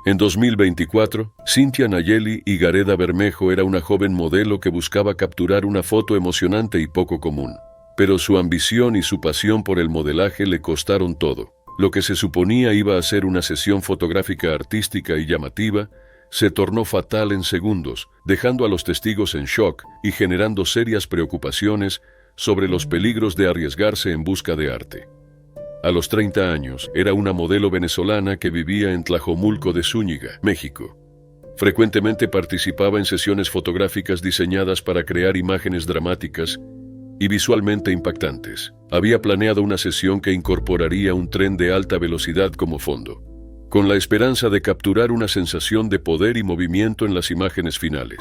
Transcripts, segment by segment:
En 2024, Cintia Nayeli Higareda Bermejo era una joven modelo que buscaba capturar una foto emocionante y poco común. Pero su ambición y su pasión por el modelaje le costaron todo. Lo que se suponía iba a ser una sesión fotográfica artística y llamativa, se tornó fatal en segundos, dejando a los testigos en shock y generando serias preocupaciones sobre los peligros de arriesgarse en busca de arte. A los 30 años, era una modelo venezolana que vivía en Tlajomulco de Zúñiga, México. Frecuentemente participaba en sesiones fotográficas diseñadas para crear imágenes dramáticas y visualmente impactantes. Había planeado una sesión que incorporaría un tren de alta velocidad como fondo, con la esperanza de capturar una sensación de poder y movimiento en las imágenes finales.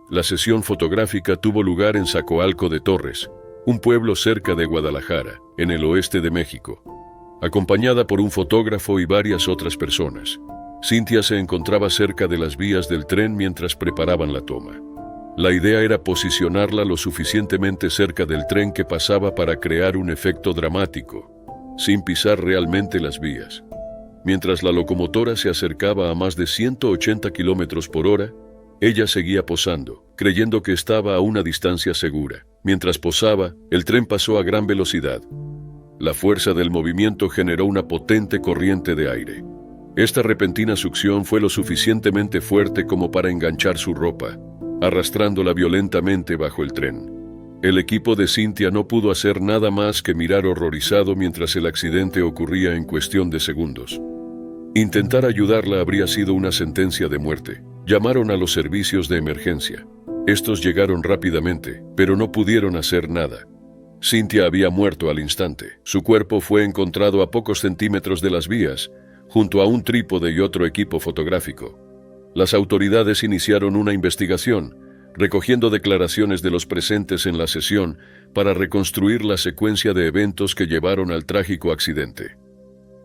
La sesión fotográfica tuvo lugar en Zacoalco de Torres, un pueblo cerca de Guadalajara, en el oeste de México. Acompañada por un fotógrafo y varias otras personas, Cintia se encontraba cerca de las vías del tren mientras preparaban la toma. La idea era posicionarla lo suficientemente cerca del tren que pasaba para crear un efecto dramático, sin pisar realmente las vías. Mientras la locomotora se acercaba a más de 180 kilómetros por hora, ella seguía posando, creyendo que estaba a una distancia segura. Mientras posaba, el tren pasó a gran velocidad. La fuerza del movimiento generó una potente corriente de aire. Esta repentina succión fue lo suficientemente fuerte como para enganchar su ropa, arrastrándola violentamente bajo el tren. El equipo de Cintia no pudo hacer nada más que mirar horrorizado mientras el accidente ocurría en cuestión de segundos. Intentar ayudarla habría sido una sentencia de muerte. Llamaron a los servicios de emergencia. Estos llegaron rápidamente, pero no pudieron hacer nada. Cintia había muerto al instante. Su cuerpo fue encontrado a pocos centímetros de las vías, junto a un trípode y otro equipo fotográfico. Las autoridades iniciaron una investigación, recogiendo declaraciones de los presentes en la sesión para reconstruir la secuencia de eventos que llevaron al trágico accidente.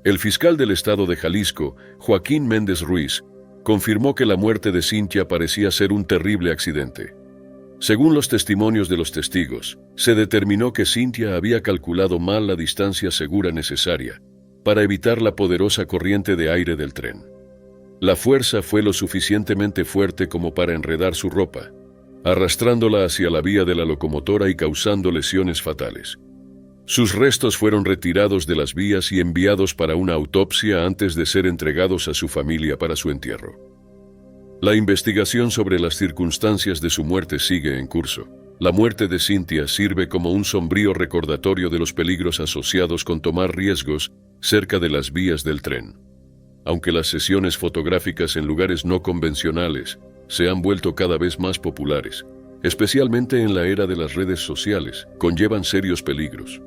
El fiscal del estado de Jalisco, Joaquín Méndez Ruiz, confirmó que la muerte de Cintia parecía ser un terrible accidente. Según los testimonios de los testigos, se determinó que Cintia había calculado mal la distancia segura necesaria para evitar la poderosa corriente de aire del tren. La fuerza fue lo suficientemente fuerte como para enredar su ropa, arrastrándola hacia la vía de la locomotora y causando lesiones fatales. Sus restos fueron retirados de las vías y enviados para una autopsia antes de ser entregados a su familia para su entierro. La investigación sobre las circunstancias de su muerte sigue en curso. La muerte de Cintia sirve como un sombrío recordatorio de los peligros asociados con tomar riesgos cerca de las vías del tren. Aunque las sesiones fotográficas en lugares no convencionales se han vuelto cada vez más populares, especialmente en la era de las redes sociales, conllevan serios peligros.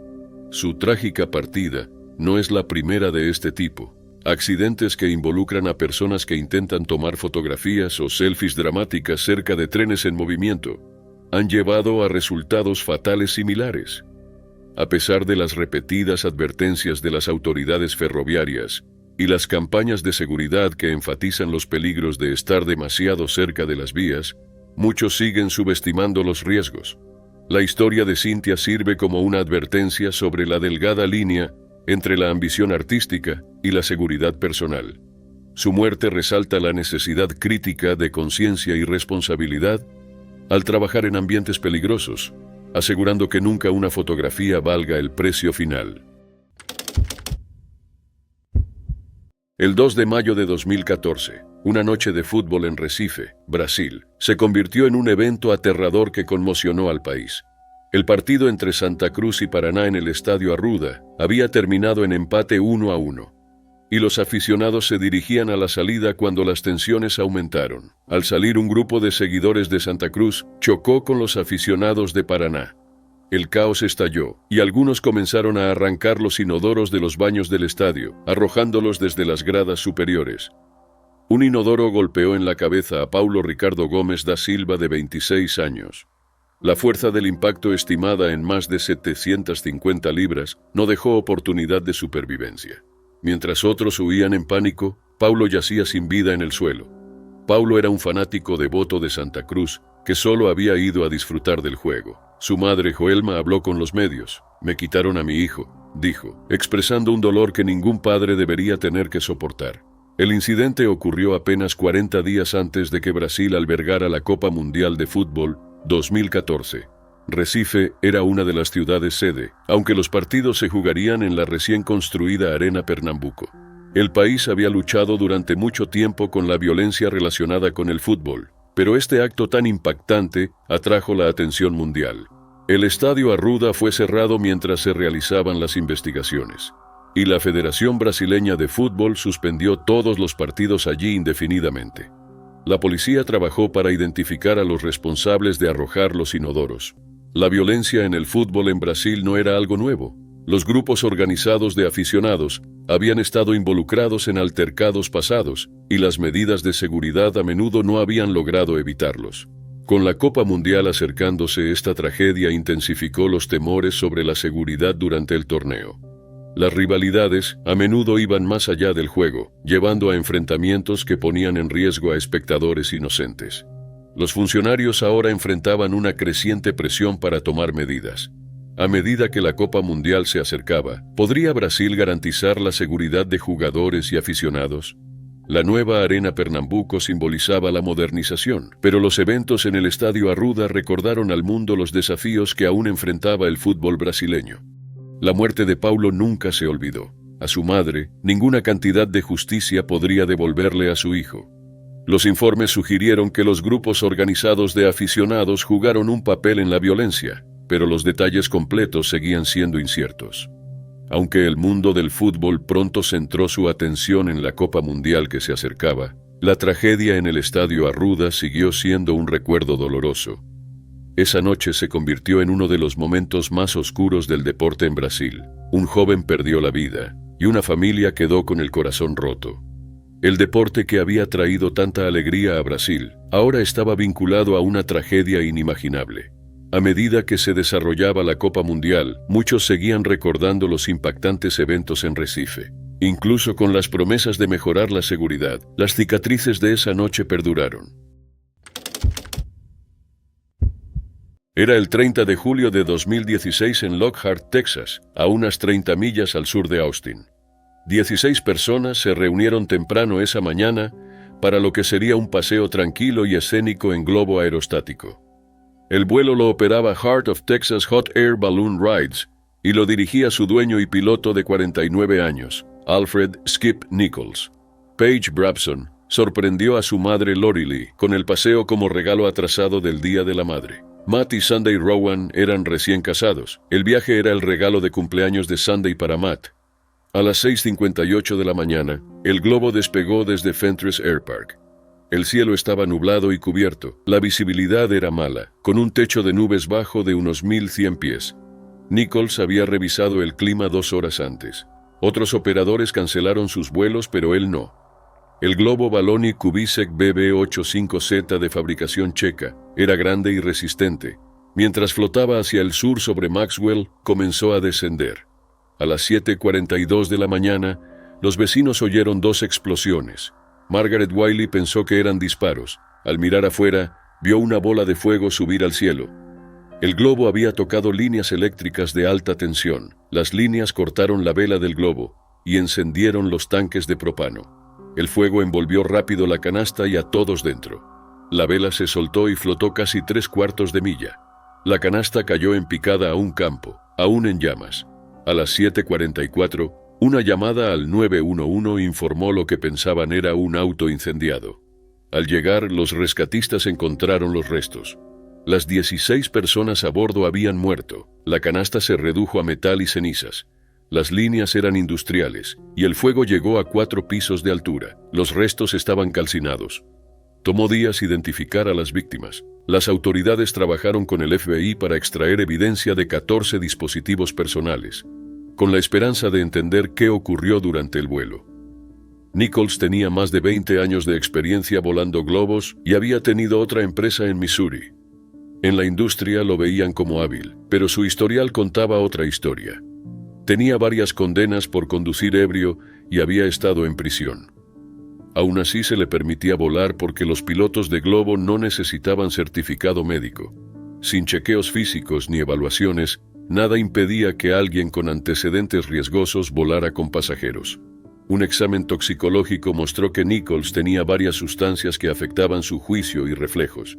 Su trágica partida no es la primera de este tipo. Accidentes que involucran a personas que intentan tomar fotografías o selfies dramáticas cerca de trenes en movimiento han llevado a resultados fatales similares. A pesar de las repetidas advertencias de las autoridades ferroviarias y las campañas de seguridad que enfatizan los peligros de estar demasiado cerca de las vías, muchos siguen subestimando los riesgos. La historia de Cintia sirve como una advertencia sobre la delgada línea entre la ambición artística y la seguridad personal. Su muerte resalta la necesidad crítica de conciencia y responsabilidad al trabajar en ambientes peligrosos, asegurando que nunca una fotografía valga el precio final. El 2 de mayo de 2014, una noche de fútbol en Recife, Brasil, se convirtió en un evento aterrador que conmocionó al país. El partido entre Santa Cruz y Paraná en el Estadio Arruda había terminado en empate 1-1, y los aficionados se dirigían a la salida cuando las tensiones aumentaron. Al salir, un grupo de seguidores de Santa Cruz chocó con los aficionados de Paraná. El caos estalló, y algunos comenzaron a arrancar los inodoros de los baños del estadio, arrojándolos desde las gradas superiores. Un inodoro golpeó en la cabeza a Paulo Ricardo Gómez da Silva, de 26 años. La fuerza del impacto, estimada en más de 750 libras, no dejó oportunidad de supervivencia. Mientras otros huían en pánico, Paulo yacía sin vida en el suelo. Paulo era un fanático devoto de Santa Cruz que solo había ido a disfrutar del juego. Su madre, Joelma, habló con los medios. «Me quitaron a mi hijo», dijo, expresando un dolor que ningún padre debería tener que soportar. El incidente ocurrió apenas 40 días antes de que Brasil albergara la Copa Mundial de Fútbol 2014. Recife era una de las ciudades sede, aunque los partidos se jugarían en la recién construida Arena Pernambuco. El país había luchado durante mucho tiempo con la violencia relacionada con el fútbol, pero este acto tan impactante atrajo la atención mundial. El Estadio Arruda fue cerrado mientras se realizaban las investigaciones, y la Federación Brasileña de Fútbol suspendió todos los partidos allí indefinidamente. La policía trabajó para identificar a los responsables de arrojar los inodoros. La violencia en el fútbol en Brasil no era algo nuevo. Los grupos organizados de aficionados habían estado involucrados en altercados pasados, y las medidas de seguridad a menudo no habían logrado evitarlos. Con la Copa Mundial acercándose, esta tragedia intensificó los temores sobre la seguridad durante el torneo. Las rivalidades a menudo iban más allá del juego, llevando a enfrentamientos que ponían en riesgo a espectadores inocentes. Los funcionarios ahora enfrentaban una creciente presión para tomar medidas. A medida que la Copa Mundial se acercaba, ¿podría Brasil garantizar la seguridad de jugadores y aficionados? La nueva Arena Pernambuco simbolizaba la modernización, pero los eventos en el Estadio Arruda recordaron al mundo los desafíos que aún enfrentaba el fútbol brasileño. La muerte de Paulo nunca se olvidó. A su madre, ninguna cantidad de justicia podría devolverle a su hijo. Los informes sugirieron que los grupos organizados de aficionados jugaron un papel en la violencia, pero los detalles completos seguían siendo inciertos. Aunque el mundo del fútbol pronto centró su atención en la Copa Mundial que se acercaba, la tragedia en el Estadio Arruda siguió siendo un recuerdo doloroso. Esa noche se convirtió en uno de los momentos más oscuros del deporte en Brasil. Un joven perdió la vida, y una familia quedó con el corazón roto. El deporte que había traído tanta alegría a Brasil, ahora estaba vinculado a una tragedia inimaginable. A medida que se desarrollaba la Copa Mundial, muchos seguían recordando los impactantes eventos en Recife. Incluso con las promesas de mejorar la seguridad, las cicatrices de esa noche perduraron. Era el 30 de julio de 2016 en Lockhart, Texas, a unas 30 millas al sur de Austin. 16 personas se reunieron temprano esa mañana para lo que sería un paseo tranquilo y escénico en globo aerostático. El vuelo lo operaba Heart of Texas Hot Air Balloon Rides y lo dirigía su dueño y piloto de 49 años, Alfred Skip Nichols. Paige Brabson sorprendió a su madre Lori Lee con el paseo como regalo atrasado del Día de la Madre. Matt y Sunday Rowan eran recién casados. El viaje era el regalo de cumpleaños de Sunday para Matt. A las 6:58 de la mañana, el globo despegó desde Fentress Air Park. El cielo estaba nublado y cubierto. La visibilidad era mala, con un techo de nubes bajo de unos 1100 pies. Nichols había revisado el clima 2 horas antes. Otros operadores cancelaron sus vuelos, pero él no. El globo Baloni Kubicek BB-85Z de fabricación checa era grande y resistente. Mientras flotaba hacia el sur sobre Maxwell, comenzó a descender. A las 7:42 de la mañana, los vecinos oyeron 2 explosiones. Margaret Wiley pensó que eran disparos. Al mirar afuera, vio una bola de fuego subir al cielo. El globo había tocado líneas eléctricas de alta tensión. Las líneas cortaron la vela del globo y encendieron los tanques de propano. El fuego envolvió rápido la canasta y a todos dentro. La vela se soltó y flotó casi 3/4 de milla. La canasta cayó en picada a un campo, aún en llamas. A las 7:44, una llamada al 911 informó lo que pensaban era un auto incendiado. Al llegar, los rescatistas encontraron los restos. Las 16 personas a bordo habían muerto. La canasta se redujo a metal y cenizas. Las líneas eran industriales, y el fuego llegó a 4 pisos de altura. Los restos estaban calcinados. Tomó días identificar a las víctimas. Las autoridades trabajaron con el FBI para extraer evidencia de 14 dispositivos personales, con la esperanza de entender qué ocurrió durante el vuelo. Nichols tenía más de 20 años de experiencia volando globos y había tenido otra empresa en Missouri. En la industria lo veían como hábil, pero su historial contaba otra historia. Tenía varias condenas por conducir ebrio y había estado en prisión. Aún así se le permitía volar porque los pilotos de globo no necesitaban certificado médico. Sin chequeos físicos ni evaluaciones, nada impedía que alguien con antecedentes riesgosos volara con pasajeros. Un examen toxicológico mostró que Nichols tenía varias sustancias que afectaban su juicio y reflejos.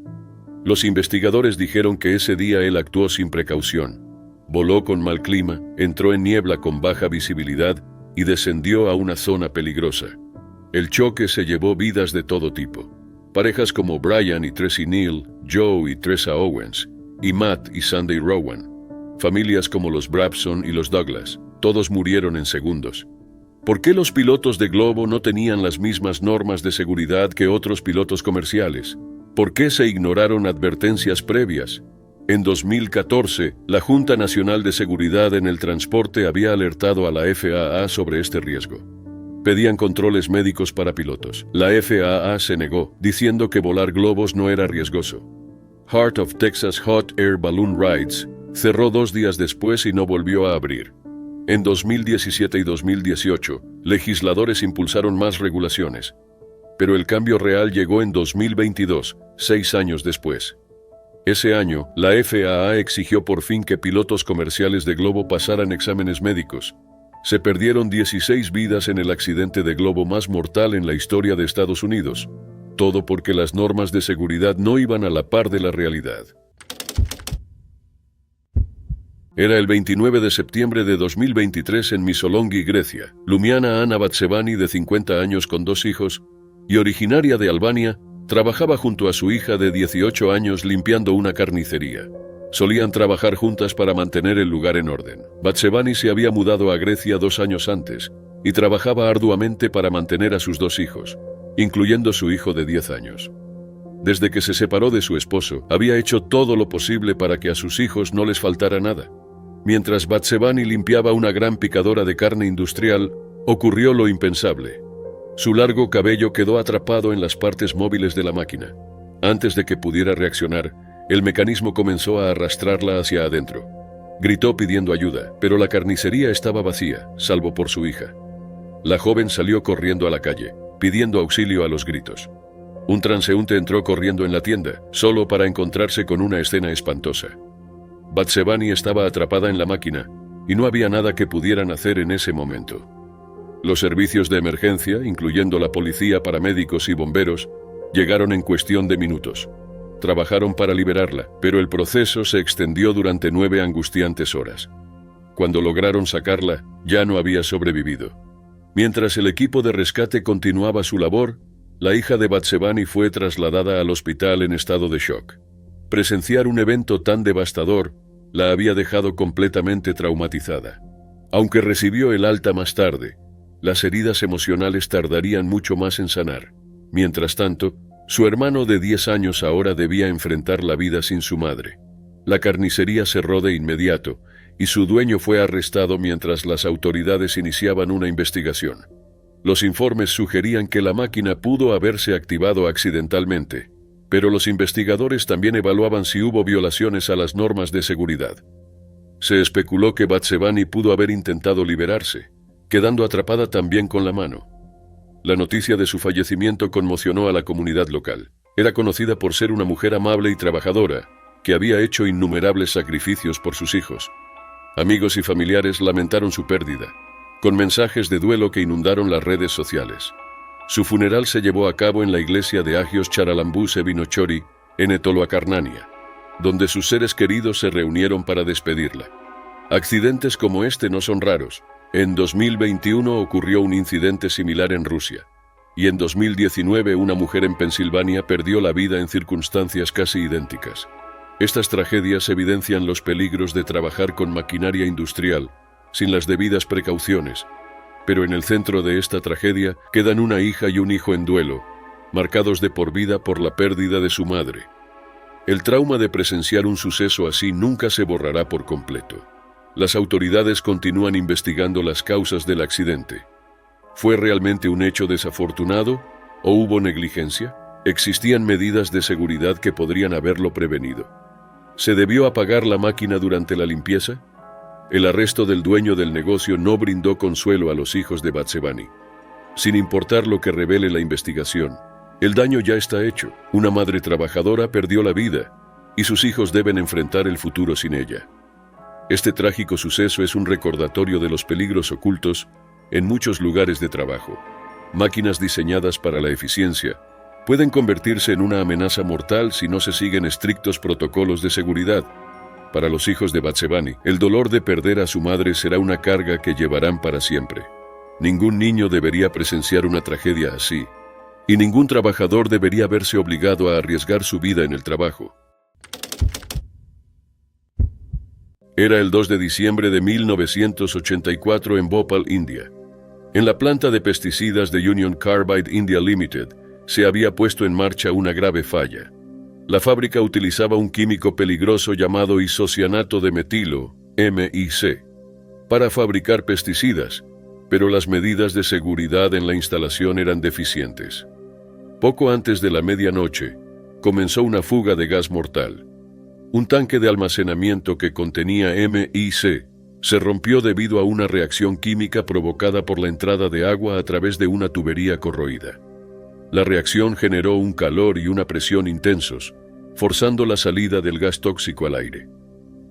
Los investigadores dijeron que ese día él actuó sin precaución. Voló con mal clima, entró en niebla con baja visibilidad y descendió a una zona peligrosa. El choque se llevó vidas de todo tipo. Parejas como Brian y Tracy Neal, Joe y Tressa Owens, y Matt y Sunday Rowan. Familias como los Brabson y los Douglas, todos murieron en segundos. ¿Por qué los pilotos de globo no tenían las mismas normas de seguridad que otros pilotos comerciales? ¿Por qué se ignoraron advertencias previas? En 2014, la Junta Nacional de Seguridad en el Transporte había alertado a la FAA sobre este riesgo. Pedían controles médicos para pilotos. La FAA se negó, diciendo que volar globos no era riesgoso. Heart of Texas Hot Air Balloon Rides cerró 2 días después y no volvió a abrir. En 2017 y 2018, legisladores impulsaron más regulaciones. Pero el cambio real llegó en 2022, 6 años después. Ese año, la FAA exigió por fin que pilotos comerciales de globo pasaran exámenes médicos. Se perdieron 16 vidas en el accidente de globo más mortal en la historia de Estados Unidos. Todo porque las normas de seguridad no iban a la par de la realidad. Era el 29 de septiembre de 2023 en Missolonghi, Grecia. Lumiana Anna Batsevani, de 50 años con 2 hijos, y originaria de Albania, trabajaba junto a su hija de 18 años limpiando una carnicería. Solían trabajar juntas para mantener el lugar en orden. Batsevani se había mudado a Grecia 2 años antes y trabajaba arduamente para mantener a sus 2 hijos, incluyendo su hijo de 10 años. Desde que se separó de su esposo, había hecho todo lo posible para que a sus hijos no les faltara nada. Mientras Batsevani limpiaba una gran picadora de carne industrial, ocurrió lo impensable. Su largo cabello quedó atrapado en las partes móviles de la máquina. Antes de que pudiera reaccionar, el mecanismo comenzó a arrastrarla hacia adentro. Gritó pidiendo ayuda, pero la carnicería estaba vacía, salvo por su hija. La joven salió corriendo a la calle, pidiendo auxilio a los gritos. Un transeúnte entró corriendo en la tienda, solo para encontrarse con una escena espantosa. Batsevani estaba atrapada en la máquina, y no había nada que pudieran hacer en ese momento. Los servicios de emergencia, incluyendo la policía, paramédicos y bomberos, llegaron en cuestión de minutos. Trabajaron para liberarla, pero el proceso se extendió durante 9 angustiantes horas. Cuando lograron sacarla, ya no había sobrevivido. Mientras el equipo de rescate continuaba su labor, la hija de Batsevani fue trasladada al hospital en estado de shock. Presenciar un evento tan devastador la había dejado completamente traumatizada. Aunque recibió el alta más tarde, las heridas emocionales tardarían mucho más en sanar. Mientras tanto, su hermano de 10 años ahora debía enfrentar la vida sin su madre. La carnicería cerró de inmediato y su dueño fue arrestado mientras las autoridades iniciaban una investigación. Los informes sugerían que la máquina pudo haberse activado accidentalmente, pero los investigadores también evaluaban si hubo violaciones a las normas de seguridad. Se especuló que Batsevani pudo haber intentado liberarse, quedando atrapada también con la mano. La noticia de su fallecimiento conmocionó a la comunidad local. Era conocida por ser una mujer amable y trabajadora, que había hecho innumerables sacrificios por sus hijos. Amigos y familiares lamentaron su pérdida, con mensajes de duelo que inundaron las redes sociales. Su funeral se llevó a cabo en la iglesia de Agios Charalambous Evinochori, en Etoloakarnania, donde sus seres queridos se reunieron para despedirla. Accidentes como este no son raros. En 2021 ocurrió un incidente similar en Rusia, y en 2019 una mujer en Pensilvania perdió la vida en circunstancias casi idénticas. Estas tragedias evidencian los peligros de trabajar con maquinaria industrial, sin las debidas precauciones, pero en el centro de esta tragedia quedan una hija y un hijo en duelo, marcados de por vida por la pérdida de su madre. El trauma de presenciar un suceso así nunca se borrará por completo. Las autoridades continúan investigando las causas del accidente. ¿Fue realmente un hecho desafortunado o hubo negligencia? ¿Existían medidas de seguridad que podrían haberlo prevenido? ¿Se debió apagar la máquina durante la limpieza? El arresto del dueño del negocio no brindó consuelo a los hijos de Batsevani. Sin importar lo que revele la investigación, el daño ya está hecho. Una madre trabajadora perdió la vida y sus hijos deben enfrentar el futuro sin ella. Este trágico suceso es un recordatorio de los peligros ocultos en muchos lugares de trabajo. Máquinas diseñadas para la eficiencia pueden convertirse en una amenaza mortal si no se siguen estrictos protocolos de seguridad. Para los hijos de Batsebani, el dolor de perder a su madre será una carga que llevarán para siempre. Ningún niño debería presenciar una tragedia así, y ningún trabajador debería verse obligado a arriesgar su vida en el trabajo. Era el 2 de diciembre de 1984 en Bhopal, India. En la planta de pesticidas de Union Carbide India Limited se había puesto en marcha una grave falla. La fábrica utilizaba un químico peligroso llamado isocianato de metilo, MIC, para fabricar pesticidas, pero las medidas de seguridad en la instalación eran deficientes. Poco antes de la medianoche, comenzó una fuga de gas mortal. Un tanque de almacenamiento que contenía MIC se rompió debido a una reacción química provocada por la entrada de agua a través de una tubería corroída. La reacción generó un calor y una presión intensos, forzando la salida del gas tóxico al aire.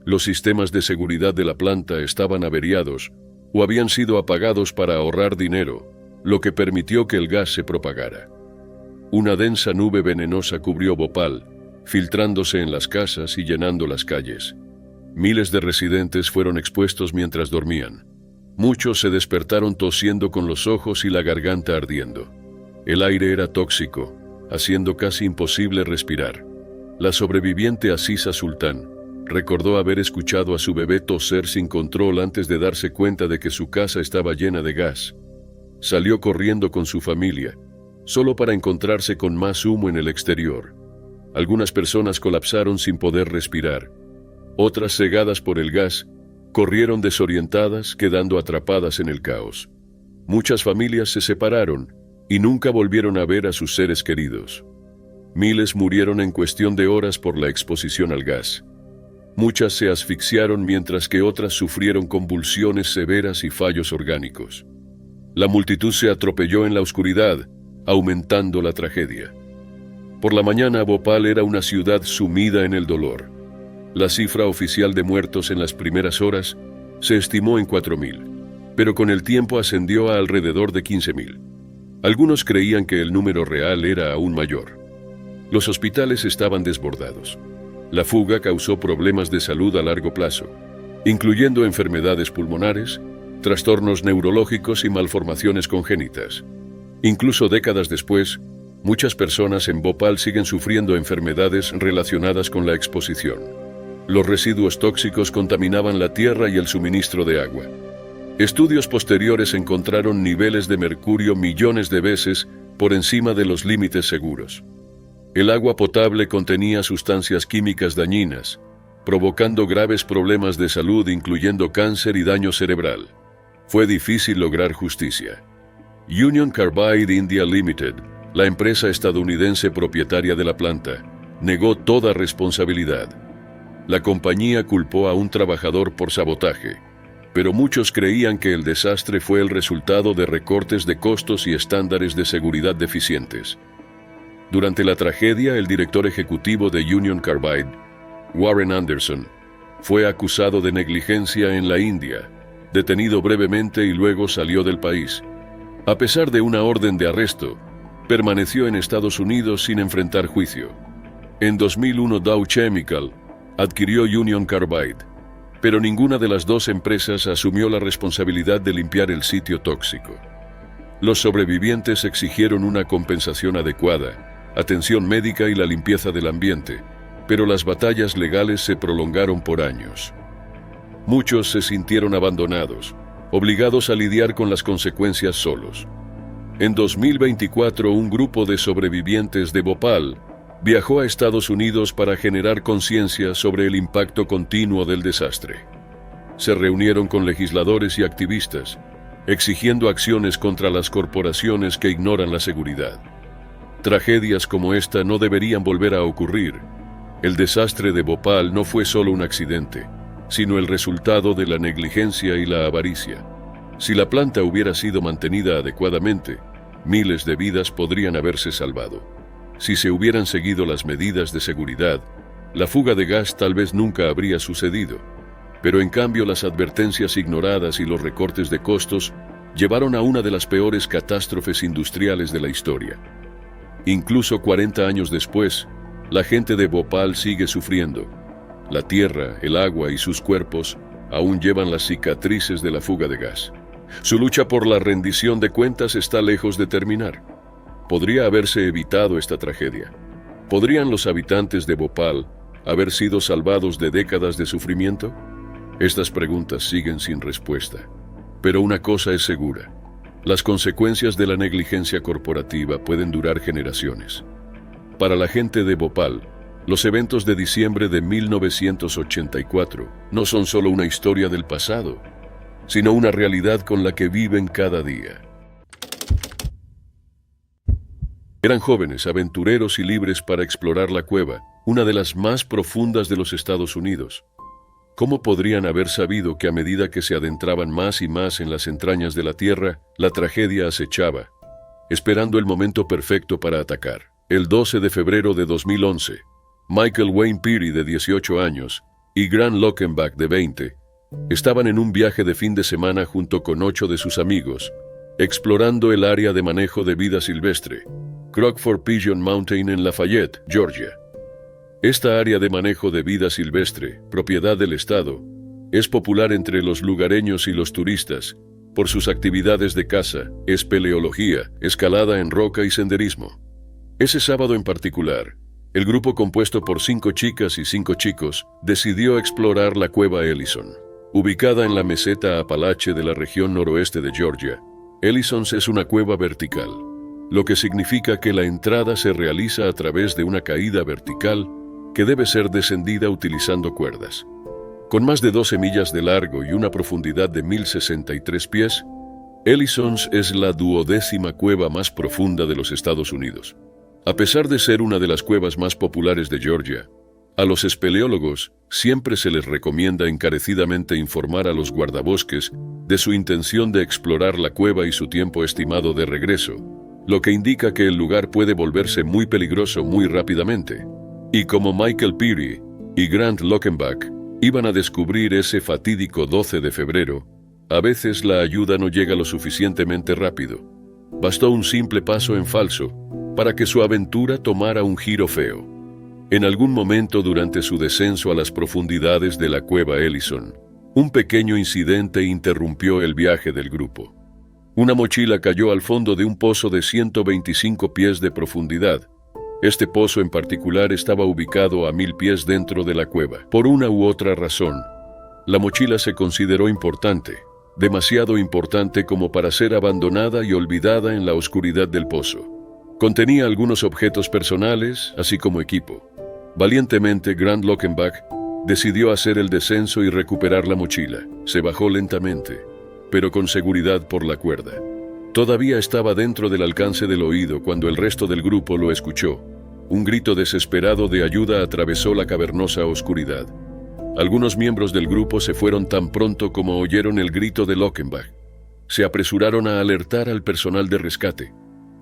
Los sistemas de seguridad de la planta estaban averiados o habían sido apagados para ahorrar dinero, lo que permitió que el gas se propagara. Una densa nube venenosa cubrió Bhopal, filtrándose en las casas y llenando las calles. Miles de residentes fueron expuestos mientras dormían. Muchos se despertaron tosiendo con los ojos y la garganta ardiendo. El aire era tóxico, haciendo casi imposible respirar. La sobreviviente Aziza Sultán recordó haber escuchado a su bebé toser sin control antes de darse cuenta de que su casa estaba llena de gas. Salió corriendo con su familia, solo para encontrarse con más humo en el exterior. Algunas personas colapsaron sin poder respirar. Otras, cegadas por el gas, corrieron desorientadas, quedando atrapadas en el caos. Muchas familias se separaron y nunca volvieron a ver a sus seres queridos. Miles murieron en cuestión de horas por la exposición al gas. Muchas se asfixiaron mientras que otras sufrieron convulsiones severas y fallos orgánicos. La multitud se atropelló en la oscuridad, aumentando la tragedia. Por la mañana, Bhopal era una ciudad sumida en el dolor. La cifra oficial de muertos en las primeras horas se estimó en 4.000, pero con el tiempo ascendió a alrededor de 15.000. Algunos creían que el número real era aún mayor. Los hospitales estaban desbordados. La fuga causó problemas de salud a largo plazo, incluyendo enfermedades pulmonares, trastornos neurológicos y malformaciones congénitas. Incluso décadas después, muchas personas en Bhopal siguen sufriendo enfermedades relacionadas con la exposición. Los residuos tóxicos contaminaban la tierra y el suministro de agua. Estudios posteriores encontraron niveles de mercurio millones de veces por encima de los límites seguros. El agua potable contenía sustancias químicas dañinas, provocando graves problemas de salud incluyendo cáncer y daño cerebral. Fue difícil lograr justicia. Union Carbide India Limited, la empresa estadounidense propietaria de la planta, negó toda responsabilidad. La compañía culpó a un trabajador por sabotaje, pero muchos creían que el desastre fue el resultado de recortes de costos y estándares de seguridad deficientes. Durante la tragedia, el director ejecutivo de Union Carbide, Warren Anderson, fue acusado de negligencia en la India, detenido brevemente y luego salió del país. A pesar de una orden de arresto, permaneció en Estados Unidos sin enfrentar juicio. En 2001, Dow Chemical adquirió Union Carbide, pero ninguna de las dos empresas asumió la responsabilidad de limpiar el sitio tóxico. Los sobrevivientes exigieron una compensación adecuada, atención médica y la limpieza del ambiente, pero las batallas legales se prolongaron por años. Muchos se sintieron abandonados, obligados a lidiar con las consecuencias solos. En 2024, un grupo de sobrevivientes de Bhopal viajó a Estados Unidos para generar conciencia sobre el impacto continuo del desastre. Se reunieron con legisladores y activistas, exigiendo acciones contra las corporaciones que ignoran la seguridad. Tragedias como esta no deberían volver a ocurrir. El desastre de Bhopal no fue solo un accidente, sino el resultado de la negligencia y la avaricia. Si la planta hubiera sido mantenida adecuadamente, miles de vidas podrían haberse salvado. Si se hubieran seguido las medidas de seguridad, la fuga de gas tal vez nunca habría sucedido, pero en cambio las advertencias ignoradas y los recortes de costos llevaron a una de las peores catástrofes industriales de la historia. Incluso 40 años después, la gente de Bhopal sigue sufriendo. La tierra, el agua y sus cuerpos aún llevan las cicatrices de la fuga de gas. Su lucha por la rendición de cuentas está lejos de terminar. ¿Podría haberse evitado esta tragedia? ¿Podrían los habitantes de Bhopal haber sido salvados de décadas de sufrimiento? Estas preguntas siguen sin respuesta. Pero una cosa es segura: las consecuencias de la negligencia corporativa pueden durar generaciones. Para la gente de Bhopal, los eventos de diciembre de 1984 no son solo una historia del pasado, sino una realidad con la que viven cada día. Eran jóvenes, aventureros y libres para explorar la cueva, una de las más profundas de los Estados Unidos. ¿Cómo podrían haber sabido que a medida que se adentraban más y más en las entrañas de la tierra, la tragedia acechaba, esperando el momento perfecto para atacar? El 12 de febrero de 2011, Michael Wayne Peary, de 18 años, y Grant Lockenbach, de 20, estaban en un viaje de fin de semana junto con 8 de sus amigos, explorando el área de manejo de vida silvestre, Crockford Pigeon Mountain en Lafayette, Georgia. Esta área de manejo de vida silvestre, propiedad del Estado, es popular entre los lugareños y los turistas por sus actividades de caza, espeleología, escalada en roca y senderismo. Ese sábado en particular, el grupo compuesto por 5 chicas y 5 chicos decidió explorar la cueva Ellison. Ubicada en la meseta Apalache de la región noroeste de Georgia, Ellison's es una cueva vertical, lo que significa que la entrada se realiza a través de una caída vertical que debe ser descendida utilizando cuerdas. Con más de 12 millas de largo y una profundidad de 1,063 pies, Ellison's es la 12ª cueva más profunda de los Estados Unidos. A pesar de ser una de las cuevas más populares de Georgia, a los espeleólogos siempre se les recomienda encarecidamente informar a los guardabosques de su intención de explorar la cueva y su tiempo estimado de regreso, lo que indica que el lugar puede volverse muy peligroso muy rápidamente. Y como Michael Peary y Grant Lockenbach iban a descubrir ese fatídico 12 de febrero, a veces la ayuda no llega lo suficientemente rápido. Bastó un simple paso en falso para que su aventura tomara un giro feo. En algún momento durante su descenso a las profundidades de la cueva Ellison, un pequeño incidente interrumpió el viaje del grupo. Una mochila cayó al fondo de un pozo de 125 pies de profundidad. Este pozo en particular estaba ubicado a 1000 pies dentro de la cueva. Por una u otra razón, la mochila se consideró importante, demasiado importante como para ser abandonada y olvidada en la oscuridad del pozo. Contenía algunos objetos personales, así como equipo. Valientemente, Grant Lockenbach decidió hacer el descenso y recuperar la mochila. Se bajó lentamente, pero con seguridad por la cuerda. Todavía estaba dentro del alcance del oído cuando el resto del grupo lo escuchó. Un grito desesperado de ayuda atravesó la cavernosa oscuridad. Algunos miembros del grupo se fueron tan pronto como oyeron el grito de Lockenbach. Se apresuraron a alertar al personal de rescate.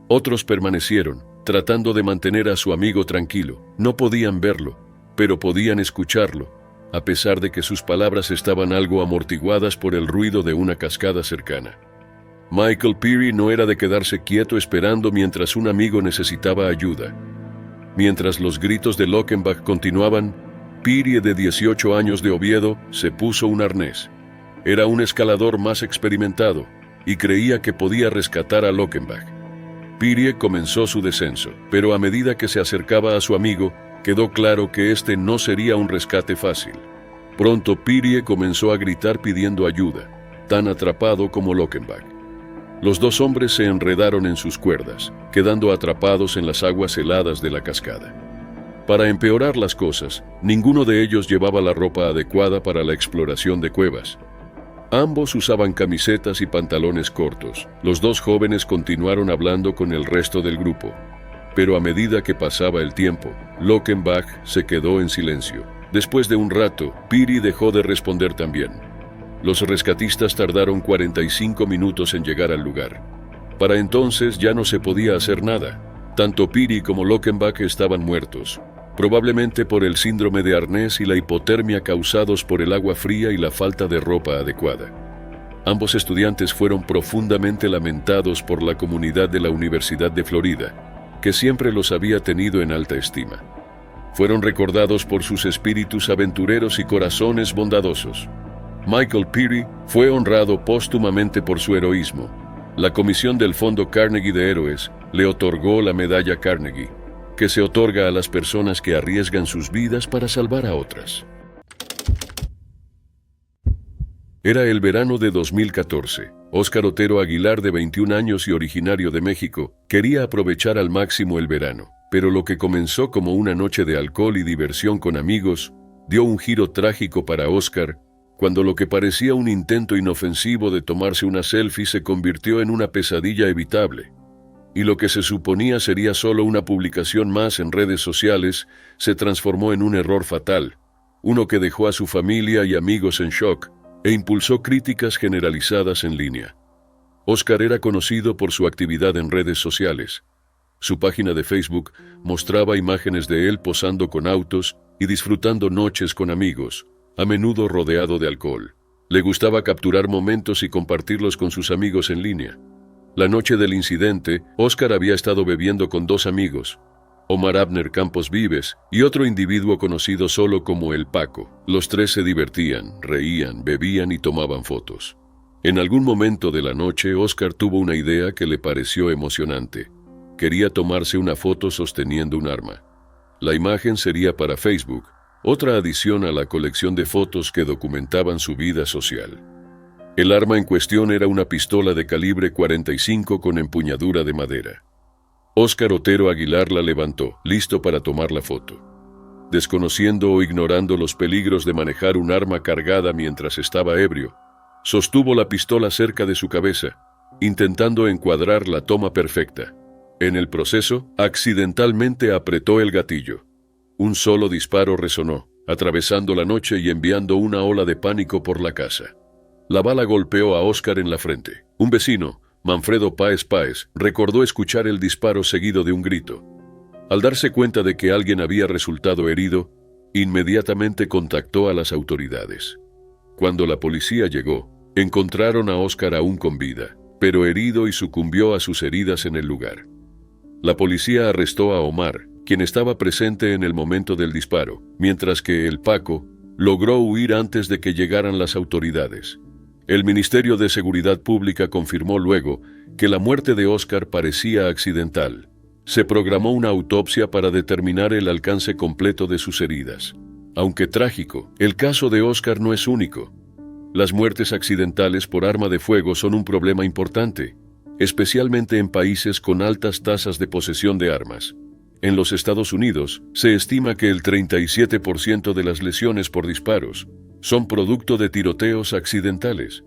Otros permanecieron, tratando de mantener a su amigo tranquilo. No podían verlo, pero podían escucharlo, a pesar de que sus palabras estaban algo amortiguadas por el ruido de una cascada cercana. Michael Peary no era de quedarse quieto esperando mientras un amigo necesitaba ayuda. Mientras los gritos de Lockenbach continuaban, Peary, de 18 años de Oviedo, se puso un arnés. Era un escalador más experimentado y creía que podía rescatar a Lockenbach. Peary comenzó su descenso, pero a medida que se acercaba a su amigo, quedó claro que este no sería un rescate fácil. Pronto Peary comenzó a gritar pidiendo ayuda, tan atrapado como Lockenbach. Los dos hombres se enredaron en sus cuerdas, quedando atrapados en las aguas heladas de la cascada. Para empeorar las cosas, ninguno de ellos llevaba la ropa adecuada para la exploración de cuevas. Ambos usaban camisetas y pantalones cortos. Los dos jóvenes continuaron hablando con el resto del grupo. Pero a medida que pasaba el tiempo, Lockenbach se quedó en silencio. Después de un rato, Peary dejó de responder también. Los rescatistas tardaron 45 minutos en llegar al lugar. Para entonces ya no se podía hacer nada. Tanto Peary como Lockenbach estaban muertos, probablemente por el síndrome de arnés y la hipotermia causados por el agua fría y la falta de ropa adecuada. Ambos estudiantes fueron profundamente lamentados por la comunidad de la Universidad de Florida, que siempre los había tenido en alta estima. Fueron recordados por sus espíritus aventureros y corazones bondadosos. Michael Peary fue honrado póstumamente por su heroísmo. La comisión del Fondo Carnegie de Héroes le otorgó la medalla Carnegie, que se otorga a las personas que arriesgan sus vidas para salvar a otras. Era el verano de 2014. Óscar Otero Aguilar, de 21 años y originario de México, quería aprovechar al máximo el verano, pero lo que comenzó como una noche de alcohol y diversión con amigos, dio un giro trágico para Óscar, cuando lo que parecía un intento inofensivo de tomarse una selfie se convirtió en una pesadilla evitable, y lo que se suponía sería solo una publicación más en redes sociales se transformó en un error fatal, uno que dejó a su familia y amigos en shock e impulsó críticas generalizadas en línea. Óscar era conocido por su actividad en redes sociales. Su página de Facebook mostraba imágenes de él posando con autos y disfrutando noches con amigos, a menudo rodeado de alcohol. Le gustaba capturar momentos y compartirlos con sus amigos en línea. La noche del incidente, Óscar había estado bebiendo con dos amigos, Omar Abner Campos Vives y otro individuo conocido solo como El Paco. Los tres se divertían, reían, bebían y tomaban fotos. En algún momento de la noche, Óscar tuvo una idea que le pareció emocionante. Quería tomarse una foto sosteniendo un arma. La imagen sería para Facebook, otra adición a la colección de fotos que documentaban su vida social. El arma en cuestión era una pistola de calibre 45 con empuñadura de madera. Óscar Otero Aguilar la levantó, listo para tomar la foto. Desconociendo o ignorando los peligros de manejar un arma cargada mientras estaba ebrio, sostuvo la pistola cerca de su cabeza, intentando encuadrar la toma perfecta. En el proceso, accidentalmente apretó el gatillo. Un solo disparo resonó, atravesando la noche y enviando una ola de pánico por la casa. La bala golpeó a Óscar en la frente. Un vecino, Manfredo Páez Páez, recordó escuchar el disparo seguido de un grito. Al darse cuenta de que alguien había resultado herido, inmediatamente contactó a las autoridades. Cuando la policía llegó, encontraron a Óscar aún con vida, pero herido y sucumbió a sus heridas en el lugar. La policía arrestó a Omar, quien estaba presente en el momento del disparo, mientras que el Paco logró huir antes de que llegaran las autoridades. El Ministerio de Seguridad Pública confirmó luego que la muerte de Óscar parecía accidental. Se programó una autopsia para determinar el alcance completo de sus heridas. Aunque trágico, el caso de Óscar no es único. Las muertes accidentales por arma de fuego son un problema importante, especialmente en países con altas tasas de posesión de armas. En los Estados Unidos, se estima que el 37% de las lesiones por disparos son producto de tiroteos accidentales.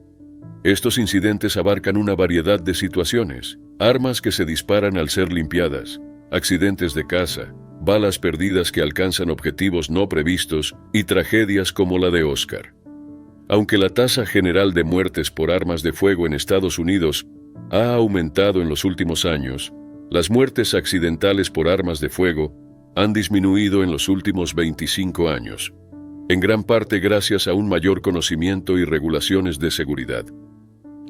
Estos incidentes abarcan una variedad de situaciones: armas que se disparan al ser limpiadas, accidentes de caza, balas perdidas que alcanzan objetivos no previstos y tragedias como la de Óscar. Aunque la tasa general de muertes por armas de fuego en Estados Unidos ha aumentado en los últimos años, las muertes accidentales por armas de fuego han disminuido en los últimos 25 años, en gran parte gracias a un mayor conocimiento y regulaciones de seguridad.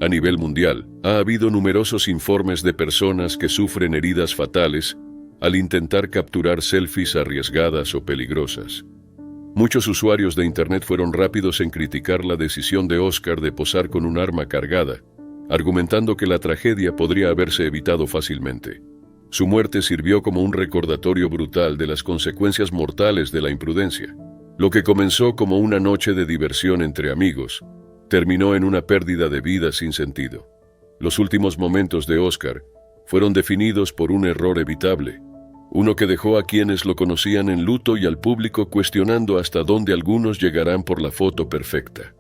A nivel mundial, ha habido numerosos informes de personas que sufren heridas fatales al intentar capturar selfies arriesgadas o peligrosas. Muchos usuarios de Internet fueron rápidos en criticar la decisión de Óscar de posar con un arma cargada, argumentando que la tragedia podría haberse evitado fácilmente. Su muerte sirvió como un recordatorio brutal de las consecuencias mortales de la imprudencia. Lo que comenzó como una noche de diversión entre amigos, terminó en una pérdida de vida sin sentido. Los últimos momentos de Óscar fueron definidos por un error evitable, uno que dejó a quienes lo conocían en luto y al público cuestionando hasta dónde algunos llegarán por la foto perfecta.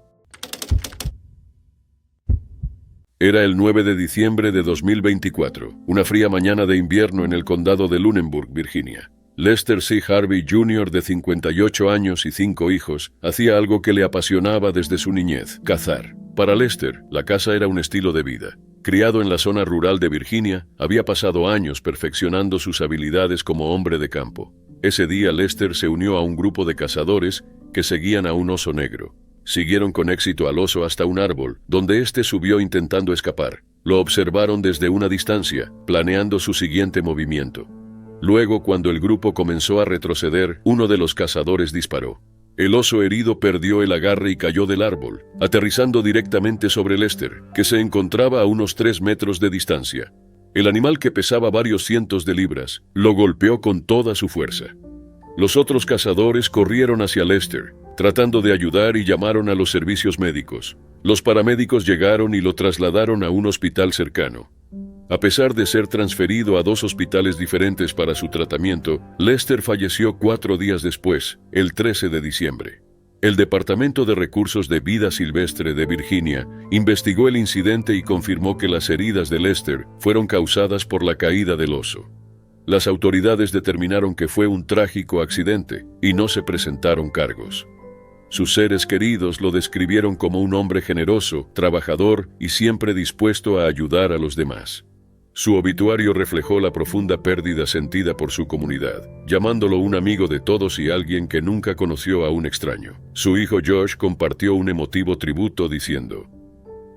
Era el 9 de diciembre de 2024, una fría mañana de invierno en el condado de Lunenburg, Virginia. Lester C. Harvey Jr., de 58 años y 5 hijos, hacía algo que le apasionaba desde su niñez: cazar. Para Lester, la caza era un estilo de vida. Criado en la zona rural de Virginia, había pasado años perfeccionando sus habilidades como hombre de campo. Ese día, Lester se unió a un grupo de cazadores que seguían a un oso negro. Siguieron con éxito al oso hasta un árbol, donde éste subió intentando escapar. Lo observaron desde una distancia, planeando su siguiente movimiento. Luego, cuando el grupo comenzó a retroceder, uno de los cazadores disparó. El oso herido perdió el agarre y cayó del árbol, aterrizando directamente sobre Lester, que se encontraba a unos 3 metros de distancia. El animal, que pesaba varios cientos de libras, lo golpeó con toda su fuerza. Los otros cazadores corrieron hacia Lester, tratando de ayudar, y llamaron a los servicios médicos. Los paramédicos llegaron y lo trasladaron a un hospital cercano. A pesar de ser transferido a 2 hospitales diferentes para su tratamiento, Lester falleció 4 días después, el 13 de diciembre. El Departamento de Recursos de Vida Silvestre de Virginia investigó el incidente y confirmó que las heridas de Lester fueron causadas por la caída del oso. Las autoridades determinaron que fue un trágico accidente y no se presentaron cargos. Sus seres queridos lo describieron como un hombre generoso, trabajador y siempre dispuesto a ayudar a los demás. Su obituario reflejó la profunda pérdida sentida por su comunidad, llamándolo un amigo de todos y alguien que nunca conoció a un extraño. Su hijo Josh compartió un emotivo tributo diciendo: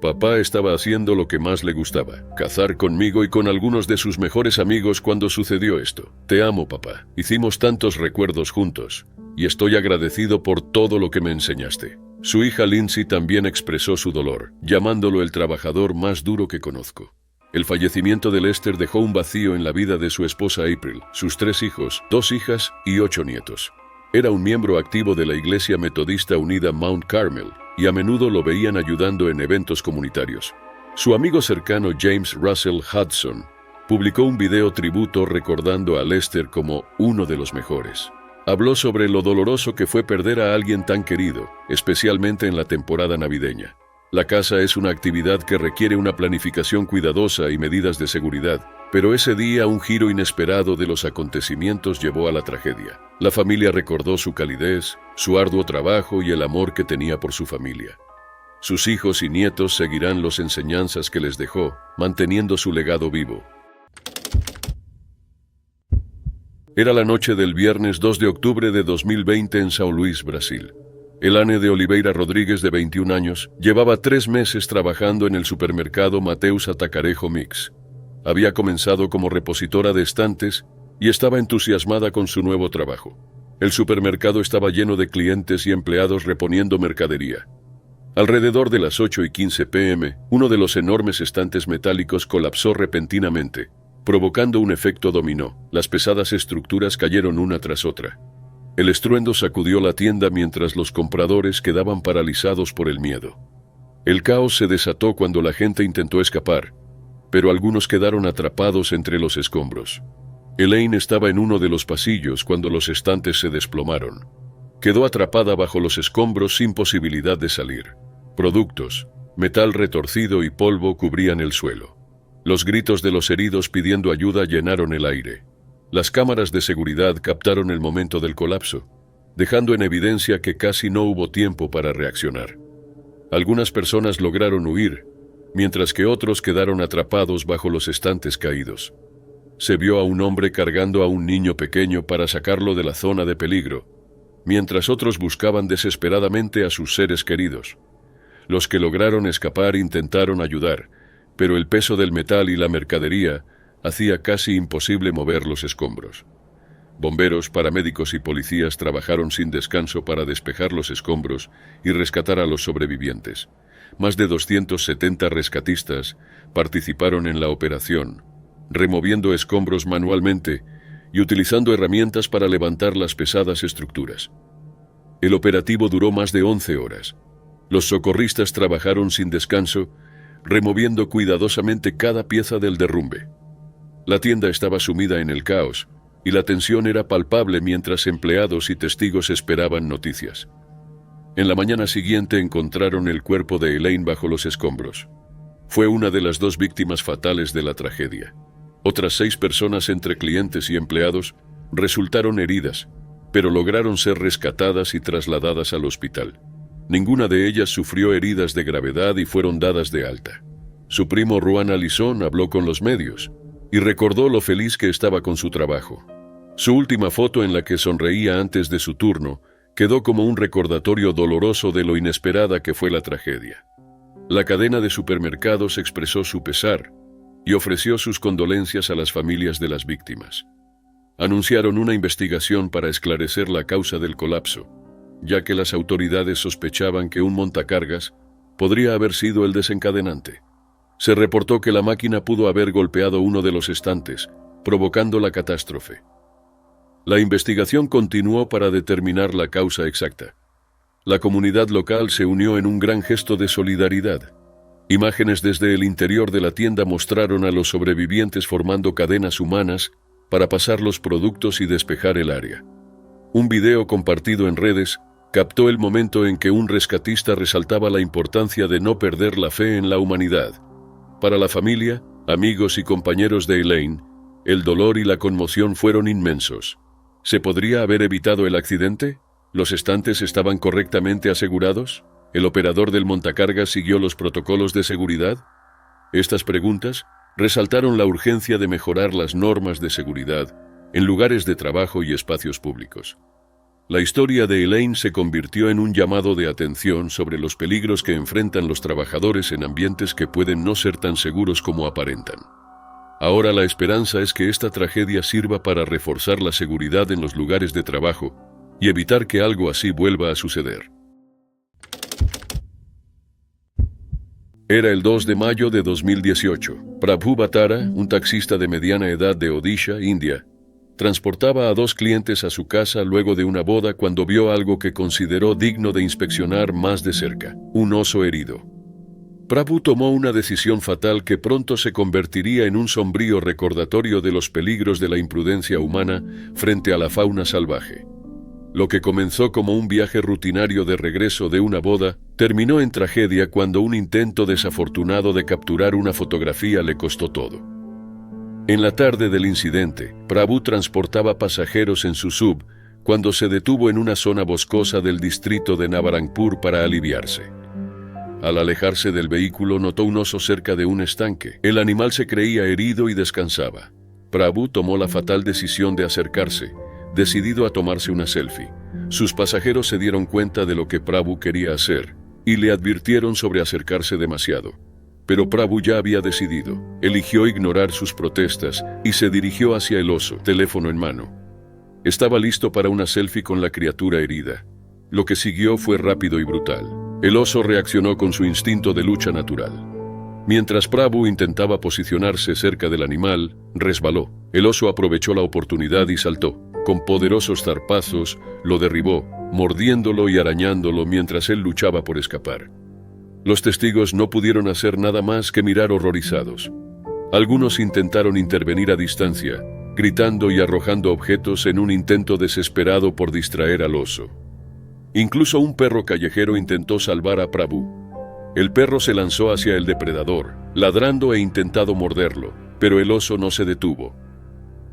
«Papá estaba haciendo lo que más le gustaba, cazar conmigo y con algunos de sus mejores amigos cuando sucedió esto. Te amo, papá. Hicimos tantos recuerdos juntos, y estoy agradecido por todo lo que me enseñaste». Su hija Lindsay también expresó su dolor, llamándolo el trabajador más duro que conozco. El fallecimiento de Lester dejó un vacío en la vida de su esposa April, sus 3 hijos, 2 hijas y 8 nietos. Era un miembro activo de la Iglesia Metodista Unida Mount Carmel, y a menudo lo veían ayudando en eventos comunitarios. Su amigo cercano James Russell Hudson publicó un video tributo recordando a Lester como uno de los mejores. Habló sobre lo doloroso que fue perder a alguien tan querido, especialmente en la temporada navideña. La caza es una actividad que requiere una planificación cuidadosa y medidas de seguridad, pero ese día un giro inesperado de los acontecimientos llevó a la tragedia. La familia recordó su calidez, su arduo trabajo y el amor que tenía por su familia. Sus hijos y nietos seguirán las enseñanzas que les dejó, manteniendo su legado vivo. Era la noche del viernes 2 de octubre de 2020 en São Luís, Brasil. Elane de Oliveira Rodríguez, de 21 años, llevaba 3 meses trabajando en el supermercado Mateus Atacarejo Mix. Había comenzado como repositora de estantes y estaba entusiasmada con su nuevo trabajo. El supermercado estaba lleno de clientes y empleados reponiendo mercadería. Alrededor de las 8:15 p.m., uno de los enormes estantes metálicos colapsó repentinamente, provocando un efecto dominó. Las pesadas estructuras cayeron una tras otra. El estruendo sacudió la tienda mientras los compradores quedaban paralizados por el miedo. El caos se desató cuando la gente intentó escapar, pero algunos quedaron atrapados entre los escombros. Elaine estaba en uno de los pasillos cuando los estantes se desplomaron. Quedó atrapada bajo los escombros sin posibilidad de salir. Productos, metal retorcido y polvo cubrían el suelo. Los gritos de los heridos pidiendo ayuda llenaron el aire. Las cámaras de seguridad captaron el momento del colapso, dejando en evidencia que casi no hubo tiempo para reaccionar. Algunas personas lograron huir, mientras que otros quedaron atrapados bajo los estantes caídos. Se vio a un hombre cargando a un niño pequeño para sacarlo de la zona de peligro, mientras otros buscaban desesperadamente a sus seres queridos. Los que lograron escapar intentaron ayudar, pero el peso del metal y la mercadería hacía casi imposible mover los escombros. Bomberos, paramédicos y policías trabajaron sin descanso para despejar los escombros y rescatar a los sobrevivientes. Más de 270 rescatistas participaron en la operación, removiendo escombros manualmente y utilizando herramientas para levantar las pesadas estructuras. El operativo duró más de 11 horas. Los socorristas trabajaron sin descanso, removiendo cuidadosamente cada pieza del derrumbe. La tienda estaba sumida en el caos, y la tensión era palpable mientras empleados y testigos esperaban noticias. En la mañana siguiente encontraron el cuerpo de Elaine bajo los escombros. Fue una de las 2 víctimas fatales de la tragedia. Otras 6 personas entre clientes y empleados resultaron heridas, pero lograron ser rescatadas y trasladadas al hospital. Ninguna de ellas sufrió heridas de gravedad y fueron dadas de alta. Su primo Ruan Alisson habló con los medios y recordó lo feliz que estaba con su trabajo. Su última foto, en la que sonreía antes de su turno, quedó como un recordatorio doloroso de lo inesperada que fue la tragedia. La cadena de supermercados expresó su pesar y ofreció sus condolencias a las familias de las víctimas. Anunciaron una investigación para esclarecer la causa del colapso, ya que las autoridades sospechaban que un montacargas podría haber sido el desencadenante. Se reportó que la máquina pudo haber golpeado uno de los estantes, provocando la catástrofe. La investigación continuó para determinar la causa exacta. La comunidad local se unió en un gran gesto de solidaridad. Imágenes desde el interior de la tienda mostraron a los sobrevivientes formando cadenas humanas para pasar los productos y despejar el área. Un video compartido en redes captó el momento en que un rescatista resaltaba la importancia de no perder la fe en la humanidad. Para la familia, amigos y compañeros de Elaine, el dolor y la conmoción fueron inmensos. ¿Se podría haber evitado el accidente? ¿Los estantes estaban correctamente asegurados? ¿El operador del montacargas siguió los protocolos de seguridad? Estas preguntas resaltaron la urgencia de mejorar las normas de seguridad en lugares de trabajo y espacios públicos. La historia de Elaine se convirtió en un llamado de atención sobre los peligros que enfrentan los trabajadores en ambientes que pueden no ser tan seguros como aparentan. Ahora la esperanza es que esta tragedia sirva para reforzar la seguridad en los lugares de trabajo y evitar que algo así vuelva a suceder. Era el 2 de mayo de 2018. Prabhu Bhattara, un taxista de mediana edad de Odisha, India, transportaba a 2 clientes a su casa luego de una boda cuando vio algo que consideró digno de inspeccionar más de cerca: un oso herido. Prabhu tomó una decisión fatal que pronto se convertiría en un sombrío recordatorio de los peligros de la imprudencia humana frente a la fauna salvaje. Lo que comenzó como un viaje rutinario de regreso de una boda terminó en tragedia cuando un intento desafortunado de capturar una fotografía le costó todo. En la tarde del incidente, Prabhu transportaba pasajeros en su sub cuando se detuvo en una zona boscosa del distrito de Nabarangpur para aliviarse. Al alejarse del vehículo notó un oso cerca de un estanque. El animal se creía herido y descansaba. Prabhu tomó la fatal decisión de acercarse, decidido a tomarse una selfie. Sus pasajeros se dieron cuenta de lo que Prabhu quería hacer y le advirtieron sobre acercarse demasiado. Pero Prabhu ya había decidido. Eligió ignorar sus protestas y se dirigió hacia el oso, teléfono en mano. Estaba listo para una selfie con la criatura herida. Lo que siguió fue rápido y brutal. El oso reaccionó con su instinto de lucha natural. Mientras Prabhu intentaba posicionarse cerca del animal, resbaló. El oso aprovechó la oportunidad y saltó. Con poderosos zarpazos, lo derribó, mordiéndolo y arañándolo mientras él luchaba por escapar. Los testigos no pudieron hacer nada más que mirar horrorizados. Algunos intentaron intervenir a distancia, gritando y arrojando objetos en un intento desesperado por distraer al oso. Incluso un perro callejero intentó salvar a Prabhu. El perro se lanzó hacia el depredador, ladrando e intentando morderlo, pero el oso no se detuvo.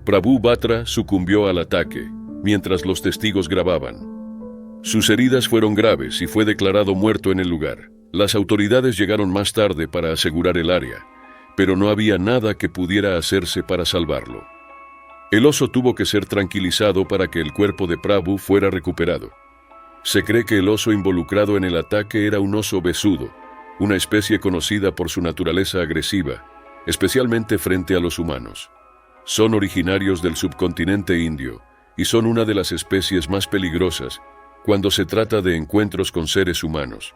Prabhu Bhattara sucumbió al ataque, mientras los testigos grababan. Sus heridas fueron graves y fue declarado muerto en el lugar. Las autoridades llegaron más tarde para asegurar el área, pero no había nada que pudiera hacerse para salvarlo. El oso tuvo que ser tranquilizado para que el cuerpo de Prabhu fuera recuperado. Se cree que el oso involucrado en el ataque era un oso besudo, una especie conocida por su naturaleza agresiva, especialmente frente a los humanos. Son originarios del subcontinente indio y son una de las especies más peligrosas cuando se trata de encuentros con seres humanos.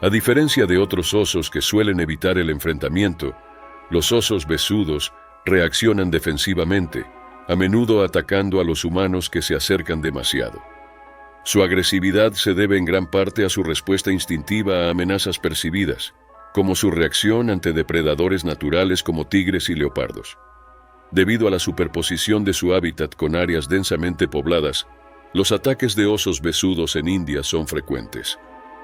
A diferencia de otros osos que suelen evitar el enfrentamiento, los osos besudos reaccionan defensivamente, a menudo atacando a los humanos que se acercan demasiado. Su agresividad se debe en gran parte a su respuesta instintiva a amenazas percibidas, como su reacción ante depredadores naturales como tigres y leopardos. Debido a la superposición de su hábitat con áreas densamente pobladas, los ataques de osos besudos en India son frecuentes.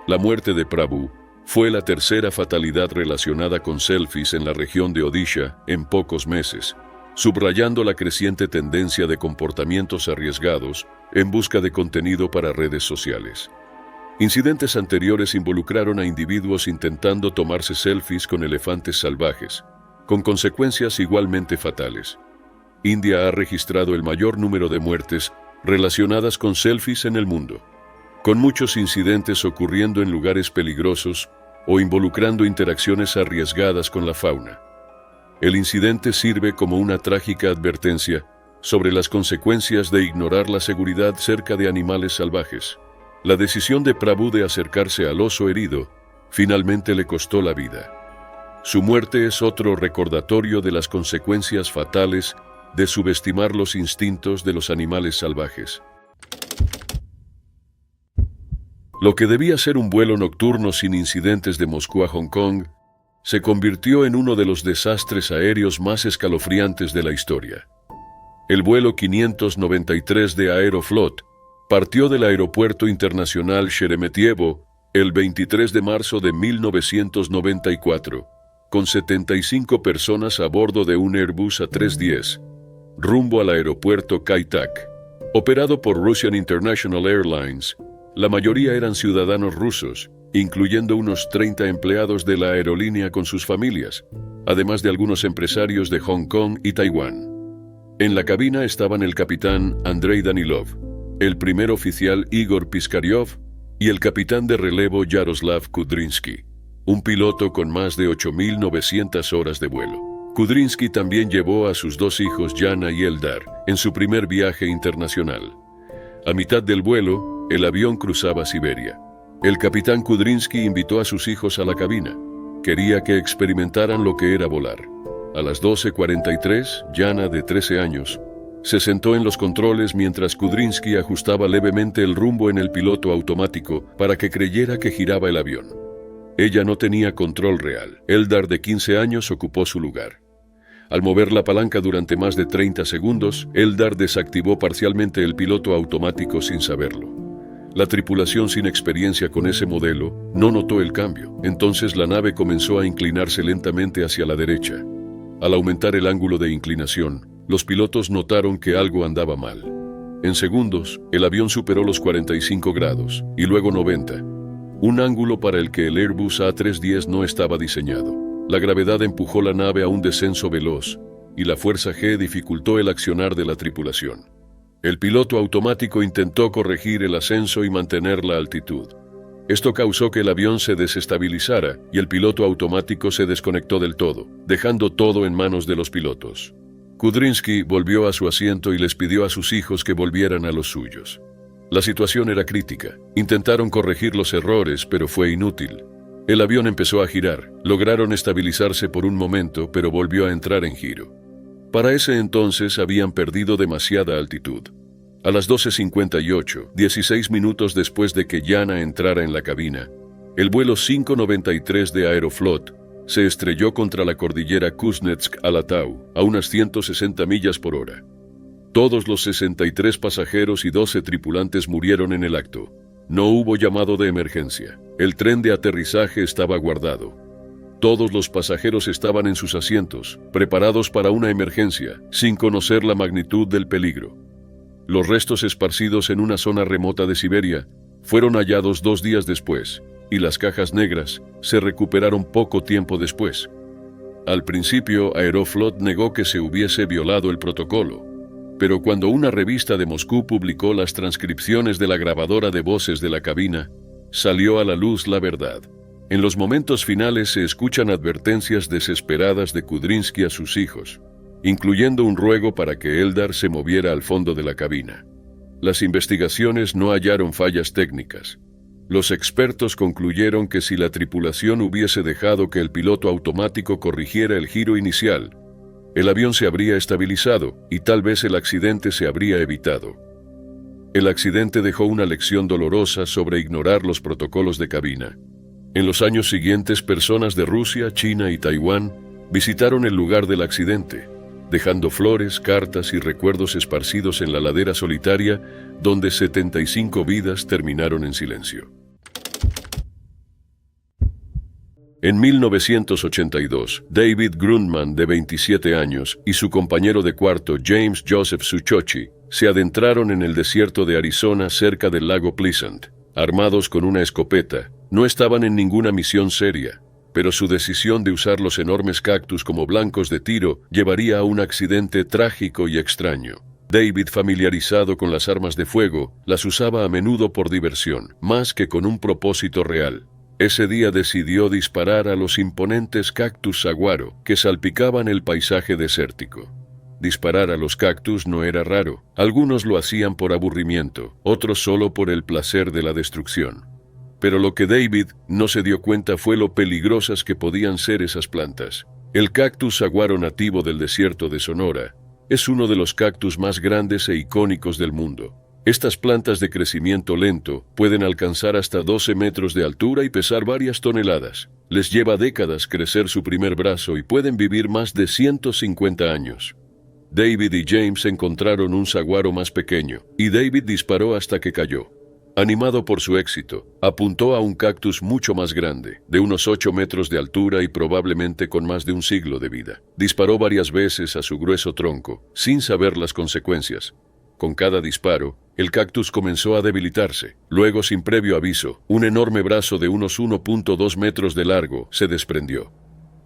La muerte de Prabhu fue la tercera fatalidad relacionada con selfies en la región de Odisha en pocos meses, subrayando la creciente tendencia de comportamientos arriesgados en busca de contenido para redes sociales. Incidentes anteriores involucraron a individuos intentando tomarse selfies con elefantes salvajes, con consecuencias igualmente fatales. India ha registrado el mayor número de muertes relacionadas con selfies en el mundo. con muchos incidentes ocurriendo en lugares peligrosos o involucrando interacciones arriesgadas con la fauna. El incidente sirve como una trágica advertencia sobre las consecuencias de ignorar la seguridad cerca de animales salvajes. La decisión de Prabhu de acercarse al oso herido finalmente le costó la vida. Su muerte es otro recordatorio de las consecuencias fatales de subestimar los instintos de los animales salvajes. Lo que debía ser un vuelo nocturno sin incidentes de Moscú a Hong Kong se convirtió en uno de los desastres aéreos más escalofriantes de la historia. El vuelo 593 de Aeroflot partió del Aeropuerto Internacional Sheremetyevo el 23 de marzo de 1994, con 75 personas a bordo de un Airbus A310, rumbo al aeropuerto Kai-Tak. Operado por Russian International Airlines, la mayoría eran ciudadanos rusos, incluyendo unos 30 empleados de la aerolínea con sus familias, además de algunos empresarios de Hong Kong y Taiwán. En la cabina estaban el capitán Andrei Danilov, el primer oficial Igor Piskaryov y el capitán de relevo Yaroslav Kudrinsky, un piloto con más de 8.900 horas de vuelo. Kudrinsky también llevó a sus dos hijos Yana y Eldar en su primer viaje internacional. A mitad del vuelo, el avión cruzaba Siberia. El capitán Kudrinsky invitó a sus hijos a la cabina. Quería que experimentaran lo que era volar. A las 12:43, Yana, de 13 años, se sentó en los controles mientras Kudrinsky ajustaba levemente el rumbo en el piloto automático para que creyera que giraba el avión. Ella no tenía control real. Eldar, de 15 años, ocupó su lugar. Al mover la palanca durante más de 30 segundos, Eldar desactivó parcialmente el piloto automático sin saberlo. La tripulación sin experiencia con ese modelo no notó el cambio. Entonces la nave comenzó a inclinarse lentamente hacia la derecha. Al aumentar el ángulo de inclinación, los pilotos notaron que algo andaba mal. En segundos, el avión superó los 45 grados y luego 90, un ángulo para el que el Airbus A310 no estaba diseñado. La gravedad empujó la nave a un descenso veloz y la fuerza G dificultó el accionar de la tripulación. El piloto automático intentó corregir el ascenso y mantener la altitud. Esto causó que el avión se desestabilizara y el piloto automático se desconectó del todo, dejando todo en manos de los pilotos. Kudrinsky volvió a su asiento y les pidió a sus hijos que volvieran a los suyos. La situación era crítica. Intentaron corregir los errores, pero fue inútil. El avión empezó a girar. Lograron estabilizarse por un momento, pero volvió a entrar en giro. Para ese entonces habían perdido demasiada altitud. A las 12:58, 16 minutos después de que Yana entrara en la cabina, el vuelo 593 de Aeroflot se estrelló contra la cordillera Kuznetsk-Alatau a unas 160 millas por hora. Todos los 63 pasajeros y 12 tripulantes murieron en el acto. No hubo llamado de emergencia. El tren de aterrizaje estaba guardado. Todos los pasajeros estaban en sus asientos, preparados para una emergencia, sin conocer la magnitud del peligro. Los restos esparcidos en una zona remota de Siberia fueron hallados 2 días después, y las cajas negras se recuperaron poco tiempo después. Al principio, Aeroflot negó que se hubiese violado el protocolo, pero cuando una revista de Moscú publicó las transcripciones de la grabadora de voces de la cabina, salió a la luz la verdad. En los momentos finales se escuchan advertencias desesperadas de Kudrinsky a sus hijos, incluyendo un ruego para que Eldar se moviera al fondo de la cabina. Las investigaciones no hallaron fallas técnicas. Los expertos concluyeron que si la tripulación hubiese dejado que el piloto automático corrigiera el giro inicial, el avión se habría estabilizado y tal vez el accidente se habría evitado. El accidente dejó una lección dolorosa sobre ignorar los protocolos de cabina. En los años siguientes, personas de Rusia, China y Taiwán visitaron el lugar del accidente, dejando flores, cartas y recuerdos esparcidos en la ladera solitaria, donde 75 vidas terminaron en silencio. En 1982, David Grundman, de 27 años, y su compañero de cuarto, James Joseph Suchochi, se adentraron en el desierto de Arizona cerca del lago Pleasant. Armados con una escopeta, no estaban en ninguna misión seria, pero su decisión de usar los enormes cactus como blancos de tiro llevaría a un accidente trágico y extraño. David, familiarizado con las armas de fuego, las usaba a menudo por diversión, más que con un propósito real. Ese día decidió disparar a los imponentes cactus saguaro que salpicaban el paisaje desértico. Disparar a los cactus no era raro. Algunos lo hacían por aburrimiento, otros solo por el placer de la destrucción. Pero lo que David no se dio cuenta fue lo peligrosas que podían ser esas plantas. El cactus saguaro nativo del desierto de Sonora es uno de los cactus más grandes e icónicos del mundo. Estas plantas de crecimiento lento pueden alcanzar hasta 12 metros de altura y pesar varias toneladas. Les lleva décadas crecer su primer brazo y pueden vivir más de 150 años. David y James encontraron un saguaro más pequeño, y David disparó hasta que cayó. Animado por su éxito, apuntó a un cactus mucho más grande, de unos 8 metros de altura y probablemente con más de un siglo de vida. Disparó varias veces a su grueso tronco, sin saber las consecuencias. Con cada disparo, el cactus comenzó a debilitarse. Luego, sin previo aviso, un enorme brazo de unos 1.2 metros de largo se desprendió.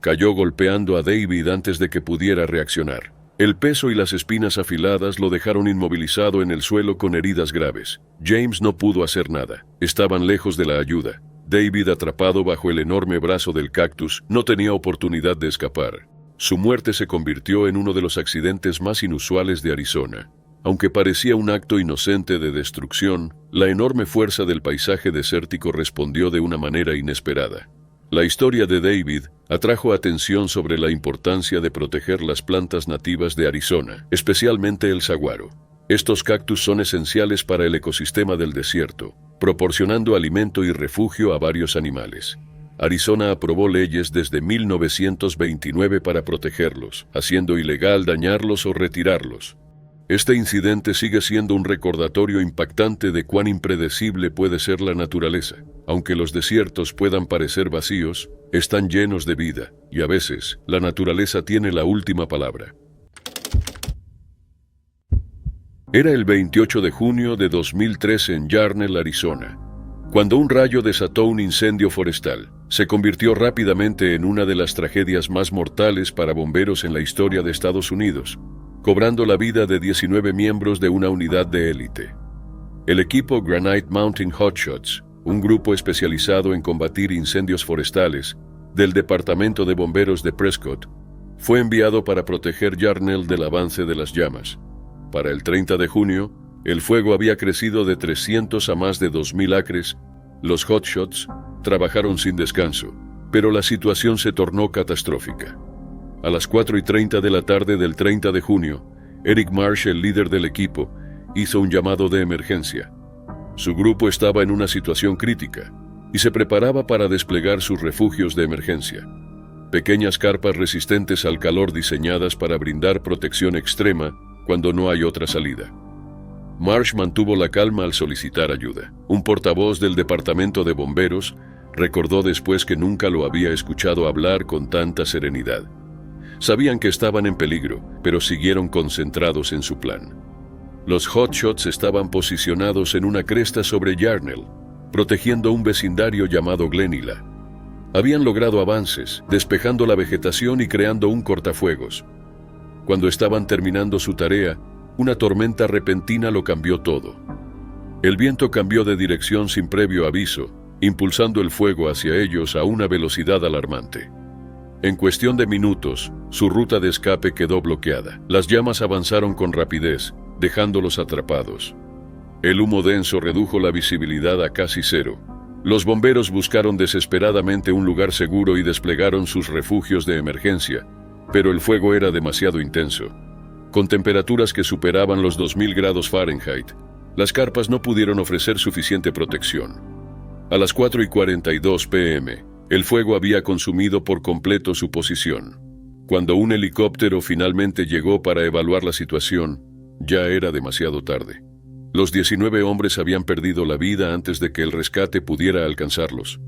Cayó golpeando a David antes de que pudiera reaccionar. El peso y las espinas afiladas lo dejaron inmovilizado en el suelo con heridas graves. James no pudo hacer nada. Estaban lejos de la ayuda. David, atrapado bajo el enorme brazo del cactus, no tenía oportunidad de escapar. Su muerte se convirtió en uno de los accidentes más inusuales de Arizona. Aunque parecía un acto inocente de destrucción, la enorme fuerza del paisaje desértico respondió de una manera inesperada. La historia de David atrajo atención sobre la importancia de proteger las plantas nativas de Arizona, especialmente el saguaro. Estos cactus son esenciales para el ecosistema del desierto, proporcionando alimento y refugio a varios animales. Arizona aprobó leyes desde 1929 para protegerlos, haciendo ilegal dañarlos o retirarlos. Este incidente sigue siendo un recordatorio impactante de cuán impredecible puede ser la naturaleza. Aunque los desiertos puedan parecer vacíos, están llenos de vida, y a veces, la naturaleza tiene la última palabra. Era el 28 de junio de 2013 en Yarnell, Arizona, cuando un rayo desató un incendio forestal. Se convirtió rápidamente en una de las tragedias más mortales para bomberos en la historia de Estados Unidos, cobrando la vida de 19 miembros de una unidad de élite. El equipo Granite Mountain Hotshots, un grupo especializado en combatir incendios forestales del Departamento de Bomberos de Prescott, fue enviado para proteger Yarnell del avance de las llamas. Para el 30 de junio, el fuego había crecido de 300 a más de 2,000 acres. Los Hotshots trabajaron sin descanso, pero la situación se tornó catastrófica. A las 4:30 de la tarde del 30 de junio, Eric Marsh, el líder del equipo, hizo un llamado de emergencia. Su grupo estaba en una situación crítica y se preparaba para desplegar sus refugios de emergencia. Pequeñas carpas resistentes al calor diseñadas para brindar protección extrema cuando no hay otra salida. Marsh mantuvo la calma al solicitar ayuda. Un portavoz del Departamento de Bomberos recordó después que nunca lo había escuchado hablar con tanta serenidad. Sabían que estaban en peligro, pero siguieron concentrados en su plan. Los Hotshots estaban posicionados en una cresta sobre Yarnell, protegiendo un vecindario llamado Glenila. Habían logrado avances, despejando la vegetación y creando un cortafuegos. Cuando estaban terminando su tarea, una tormenta repentina lo cambió todo. El viento cambió de dirección sin previo aviso, impulsando el fuego hacia ellos a una velocidad alarmante. En cuestión de minutos, su ruta de escape quedó bloqueada. Las llamas avanzaron con rapidez, dejándolos atrapados. El humo denso redujo la visibilidad a casi cero. Los bomberos buscaron desesperadamente un lugar seguro y desplegaron sus refugios de emergencia, pero el fuego era demasiado intenso. Con temperaturas que superaban los 2,000 grados Fahrenheit, las carpas no pudieron ofrecer suficiente protección. A las 4:42 p.m., el fuego había consumido por completo su posición. Cuando un helicóptero finalmente llegó para evaluar la situación, ya era demasiado tarde. Los 19 hombres habían perdido la vida antes de que el rescate pudiera alcanzarlos.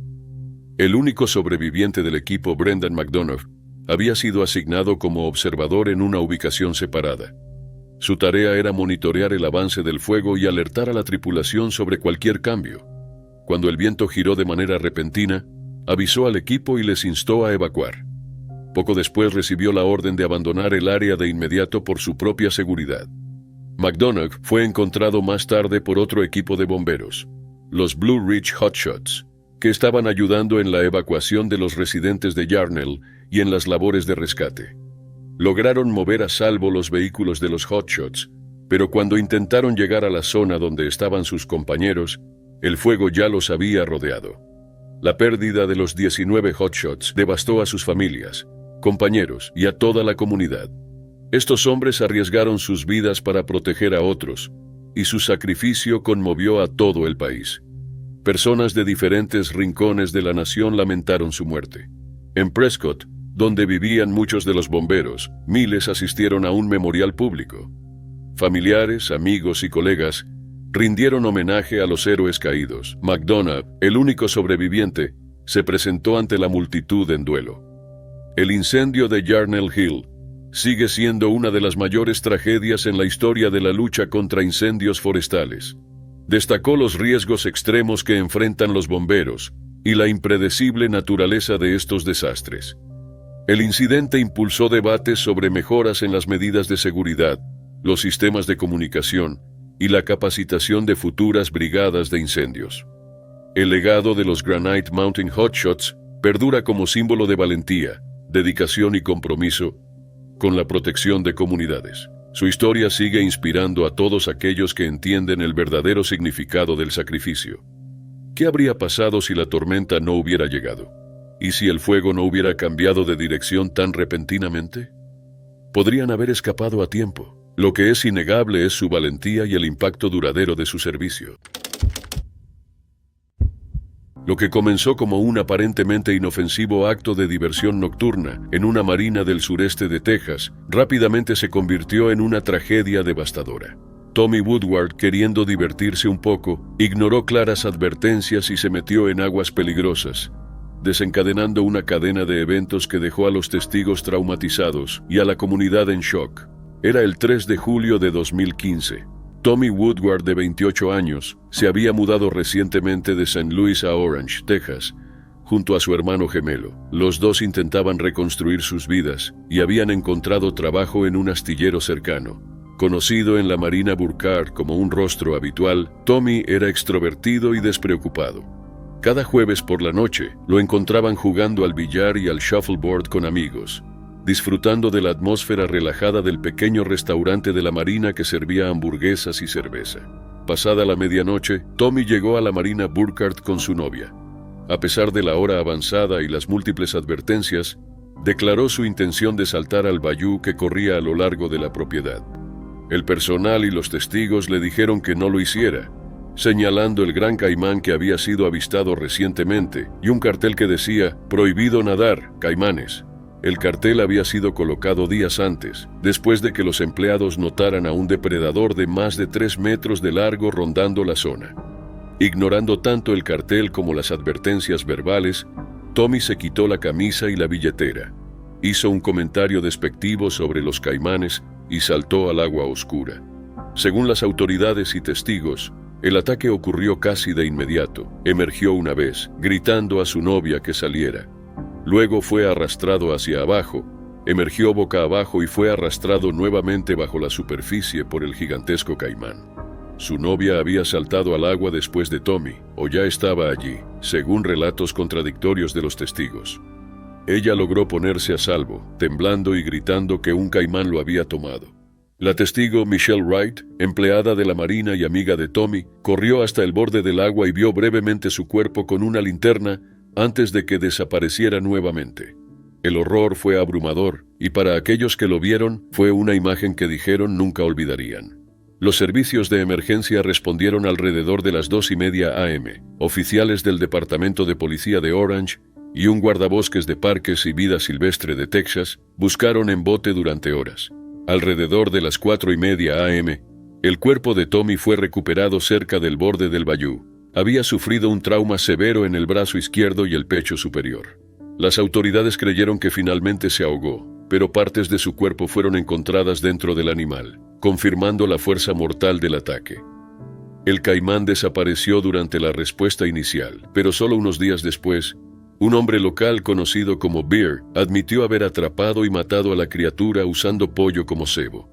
El único sobreviviente del equipo, Brendan McDonough, había sido asignado como observador en una ubicación separada. Su tarea era monitorear el avance del fuego y alertar a la tripulación sobre cualquier cambio. Cuando el viento giró de manera repentina, avisó al equipo y les instó a evacuar. Poco después recibió la orden de abandonar el área de inmediato por su propia seguridad. McDonough fue encontrado más tarde por otro equipo de bomberos, los Blue Ridge Hotshots, que estaban ayudando en la evacuación de los residentes de Yarnell y en las labores de rescate. Lograron mover a salvo los vehículos de los Hotshots, pero cuando intentaron llegar a la zona donde estaban sus compañeros, el fuego ya los había rodeado. La pérdida de los 19 Hotshots devastó a sus familias, compañeros y a toda la comunidad. Estos hombres arriesgaron sus vidas para proteger a otros, y su sacrificio conmovió a todo el país. Personas de diferentes rincones de la nación lamentaron su muerte. En Prescott, donde vivían muchos de los bomberos, miles asistieron a un memorial público. Familiares, amigos y colegas rindieron homenaje a los héroes caídos. McDonough, el único sobreviviente, se presentó ante la multitud en duelo. El incendio de Yarnell Hill sigue siendo una de las mayores tragedias en la historia de la lucha contra incendios forestales. Destacó los riesgos extremos que enfrentan los bomberos y la impredecible naturaleza de estos desastres. El incidente impulsó debates sobre mejoras en las medidas de seguridad, los sistemas de comunicación y la capacitación de futuras brigadas de incendios. El legado de los Granite Mountain Hotshots perdura como símbolo de valentía, dedicación y compromiso con la protección de comunidades. Su historia sigue inspirando a todos aquellos que entienden el verdadero significado del sacrificio. ¿Qué habría pasado si la tormenta no hubiera llegado? ¿Y si el fuego no hubiera cambiado de dirección tan repentinamente? Podrían haber escapado a tiempo. Lo que es innegable es su valentía y el impacto duradero de su servicio. Lo que comenzó como un aparentemente inofensivo acto de diversión nocturna en una marina del sureste de Texas, rápidamente se convirtió en una tragedia devastadora. Tommy Woodward, queriendo divertirse un poco, ignoró claras advertencias y se metió en aguas peligrosas, desencadenando una cadena de eventos que dejó a los testigos traumatizados y a la comunidad en shock. Era el 3 de julio de 2015. Tommy Woodward, de 28 años, se había mudado recientemente de St. Louis a Orange, Texas, junto a su hermano gemelo. Los dos intentaban reconstruir sus vidas y habían encontrado trabajo en un astillero cercano. Conocido en la Marina Burkhardt como un rostro habitual, Tommy era extrovertido y despreocupado. Cada jueves por la noche lo encontraban jugando al billar y al shuffleboard con amigos, disfrutando de la atmósfera relajada del pequeño restaurante de la Marina que servía hamburguesas y cerveza. Pasada la medianoche, Tommy llegó a la Marina Burkhardt con su novia. A pesar de la hora avanzada y las múltiples advertencias, declaró su intención de saltar al bayou que corría a lo largo de la propiedad. El personal y los testigos le dijeron que no lo hiciera, señalando el gran caimán que había sido avistado recientemente y un cartel que decía «Prohibido nadar, caimanes». El cartel había sido colocado días antes, después de que los empleados notaran a un depredador de más de 3 metros de largo rondando la zona. Ignorando tanto el cartel como las advertencias verbales, Tommy se quitó la camisa y la billetera, hizo un comentario despectivo sobre los caimanes y saltó al agua oscura. Según las autoridades y testigos, el ataque ocurrió casi de inmediato. Emergió una vez, gritando a su novia que saliera. Luego fue arrastrado hacia abajo, emergió boca abajo y fue arrastrado nuevamente bajo la superficie por el gigantesco caimán. Su novia había saltado al agua después de Tommy, o ya estaba allí, según relatos contradictorios de los testigos. Ella logró ponerse a salvo, temblando y gritando que un caimán lo había tomado. La testigo Michelle Wright, empleada de la Marina y amiga de Tommy, corrió hasta el borde del agua y vio brevemente su cuerpo con una linterna antes de que desapareciera nuevamente. El horror fue abrumador, y para aquellos que lo vieron, fue una imagen que dijeron nunca olvidarían. Los servicios de emergencia respondieron alrededor de las 2:30 a.m. Oficiales del Departamento de Policía de Orange y un guardabosques de Parques y Vida Silvestre de Texas buscaron en bote durante horas. Alrededor de las 4:30 a.m., el cuerpo de Tommy fue recuperado cerca del borde del bayou. Había sufrido un trauma severo en el brazo izquierdo y el pecho superior. Las autoridades creyeron que finalmente se ahogó, pero partes de su cuerpo fueron encontradas dentro del animal, confirmando la fuerza mortal del ataque. El caimán desapareció durante la respuesta inicial, pero solo unos días después, un hombre local conocido como Bear admitió haber atrapado y matado a la criatura usando pollo como cebo.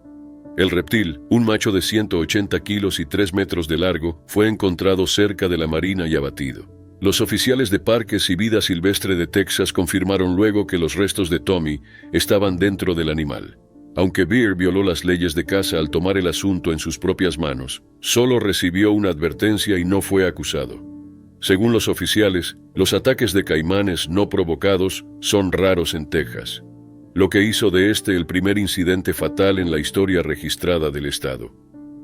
El reptil, un macho de 180 kilos y 3 metros de largo, fue encontrado cerca de la marina y abatido. Los oficiales de Parques y Vida Silvestre de Texas confirmaron luego que los restos de Tommy estaban dentro del animal. Aunque Beer violó las leyes de caza al tomar el asunto en sus propias manos, solo recibió una advertencia y no fue acusado. Según los oficiales, los ataques de caimanes no provocados son raros en Texas, lo que hizo de este el primer incidente fatal en la historia registrada del estado.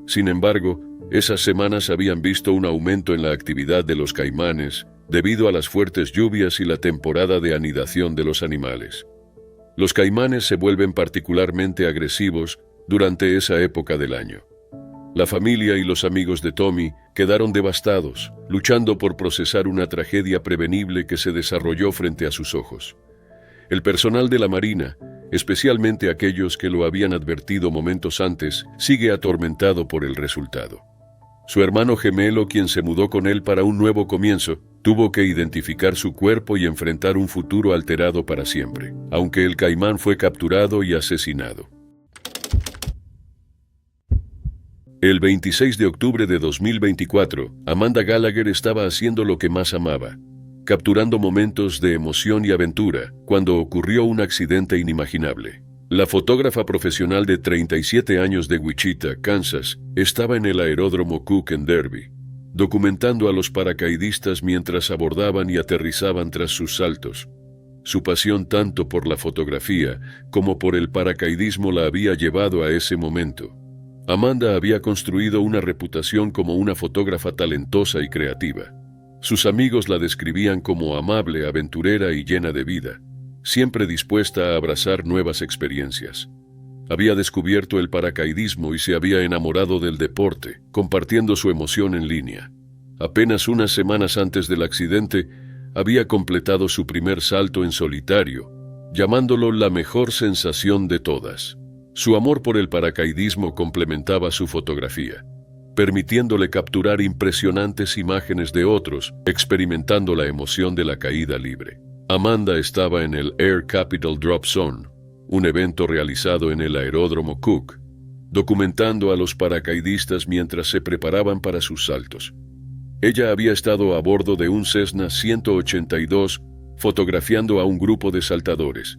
Sin embargo, esas semanas habían visto un aumento en la actividad de los caimanes debido a las fuertes lluvias y la temporada de anidación de los animales. Los caimanes se vuelven particularmente agresivos durante esa época del año. La familia y los amigos de Tommy quedaron devastados, luchando por procesar una tragedia prevenible que se desarrolló frente a sus ojos. El personal de la Marina, especialmente aquellos que lo habían advertido momentos antes, sigue atormentado por el resultado. Su hermano gemelo, quien se mudó con él para un nuevo comienzo, tuvo que identificar su cuerpo y enfrentar un futuro alterado para siempre, aunque el caimán fue capturado y asesinado. El 26 de octubre de 2024, Amanda Gallagher estaba haciendo lo que más amaba, capturando momentos de emoción y aventura, cuando ocurrió un accidente inimaginable. La fotógrafa profesional de 37 años de Wichita, Kansas, estaba en el aeródromo Cook en Derby, documentando a los paracaidistas mientras abordaban y aterrizaban tras sus saltos. Su pasión tanto por la fotografía como por el paracaidismo la había llevado a ese momento. Amanda había construido una reputación como una fotógrafa talentosa y creativa. Sus amigos la describían como amable, aventurera y llena de vida, siempre dispuesta a abrazar nuevas experiencias. Había descubierto el paracaidismo y se había enamorado del deporte, compartiendo su emoción en línea. Apenas unas semanas antes del accidente, había completado su primer salto en solitario, llamándolo la mejor sensación de todas. Su amor por el paracaidismo complementaba su fotografía, permitiéndole capturar impresionantes imágenes de otros, experimentando la emoción de la caída libre. Amanda estaba en el Air Capital Drop Zone, un evento realizado en el aeródromo Cook, documentando a los paracaidistas mientras se preparaban para sus saltos. Ella había estado a bordo de un Cessna 182 fotografiando a un grupo de saltadores.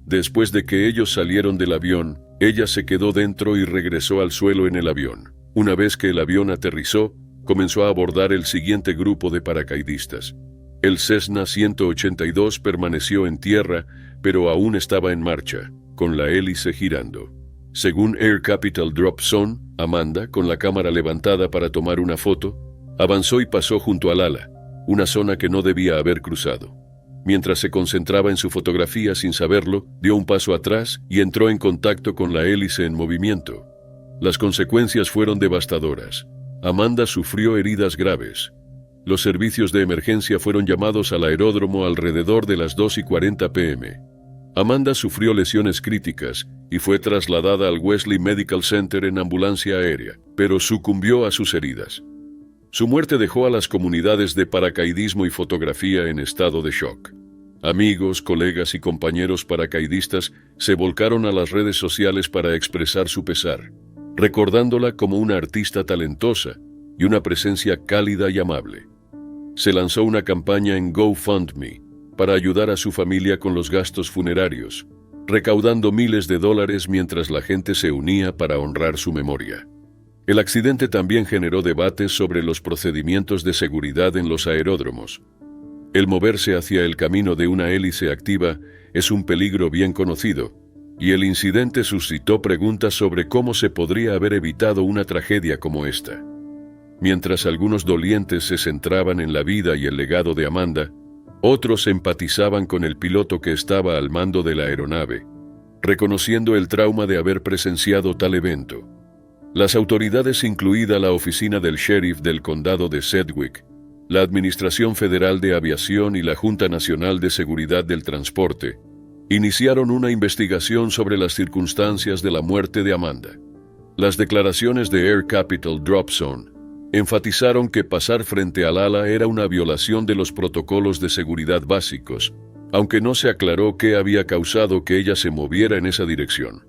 Después de que ellos salieron del avión, ella se quedó dentro y regresó al suelo en el avión. Una vez que el avión aterrizó, comenzó a abordar el siguiente grupo de paracaidistas. El Cessna 182 permaneció en tierra, pero aún estaba en marcha, con la hélice girando. Según Air Capital Drop Zone, Amanda, con la cámara levantada para tomar una foto, avanzó y pasó junto al ala, una zona que no debía haber cruzado. Mientras se concentraba en su fotografía sin saberlo, dio un paso atrás y entró en contacto con la hélice en movimiento. Las consecuencias fueron devastadoras. Amanda sufrió heridas graves. Los servicios de emergencia fueron llamados al aeródromo alrededor de las 2:40 p.m. Amanda sufrió lesiones críticas y fue trasladada al Wesley Medical Center en ambulancia aérea, pero sucumbió a sus heridas. Su muerte dejó a las comunidades de paracaidismo y fotografía en estado de shock. Amigos, colegas y compañeros paracaidistas se volcaron a las redes sociales para expresar su pesar, recordándola como una artista talentosa y una presencia cálida y amable. Se lanzó una campaña en GoFundMe para ayudar a su familia con los gastos funerarios, recaudando miles de dólares mientras la gente se unía para honrar su memoria. El accidente también generó debates sobre los procedimientos de seguridad en los aeródromos. El moverse hacia el camino de una hélice activa es un peligro bien conocido, y el incidente suscitó preguntas sobre cómo se podría haber evitado una tragedia como esta. Mientras algunos dolientes se centraban en la vida y el legado de Amanda, otros empatizaban con el piloto que estaba al mando de la aeronave, reconociendo el trauma de haber presenciado tal evento. Las autoridades, incluida la oficina del sheriff del condado de Sedgwick, la Administración Federal de Aviación y la Junta Nacional de Seguridad del Transporte, iniciaron una investigación sobre las circunstancias de la muerte de Amanda. Las declaraciones de Air Capital Drop Zone enfatizaron que pasar frente al ala era una violación de los protocolos de seguridad básicos, aunque no se aclaró qué había causado que ella se moviera en esa dirección.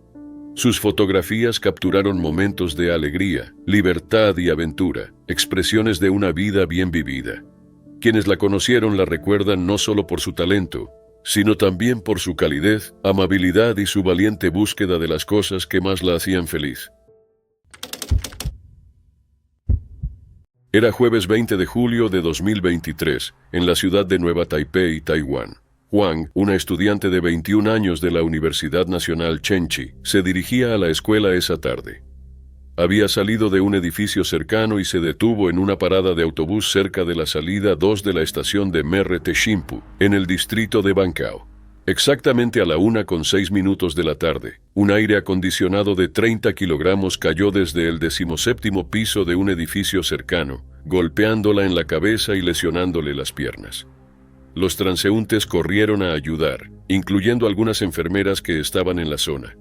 Sus fotografías capturaron momentos de alegría, libertad y aventura, expresiones de una vida bien vivida. Quienes la conocieron la recuerdan no solo por su talento, sino también por su calidez, amabilidad y su valiente búsqueda de las cosas que más la hacían feliz. Era jueves 20 de julio de 2023, en la ciudad de Nueva Taipei, Taiwán. Huang, una estudiante de 21 años de la Universidad Nacional Chengchi, se dirigía a la escuela esa tarde. Había salido de un edificio cercano y se detuvo en una parada de autobús cerca de la salida 2 de la estación de Merete Shimpu, en el distrito de Bancao. Exactamente a la 1:06 de la tarde, un aire acondicionado de 30 kilogramos cayó desde el 17º piso de un edificio cercano, golpeándola en la cabeza y lesionándole las piernas. Los transeúntes corrieron a ayudar, incluyendo algunas enfermeras que estaban en la zona.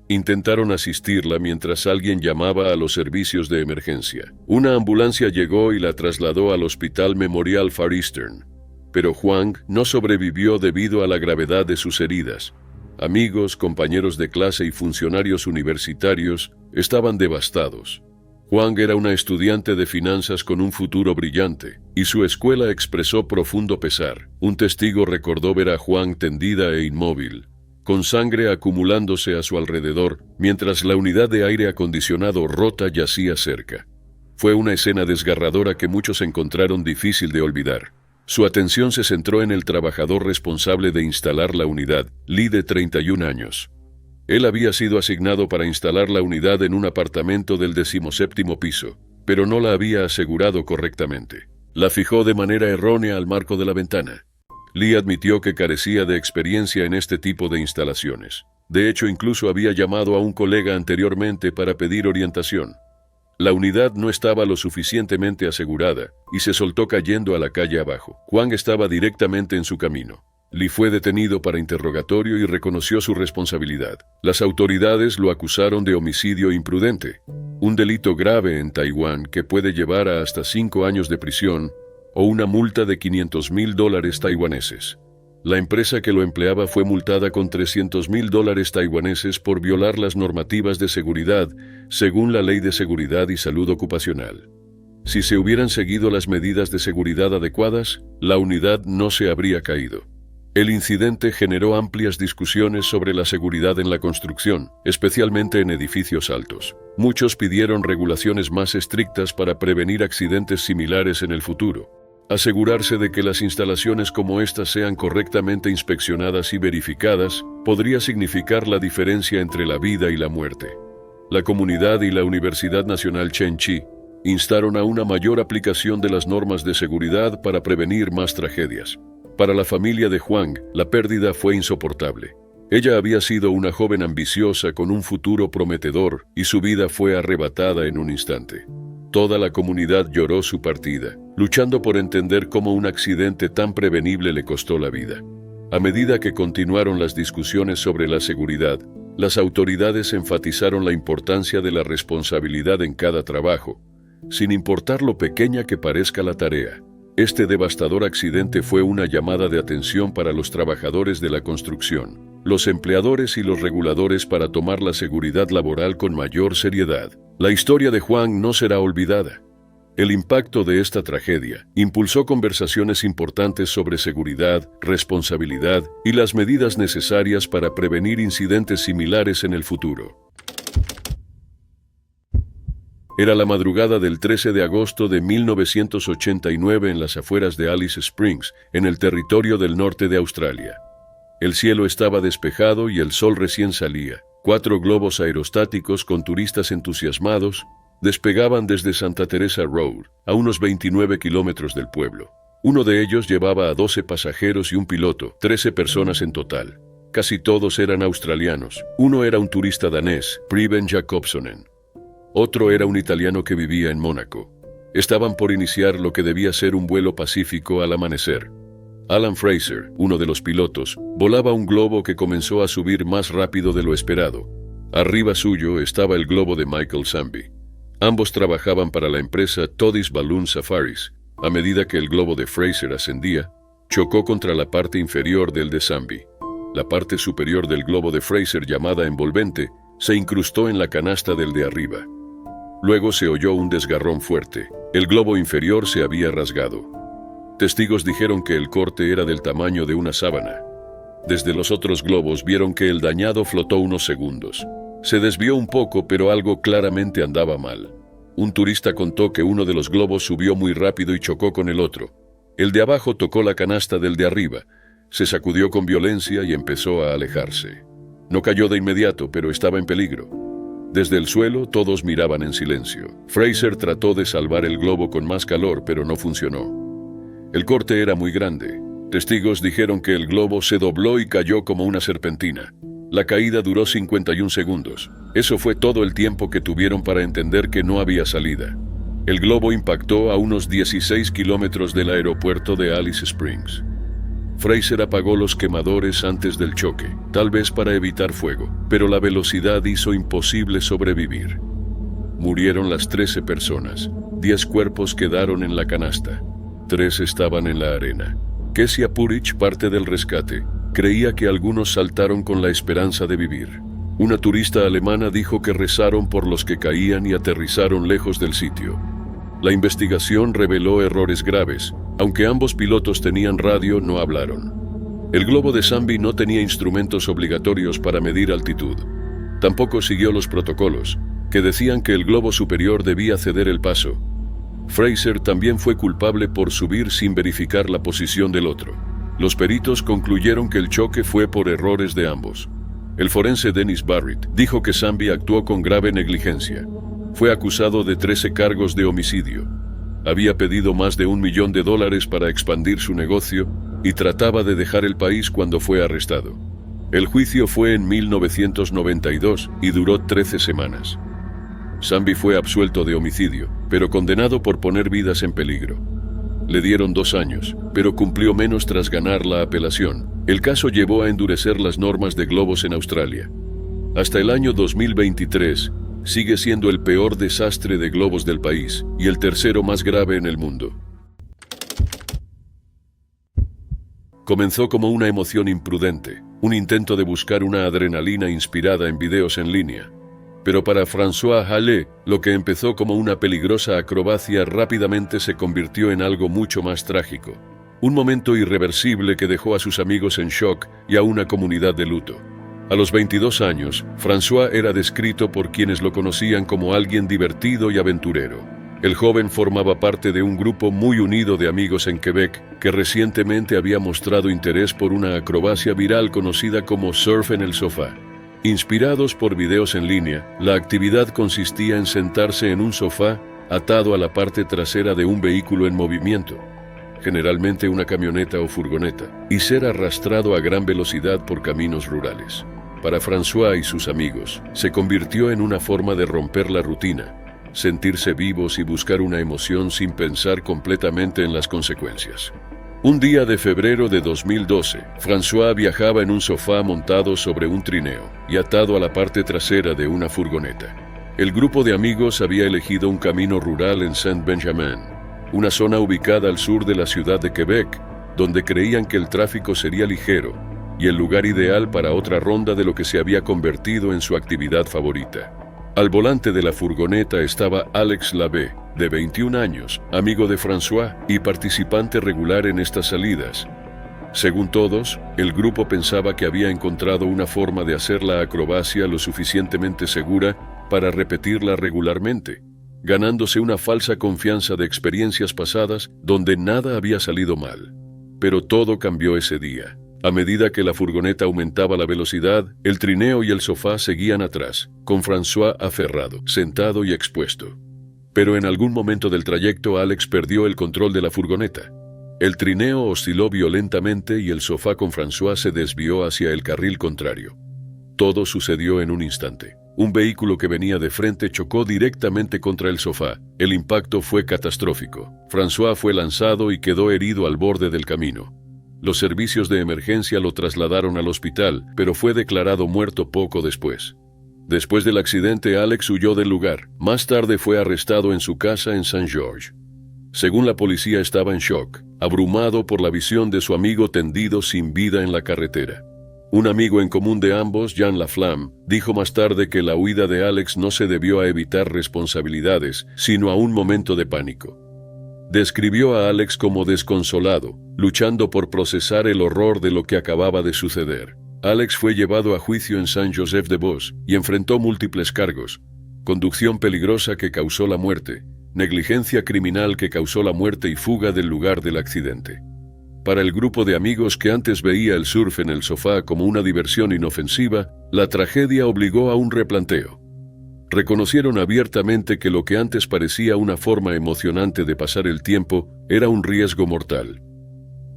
Intentaron asistirla mientras alguien llamaba a los servicios de emergencia. Una ambulancia llegó y la trasladó al Hospital Memorial Far Eastern. Pero Huang no sobrevivió debido a la gravedad de sus heridas. Amigos, compañeros de clase y funcionarios universitarios estaban devastados. Huang era una estudiante de finanzas con un futuro brillante, y su escuela expresó profundo pesar. Un testigo recordó ver a Huang tendida e inmóvil, con sangre acumulándose a su alrededor, mientras la unidad de aire acondicionado rota yacía cerca. Fue una escena desgarradora que muchos encontraron difícil de olvidar. Su atención se centró en el trabajador responsable de instalar la unidad, Lee, de 31 años. Él había sido asignado para instalar la unidad en un apartamento del 17º piso, pero no la había asegurado correctamente. La fijó de manera errónea al marco de la ventana. Lee admitió que carecía de experiencia en este tipo de instalaciones. De hecho, incluso había llamado a un colega anteriormente para pedir orientación. La unidad no estaba lo suficientemente asegurada y se soltó cayendo a la calle abajo. Huang estaba directamente en su camino. Lee fue detenido para interrogatorio y reconoció su responsabilidad. Las autoridades lo acusaron de homicidio imprudente, un delito grave en Taiwán que puede llevar a hasta 5 años de prisión o una multa de $500,000 taiwaneses. La empresa que lo empleaba fue multada con $300,000 taiwaneses por violar las normativas de seguridad según la Ley de Seguridad y Salud Ocupacional. Si se hubieran seguido las medidas de seguridad adecuadas, la unidad no se habría caído. El incidente generó amplias discusiones sobre la seguridad en la construcción, especialmente en edificios altos. Muchos pidieron regulaciones más estrictas para prevenir accidentes similares en el futuro. Asegurarse de que las instalaciones como estas sean correctamente inspeccionadas y verificadas podría significar la diferencia entre la vida y la muerte. La comunidad y la Universidad Nacional Chengchi instaron a una mayor aplicación de las normas de seguridad para prevenir más tragedias. Para la familia de Huang, la pérdida fue insoportable. Ella había sido una joven ambiciosa con un futuro prometedor y su vida fue arrebatada en un instante. Toda la comunidad lloró su partida, luchando por entender cómo un accidente tan prevenible le costó la vida. A medida que continuaron las discusiones sobre la seguridad, las autoridades enfatizaron la importancia de la responsabilidad en cada trabajo, sin importar lo pequeña que parezca la tarea. Este devastador accidente fue una llamada de atención para los trabajadores de la construcción, los empleadores y los reguladores para tomar la seguridad laboral con mayor seriedad. La historia de Huang no será olvidada. El impacto de esta tragedia impulsó conversaciones importantes sobre seguridad, responsabilidad y las medidas necesarias para prevenir incidentes similares en el futuro. Era la madrugada del 13 de agosto de 1989 en las afueras de Alice Springs, en el territorio del norte de Australia. El cielo estaba despejado y el sol recién salía. 4 globos aerostáticos con turistas entusiasmados despegaban desde Santa Teresa Road, a unos 29 kilómetros del pueblo. Uno de ellos llevaba a 12 pasajeros y un piloto, 13 personas en total. Casi todos eran australianos. Uno era un turista danés, Preben Jacobsonen. Otro era un italiano que vivía en Mónaco. Estaban por iniciar lo que debía ser un vuelo pacífico al amanecer. Alan Fraser, uno de los pilotos, volaba un globo que comenzó a subir más rápido de lo esperado. Arriba suyo estaba el globo de Michael Zambi. Ambos trabajaban para la empresa Toddy's Balloon Safaris. A medida que el globo de Fraser ascendía, chocó contra la parte inferior del de Zambi. La parte superior del globo de Fraser, llamada envolvente, se incrustó en la canasta del de arriba. Luego se oyó un desgarrón fuerte. El globo inferior se había rasgado. Testigos dijeron que el corte era del tamaño de una sábana. Desde los otros globos vieron que el dañado flotó unos segundos. Se desvió un poco, pero algo claramente andaba mal. Un turista contó que uno de los globos subió muy rápido y chocó con el otro. El de abajo tocó la canasta del de arriba, se sacudió con violencia y empezó a alejarse. No cayó de inmediato, pero estaba en peligro. Desde el suelo todos miraban en silencio. Fraser trató de salvar el globo con más calor, pero no funcionó. El corte era muy grande. Testigos dijeron que el globo se dobló y cayó como una serpentina. La caída duró 51 segundos. Eso fue todo el tiempo que tuvieron para entender que no había salida. El globo impactó a unos 16 kilómetros del aeropuerto de Alice Springs. Fraser apagó los quemadores antes del choque, tal vez para evitar fuego, pero la velocidad hizo imposible sobrevivir. Murieron las 13 personas. 10 cuerpos quedaron en la canasta. 3 estaban en la arena. Kesia Purich, parte del rescate, creía que algunos saltaron con la esperanza de vivir. Una turista alemana dijo que rezaron por los que caían y aterrizaron lejos del sitio. La investigación reveló errores graves. Aunque ambos pilotos tenían radio, no hablaron. El globo de Zambi no tenía instrumentos obligatorios para medir altitud. Tampoco siguió los protocolos, que decían que el globo superior debía ceder el paso. Fraser también fue culpable por subir sin verificar la posición del otro. Los peritos concluyeron que el choque fue por errores de ambos. El forense Dennis Barrett dijo que Zambi actuó con grave negligencia. Fue acusado de 13 cargos de homicidio. Había pedido más de $1 millón para expandir su negocio y trataba de dejar el país cuando fue arrestado. El juicio fue en 1992 y duró 13 semanas. Zambi fue absuelto de homicidio, pero condenado por poner vidas en peligro. Le dieron 2 años, pero cumplió menos tras ganar la apelación. El caso llevó a endurecer las normas de globos en Australia. Hasta el año 2023, sigue siendo el peor desastre de globos del país y el tercero más grave en el mundo. Comenzó como una emoción imprudente, un intento de buscar una adrenalina inspirada en videos en línea. Pero para François Hallé, lo que empezó como una peligrosa acrobacia rápidamente se convirtió en algo mucho más trágico. Un momento irreversible que dejó a sus amigos en shock y a una comunidad de luto. A los 22 años, François era descrito por quienes lo conocían como alguien divertido y aventurero. El joven formaba parte de un grupo muy unido de amigos en Quebec que recientemente había mostrado interés por una acrobacia viral conocida como surf en el sofá. Inspirados por videos en línea, la actividad consistía en sentarse en un sofá atado a la parte trasera de un vehículo en movimiento, generalmente una camioneta o furgoneta, y ser arrastrado a gran velocidad por caminos rurales. Para François y sus amigos, se convirtió en una forma de romper la rutina, sentirse vivos y buscar una emoción sin pensar completamente en las consecuencias. Un día de febrero de 2012, François viajaba en un sofá montado sobre un trineo y atado a la parte trasera de una furgoneta. El grupo de amigos había elegido un camino rural en Saint-Benjamin, una zona ubicada al sur de la ciudad de Quebec, donde creían que el tráfico sería ligero y el lugar ideal para otra ronda de lo que se había convertido en su actividad favorita. Al volante de la furgoneta estaba Alex Labbé, de 21 años, amigo de François y participante regular en estas salidas. Según todos, el grupo pensaba que había encontrado una forma de hacer la acrobacia lo suficientemente segura para repetirla regularmente, ganándose una falsa confianza de experiencias pasadas donde nada había salido mal. Pero todo cambió ese día. A medida que la furgoneta aumentaba la velocidad, el trineo y el sofá seguían atrás, con François aferrado, sentado y expuesto. Pero en algún momento del trayecto, Alex perdió el control de la furgoneta. El trineo osciló violentamente y el sofá con François se desvió hacia el carril contrario. Todo sucedió en un instante. Un vehículo que venía de frente chocó directamente contra el sofá. El impacto fue catastrófico. François fue lanzado y quedó herido al borde del camino. Los servicios de emergencia lo trasladaron al hospital, pero fue declarado muerto poco después. Después del accidente, Alex huyó del lugar. Más tarde fue arrestado en su casa en Saint-Georges. Según la policía, estaba en shock, abrumado por la visión de su amigo tendido sin vida en la carretera. Un amigo en común de ambos, Jean Laflamme, dijo más tarde que la huida de Alex no se debió a evitar responsabilidades, sino a un momento de pánico. Describió a Alex como desconsolado, luchando por procesar el horror de lo que acababa de suceder. Alex fue llevado a juicio en Saint-Joseph-de-Beauce y enfrentó múltiples cargos: conducción peligrosa que causó la muerte, negligencia criminal que causó la muerte y fuga del lugar del accidente. Para el grupo de amigos que antes veía el surf en el sofá como una diversión inofensiva, la tragedia obligó a un replanteo. Reconocieron abiertamente que lo que antes parecía una forma emocionante de pasar el tiempo era un riesgo mortal.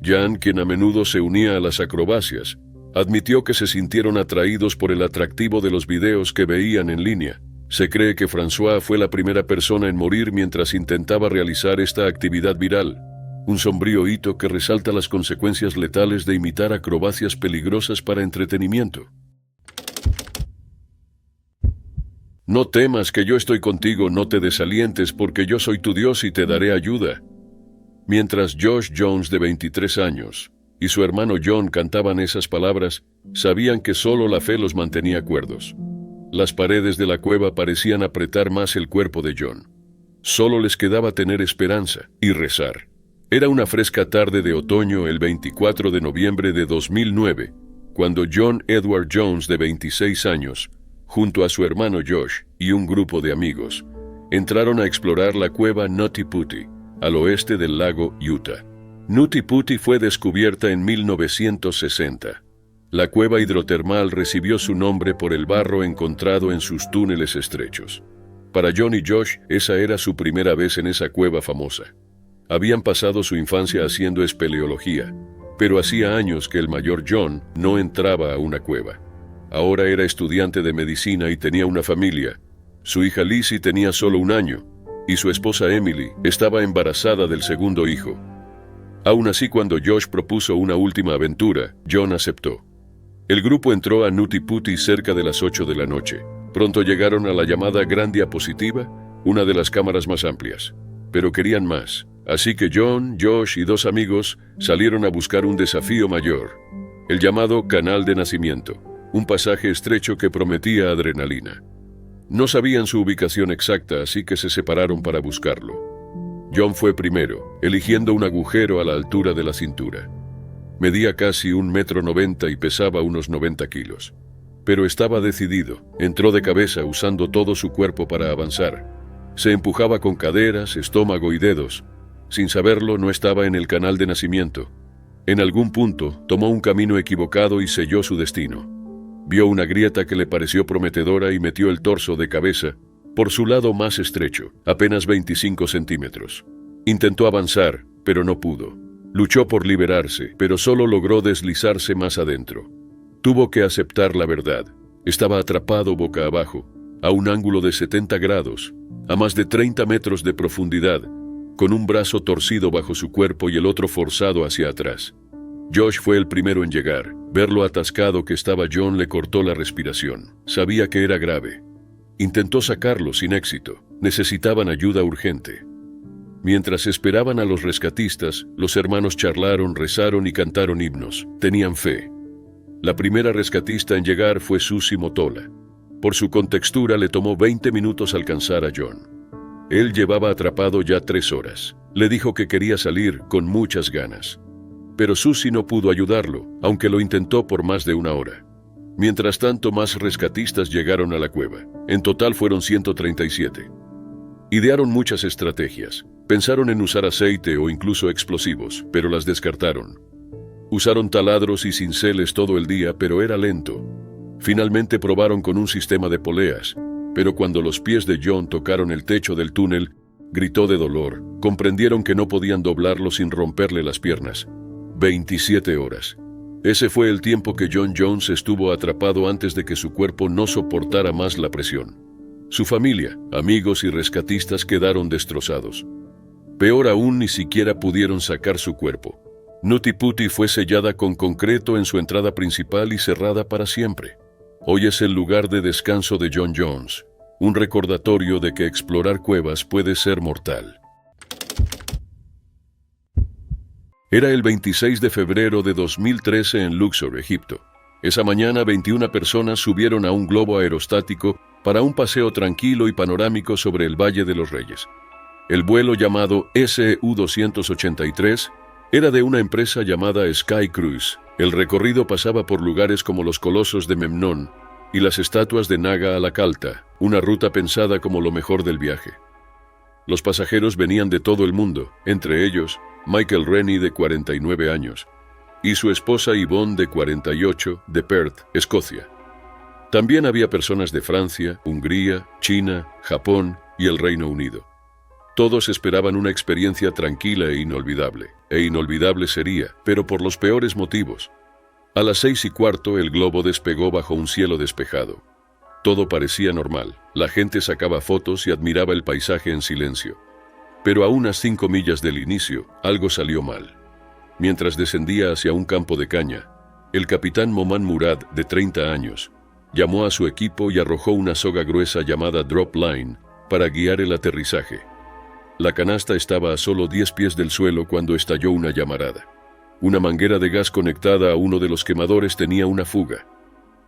Jean, quien a menudo se unía a las acrobacias, admitió que se sintieron atraídos por el atractivo de los videos que veían en línea. Se cree que François fue la primera persona en morir mientras intentaba realizar esta actividad viral. Un sombrío hito que resalta las consecuencias letales de imitar acrobacias peligrosas para entretenimiento. No temas que yo estoy contigo, no te desalientes, porque yo soy tu Dios y te daré ayuda. Mientras Josh Jones, de 23 años, y su hermano John cantaban esas palabras, sabían que solo la fe los mantenía cuerdos. Las paredes de la cueva parecían apretar más el cuerpo de John. Solo les quedaba tener esperanza y rezar. Era una fresca tarde de otoño el 24 de noviembre de 2009, cuando John Edward Jones, de 26 años, junto a su hermano Josh y un grupo de amigos, entraron a explorar la cueva Nutty Putty, al oeste del lago Utah. Nutty Putty fue descubierta en 1960. La cueva hidrotermal recibió su nombre por el barro encontrado en sus túneles estrechos. Para John y Josh, esa era su primera vez en esa cueva famosa. Habían pasado su infancia haciendo espeleología, pero hacía años que el mayor John no entraba a una cueva. Ahora era estudiante de medicina y tenía una familia. Su hija Lizzie tenía solo 1 año, y su esposa Emily estaba embarazada del segundo hijo. Aún así, cuando Josh propuso una última aventura, John aceptó. El grupo entró a Nutty Putty cerca de las 8 de la noche. Pronto llegaron a la llamada Gran Diapositiva, una de las cámaras más amplias. Pero querían más. Así que John, Josh y 2 amigos salieron a buscar un desafío mayor, el llamado Canal de Nacimiento, un pasaje estrecho que prometía adrenalina. No sabían su ubicación exacta, así que se separaron para buscarlo. John fue primero, eligiendo un agujero a la altura de la cintura. Medía casi 1,90 m y pesaba unos 90 kilos. Pero estaba decidido, entró de cabeza usando todo su cuerpo para avanzar. Se empujaba con caderas, estómago y dedos. Sin saberlo, no estaba en el canal de nacimiento. En algún punto, tomó un camino equivocado y selló su destino. Vio una grieta que le pareció prometedora y metió el torso de cabeza por su lado más estrecho, apenas 25 centímetros. Intentó avanzar, pero no pudo. Luchó por liberarse, pero solo logró deslizarse más adentro. Tuvo que aceptar la verdad. Estaba atrapado boca abajo, a un ángulo de 70 grados, a más de 30 metros de profundidad, con un brazo torcido bajo su cuerpo y el otro forzado hacia atrás. Josh fue el primero en llegar. Ver lo atascado que estaba John le cortó la respiración. Sabía que era grave. Intentó sacarlo sin éxito. Necesitaban ayuda urgente. Mientras esperaban a los rescatistas, los hermanos charlaron, rezaron y cantaron himnos. Tenían fe. La primera rescatista en llegar fue Susie Motola. Por su contextura le tomó 20 minutos alcanzar a John. Él llevaba atrapado ya 3 horas. Le dijo que quería salir con muchas ganas. Pero Susie no pudo ayudarlo, aunque lo intentó por más de 1 hora. Mientras tanto, más rescatistas llegaron a la cueva. En total fueron 137. Idearon muchas estrategias. Pensaron en usar aceite o incluso explosivos, pero las descartaron. Usaron taladros y cinceles todo el día, pero era lento. Finalmente probaron con un sistema de poleas, pero cuando los pies de John tocaron el techo del túnel, gritó de dolor. Comprendieron que no podían doblarlo sin romperle las piernas. 27 horas. Ese fue el tiempo que John Jones estuvo atrapado antes de que su cuerpo no soportara más la presión. Su familia, amigos y rescatistas quedaron destrozados. Peor aún, ni siquiera pudieron sacar su cuerpo. Nutty Putty fue sellada con concreto en su entrada principal y cerrada para siempre. Hoy es el lugar de descanso de John Jones, un recordatorio de que explorar cuevas puede ser mortal. Era el 26 de febrero de 2013 en Luxor, Egipto. Esa mañana 21 personas subieron a un globo aerostático para un paseo tranquilo y panorámico sobre el Valle de los Reyes. El vuelo llamado SU-283 era de una empresa llamada Sky Cruise. El recorrido pasaba por lugares como los colosos de Memnón y las estatuas de Naga Alakalta, una ruta pensada como lo mejor del viaje. Los pasajeros venían de todo el mundo, entre ellos Michael Rennie, de 49 años, y su esposa Yvonne, de 48, de Perth, Escocia. También había personas de Francia, Hungría, China, Japón y el Reino Unido. Todos esperaban una experiencia tranquila e inolvidable sería, pero por los peores motivos. A las 6:15 el globo despegó bajo un cielo despejado. Todo parecía normal, la gente sacaba fotos y admiraba el paisaje en silencio. Pero a unas 5 millas del inicio, algo salió mal. Mientras descendía hacia un campo de caña, el capitán Moman Murad, de 30 años, llamó a su equipo y arrojó una soga gruesa llamada drop line para guiar el aterrizaje. La canasta estaba a solo 10 pies del suelo cuando estalló una llamarada. Una manguera de gas conectada a uno de los quemadores tenía una fuga.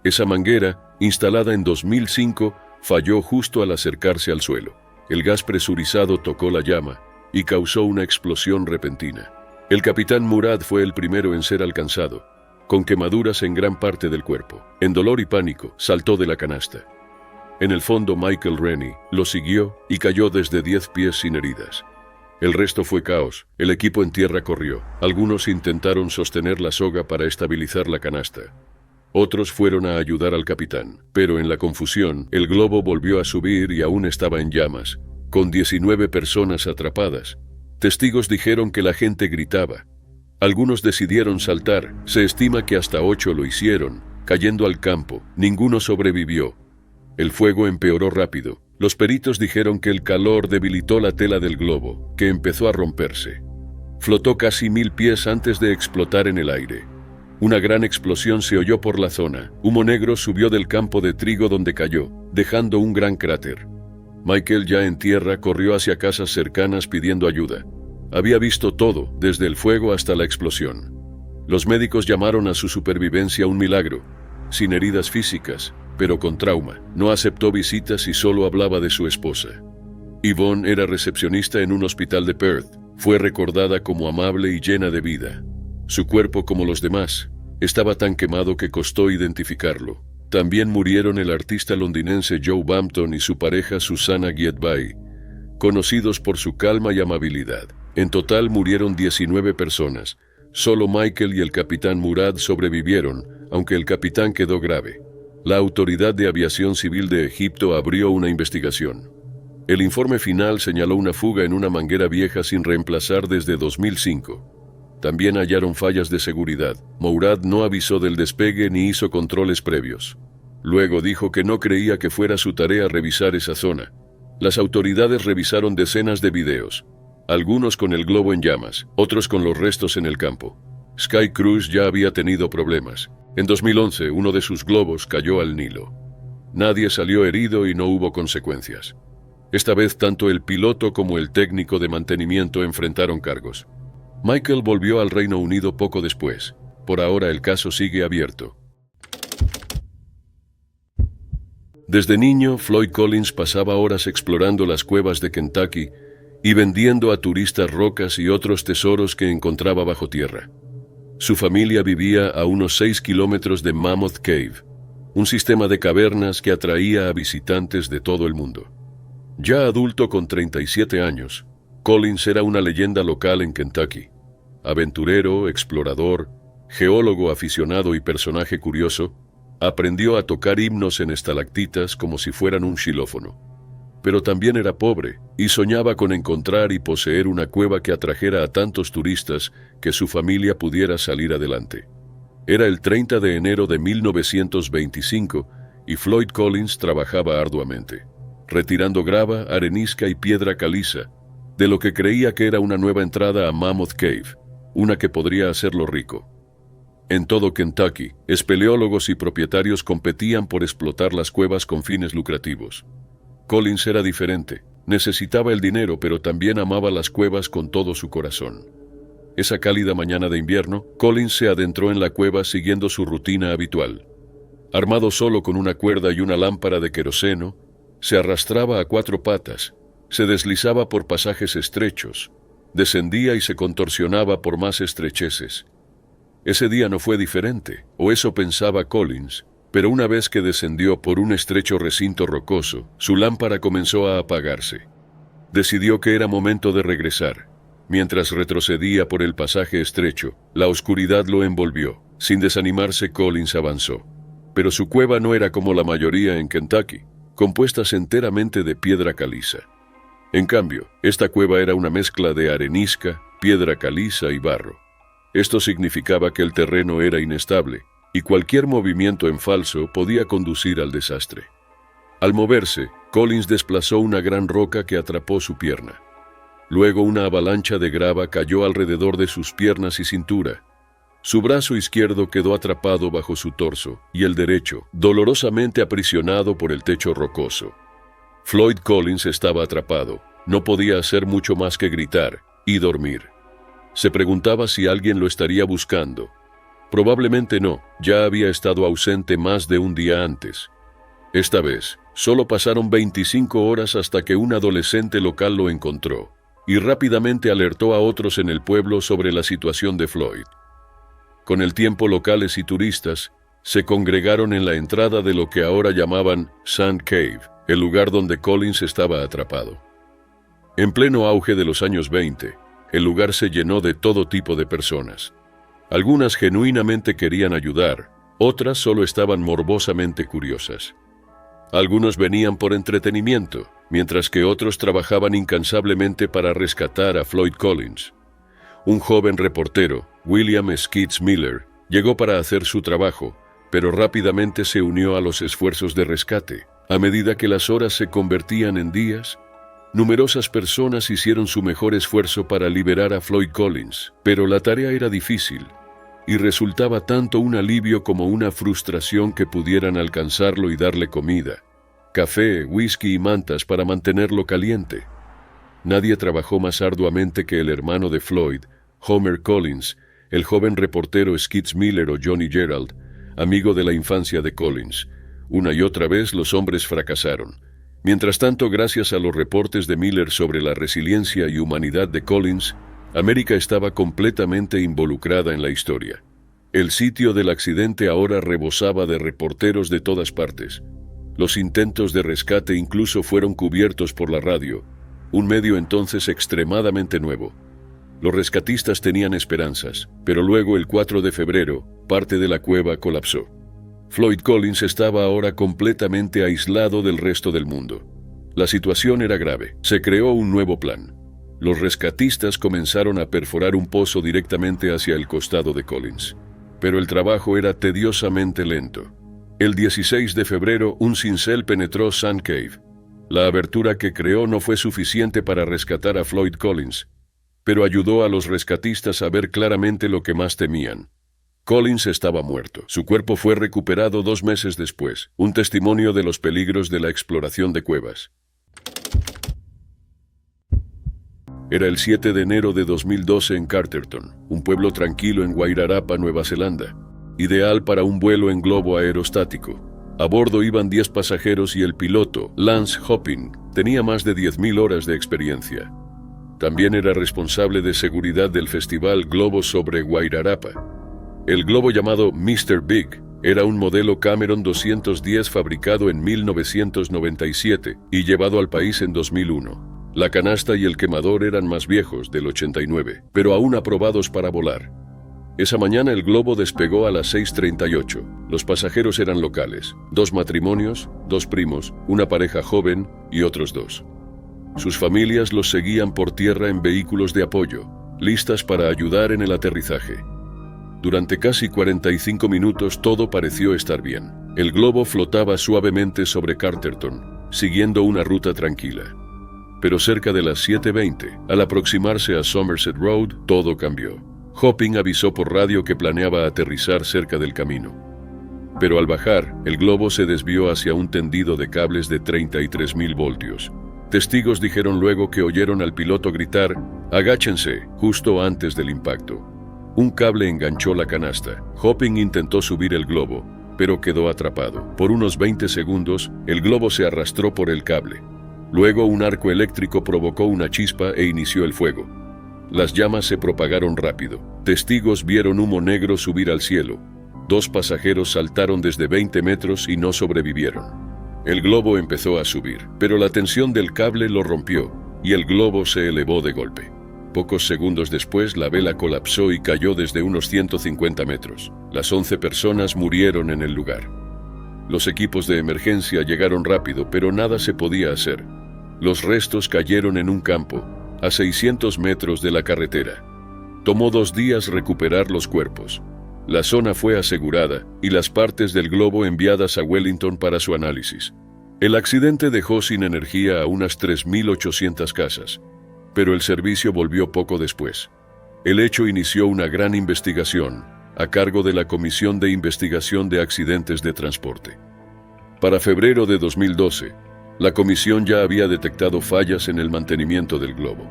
Esa manguera, instalada en 2005, falló justo al acercarse al suelo. El gas presurizado tocó la llama y causó una explosión repentina. El capitán Murad fue el primero en ser alcanzado, con quemaduras en gran parte del cuerpo. En dolor y pánico, saltó de la canasta. En el fondo, Michael Rennie lo siguió y cayó desde 10 pies sin heridas. El resto fue caos. El equipo en tierra corrió. Algunos intentaron sostener la soga para estabilizar la canasta. Otros fueron a ayudar al capitán. Pero en la confusión, el globo volvió a subir y aún estaba en llamas, con 19 personas atrapadas. Testigos dijeron que la gente gritaba. Algunos decidieron saltar. Se estima que hasta 8 lo hicieron, cayendo al campo. Ninguno sobrevivió. El fuego empeoró rápido. Los peritos dijeron que el calor debilitó la tela del globo, que empezó a romperse. Flotó casi 1000 pies antes de explotar en el aire. Una gran explosión se oyó por la zona. Humo negro subió del campo de trigo donde cayó, dejando un gran cráter. Michael, ya en tierra, corrió hacia casas cercanas pidiendo ayuda. Había visto todo, desde el fuego hasta la explosión. Los médicos llamaron a su supervivencia un milagro, sin heridas físicas, pero con trauma. No aceptó visitas y solo hablaba de su esposa. Yvonne era recepcionista en un hospital de Perth. Fue recordada como amable y llena de vida. Su cuerpo, como los demás, estaba tan quemado que costó identificarlo. También murieron el artista londinense Joe Bampton y su pareja Susanna Gietbay, conocidos por su calma y amabilidad. En total murieron 19 personas. Solo Michael y el capitán Murad sobrevivieron, aunque el capitán quedó grave. La Autoridad de Aviación Civil de Egipto abrió una investigación. El informe final señaló una fuga en una manguera vieja sin reemplazar desde 2005. También hallaron fallas de seguridad. Mourad no avisó del despegue ni hizo controles previos. Luego dijo que no creía que fuera su tarea revisar esa zona. Las autoridades revisaron decenas de videos, algunos con el globo en llamas, otros con los restos en el campo. Sky Cruise ya había tenido problemas. En 2011, uno de sus globos cayó al Nilo. Nadie salió herido y no hubo consecuencias. Esta vez tanto el piloto como el técnico de mantenimiento enfrentaron cargos. Michael volvió al Reino Unido poco después. Por ahora el caso sigue abierto. Desde niño, Floyd Collins pasaba horas explorando las cuevas de Kentucky y vendiendo a turistas rocas y otros tesoros que encontraba bajo tierra. Su familia vivía a unos 6 kilómetros de Mammoth Cave, un sistema de cavernas que atraía a visitantes de todo el mundo. Ya adulto con 37 años, Collins era una leyenda local en Kentucky. Aventurero, explorador, geólogo aficionado y personaje curioso, aprendió a tocar himnos en estalactitas como si fueran un xilófono. Pero también era pobre y soñaba con encontrar y poseer una cueva que atrajera a tantos turistas que su familia pudiera salir adelante. Era el 30 de enero de 1925 y Floyd Collins trabajaba arduamente, retirando grava, arenisca y piedra caliza de lo que creía que era una nueva entrada a Mammoth Cave, una que podría hacerlo rico. En todo Kentucky, espeleólogos y propietarios competían por explotar las cuevas con fines lucrativos. Collins era diferente. Necesitaba el dinero, pero también amaba las cuevas con todo su corazón. Esa cálida mañana de invierno, Collins se adentró en la cueva siguiendo su rutina habitual. Armado solo con una cuerda y una lámpara de queroseno, se arrastraba a 4 patas, se deslizaba por pasajes estrechos, descendía y se contorsionaba por más estrecheces. Ese día no fue diferente, o eso pensaba Collins, pero una vez que descendió por un estrecho recinto rocoso, su lámpara comenzó a apagarse. Decidió que era momento de regresar. Mientras retrocedía por el pasaje estrecho, la oscuridad lo envolvió. Sin desanimarse, Collins avanzó. Pero su cueva no era como la mayoría en Kentucky, compuestas enteramente de piedra caliza. En cambio, esta cueva era una mezcla de arenisca, piedra caliza y barro. Esto significaba que el terreno era inestable, y cualquier movimiento en falso podía conducir al desastre. Al moverse, Collins desplazó una gran roca que atrapó su pierna. Luego una avalancha de grava cayó alrededor de sus piernas y cintura. Su brazo izquierdo quedó atrapado bajo su torso, y el derecho, dolorosamente aprisionado por el techo rocoso. Floyd Collins estaba atrapado. No podía hacer mucho más que gritar y dormir. Se preguntaba si alguien lo estaría buscando. Probablemente no, ya había estado ausente más de un día antes. Esta vez, solo pasaron 25 horas hasta que un adolescente local lo encontró, y rápidamente alertó a otros en el pueblo sobre la situación de Floyd. Con el tiempo, locales y turistas se congregaron en la entrada de lo que ahora llamaban Sand Cave, el lugar donde Collins estaba atrapado. En pleno auge de los años 20, el lugar se llenó de todo tipo de personas. Algunas genuinamente querían ayudar, otras solo estaban morbosamente curiosas. Algunos venían por entretenimiento, mientras que otros trabajaban incansablemente para rescatar a Floyd Collins. Un joven reportero, William Skidz Miller, llegó para hacer su trabajo, pero rápidamente se unió a los esfuerzos de rescate. A medida que las horas se convertían en días, numerosas personas hicieron su mejor esfuerzo para liberar a Floyd Collins, pero la tarea era difícil, y resultaba tanto un alivio como una frustración que pudieran alcanzarlo y darle comida, café, whisky y mantas para mantenerlo caliente. Nadie trabajó más arduamente que el hermano de Floyd, Homer Collins, el joven reportero Skidz Miller o Johnny Gerald, amigo de la infancia de Collins. Una y otra vez los hombres fracasaron. Mientras tanto, gracias a los reportes de Miller sobre la resiliencia y humanidad de Collins, América estaba completamente involucrada en la historia. El sitio del accidente ahora rebosaba de reporteros de todas partes. Los intentos de rescate incluso fueron cubiertos por la radio, un medio entonces extremadamente nuevo. Los rescatistas tenían esperanzas, pero luego el 4 de febrero, parte de la cueva colapsó. Floyd Collins estaba ahora completamente aislado del resto del mundo. La situación era grave. Se creó un nuevo plan. Los rescatistas comenzaron a perforar un pozo directamente hacia el costado de Collins. Pero el trabajo era tediosamente lento. El 16 de febrero, un cincel penetró Sand Cave. La abertura que creó no fue suficiente para rescatar a Floyd Collins, pero ayudó a los rescatistas a ver claramente lo que más temían. Collins estaba muerto. Su cuerpo fue recuperado 2 meses después, un testimonio de los peligros de la exploración de cuevas. Era el 7 de enero de 2012 en Carterton, un pueblo tranquilo en Wairarapa, Nueva Zelanda, ideal para un vuelo en globo aerostático. A bordo iban 10 pasajeros y el piloto, Lance Hopping, tenía más de 10.000 horas de experiencia. También era responsable de seguridad del festival Globo sobre Wairarapa. El globo llamado Mr. Big era un modelo Cameron 210 fabricado en 1997 y llevado al país en 2001. La canasta y el quemador eran más viejos, del 89, pero aún aprobados para volar. Esa mañana el globo despegó a las 6:38. Los pasajeros eran locales, 2 matrimonios, 2 primos, una pareja joven y otros 2. Sus familias los seguían por tierra en vehículos de apoyo, listas para ayudar en el aterrizaje. Durante casi 45 minutos todo pareció estar bien. El globo flotaba suavemente sobre Carterton, siguiendo una ruta tranquila. Pero cerca de las 7:20, al aproximarse a Somerset Road, todo cambió. Hopping avisó por radio que planeaba aterrizar cerca del camino. Pero al bajar, el globo se desvió hacia un tendido de cables de 33.000 voltios. Testigos dijeron luego que oyeron al piloto gritar «Agáchense», justo antes del impacto. Un cable enganchó la canasta. Hopping intentó subir el globo, pero quedó atrapado. Por unos 20 segundos, el globo se arrastró por el cable. Luego un arco eléctrico provocó una chispa e inició el fuego. Las llamas se propagaron rápido. Testigos vieron humo negro subir al cielo. 2 pasajeros saltaron desde 20 metros y no sobrevivieron. El globo empezó a subir, pero la tensión del cable lo rompió y el globo se elevó de golpe. Pocos segundos después, la vela colapsó y cayó desde unos 150 metros. Las 11 personas murieron en el lugar. Los equipos de emergencia llegaron rápido, pero nada se podía hacer. Los restos cayeron en un campo, a 600 metros de la carretera. Tomó 2 días recuperar los cuerpos. La zona fue asegurada y las partes del globo enviadas a Wellington para su análisis. El accidente dejó sin energía a unas 3.800 casas, pero el servicio volvió poco después. El hecho inició una gran investigación a cargo de la Comisión de Investigación de Accidentes de Transporte. Para febrero de 2012, la comisión ya había detectado fallas en el mantenimiento del globo.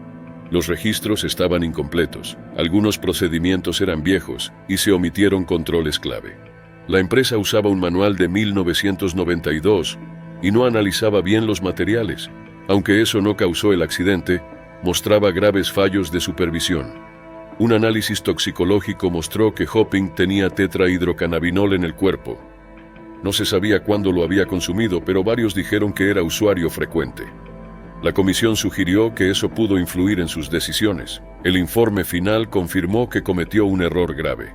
Los registros estaban incompletos, algunos procedimientos eran viejos y se omitieron controles clave. La empresa usaba un manual de 1992 y no analizaba bien los materiales. Aunque eso no causó el accidente, mostraba graves fallos de supervisión. Un análisis toxicológico mostró que Hopping tenía tetrahidrocannabinol en el cuerpo. No se sabía cuándo lo había consumido, pero varios dijeron que era usuario frecuente. La comisión sugirió que eso pudo influir en sus decisiones. El informe final confirmó que cometió un error grave.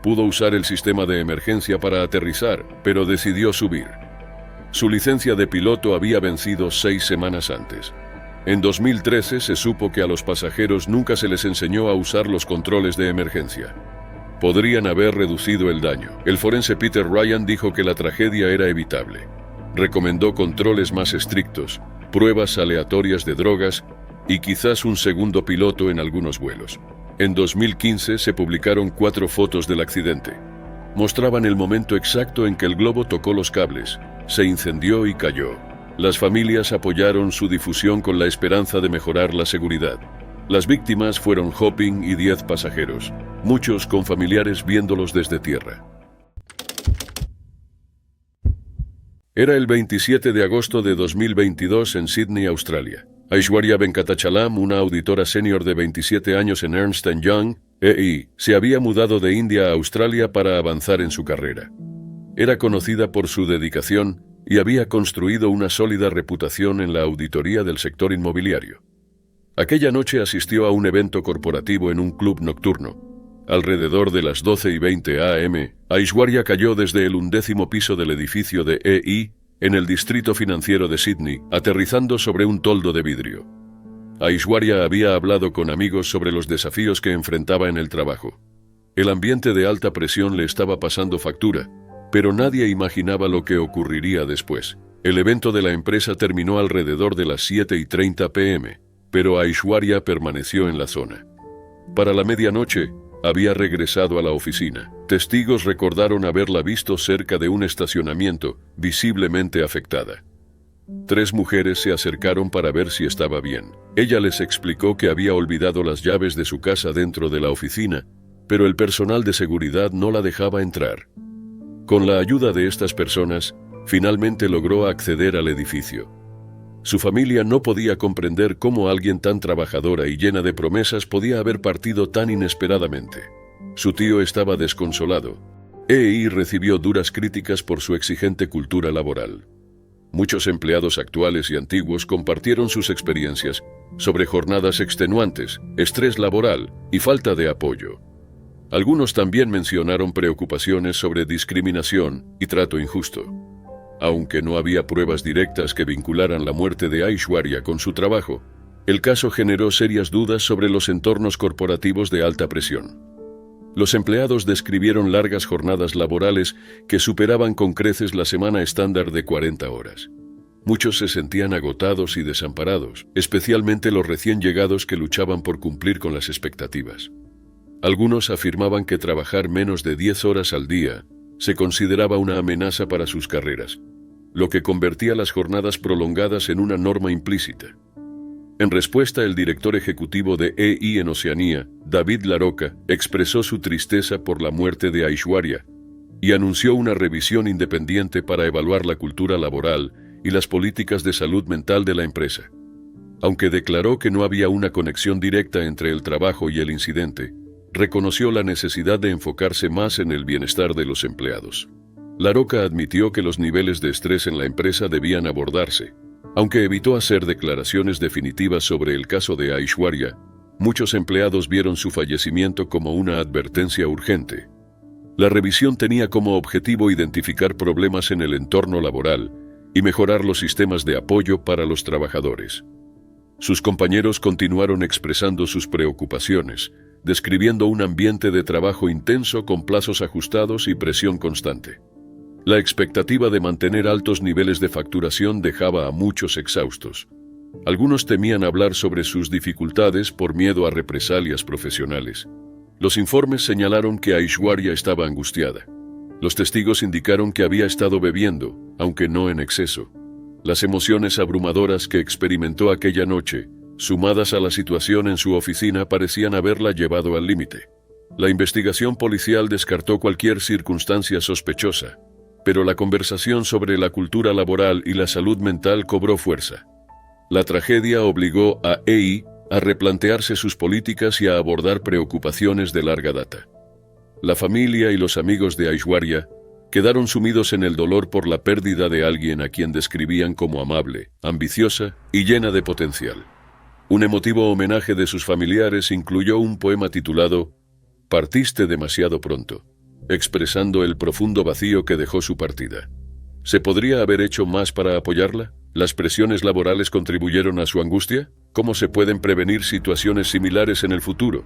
Pudo usar el sistema de emergencia para aterrizar, pero decidió subir. Su licencia de piloto había vencido 6 semanas antes. En 2013 se supo que a los pasajeros nunca se les enseñó a usar los controles de emergencia. Podrían haber reducido el daño. El forense Peter Ryan dijo que la tragedia era evitable. Recomendó controles más estrictos, pruebas aleatorias de drogas y quizás un segundo piloto en algunos vuelos. En 2015 se publicaron 4 fotos del accidente. Mostraban el momento exacto en que el globo tocó los cables, se incendió y cayó. Las familias apoyaron su difusión con la esperanza de mejorar la seguridad. Las víctimas fueron Hopping y 10 pasajeros, muchos con familiares viéndolos desde tierra. Era el 27 de agosto de 2022 en Sydney, Australia. Aishwarya Venkatachalam, una auditora senior de 27 años en Ernst & Young, EY, se había mudado de India a Australia para avanzar en su carrera. Era conocida por su dedicación y había construido una sólida reputación en la auditoría del sector inmobiliario. Aquella noche asistió a un evento corporativo en un club nocturno. Alrededor de las 12:20 a.m., Aishwarya cayó desde el 11º piso del edificio de EY en el distrito financiero de Sydney, aterrizando sobre un toldo de vidrio. Aishwarya había hablado con amigos sobre los desafíos que enfrentaba en el trabajo. El ambiente de alta presión le estaba pasando factura, pero nadie imaginaba lo que ocurriría después. El evento de la empresa terminó alrededor de las 7:30 p.m., pero Aishwarya permaneció en la zona. Para la medianoche, había regresado a la oficina. Testigos recordaron haberla visto cerca de un estacionamiento, visiblemente afectada. 3 mujeres se acercaron para ver si estaba bien. Ella les explicó que había olvidado las llaves de su casa dentro de la oficina, pero el personal de seguridad no la dejaba entrar. Con la ayuda de estas personas, finalmente logró acceder al edificio. Su familia no podía comprender cómo alguien tan trabajadora y llena de promesas podía haber partido tan inesperadamente. Su tío estaba desconsolado. EY recibió duras críticas por su exigente cultura laboral. Muchos empleados actuales y antiguos compartieron sus experiencias sobre jornadas extenuantes, estrés laboral y falta de apoyo. Algunos también mencionaron preocupaciones sobre discriminación y trato injusto. Aunque no había pruebas directas que vincularan la muerte de Aishwarya con su trabajo, el caso generó serias dudas sobre los entornos corporativos de alta presión. Los empleados describieron largas jornadas laborales que superaban con creces la semana estándar de 40 horas. Muchos se sentían agotados y desamparados, especialmente los recién llegados que luchaban por cumplir con las expectativas. Algunos afirmaban que trabajar menos de 10 horas al día se consideraba una amenaza para sus carreras. lo que convertía las jornadas prolongadas en una norma implícita. En respuesta, el director ejecutivo de EI en Oceanía, David Laroca, expresó su tristeza por la muerte de Aishwarya y anunció una revisión independiente para evaluar la cultura laboral y las políticas de salud mental de la empresa. Aunque declaró que no había una conexión directa entre el trabajo y el incidente, reconoció la necesidad de enfocarse más en el bienestar de los empleados. Laroca admitió que los niveles de estrés en la empresa debían abordarse. Aunque evitó hacer declaraciones definitivas sobre el caso de Aishwarya, muchos empleados vieron su fallecimiento como una advertencia urgente. La revisión tenía como objetivo identificar problemas en el entorno laboral y mejorar los sistemas de apoyo para los trabajadores. Sus compañeros continuaron expresando sus preocupaciones, describiendo un ambiente de trabajo intenso con plazos ajustados y presión constante. La expectativa de mantener altos niveles de facturación dejaba a muchos exhaustos. Algunos temían hablar sobre sus dificultades por miedo a represalias profesionales. Los informes señalaron que Aishwarya estaba angustiada. Los testigos indicaron que había estado bebiendo, aunque no en exceso. Las emociones abrumadoras que experimentó aquella noche, sumadas a la situación en su oficina, parecían haberla llevado al límite. La investigación policial descartó cualquier circunstancia sospechosa, pero la conversación sobre la cultura laboral y la salud mental cobró fuerza. La tragedia obligó a EI a replantearse sus políticas y a abordar preocupaciones de larga data. La familia y los amigos de Aishwarya quedaron sumidos en el dolor por la pérdida de alguien a quien describían como amable, ambiciosa y llena de potencial. Un emotivo homenaje de sus familiares incluyó un poema titulado «Partiste demasiado pronto», expresando el profundo vacío que dejó su partida. ¿Se podría haber hecho más para apoyarla? ¿Las presiones laborales contribuyeron a su angustia? ¿Cómo se pueden prevenir situaciones similares en el futuro?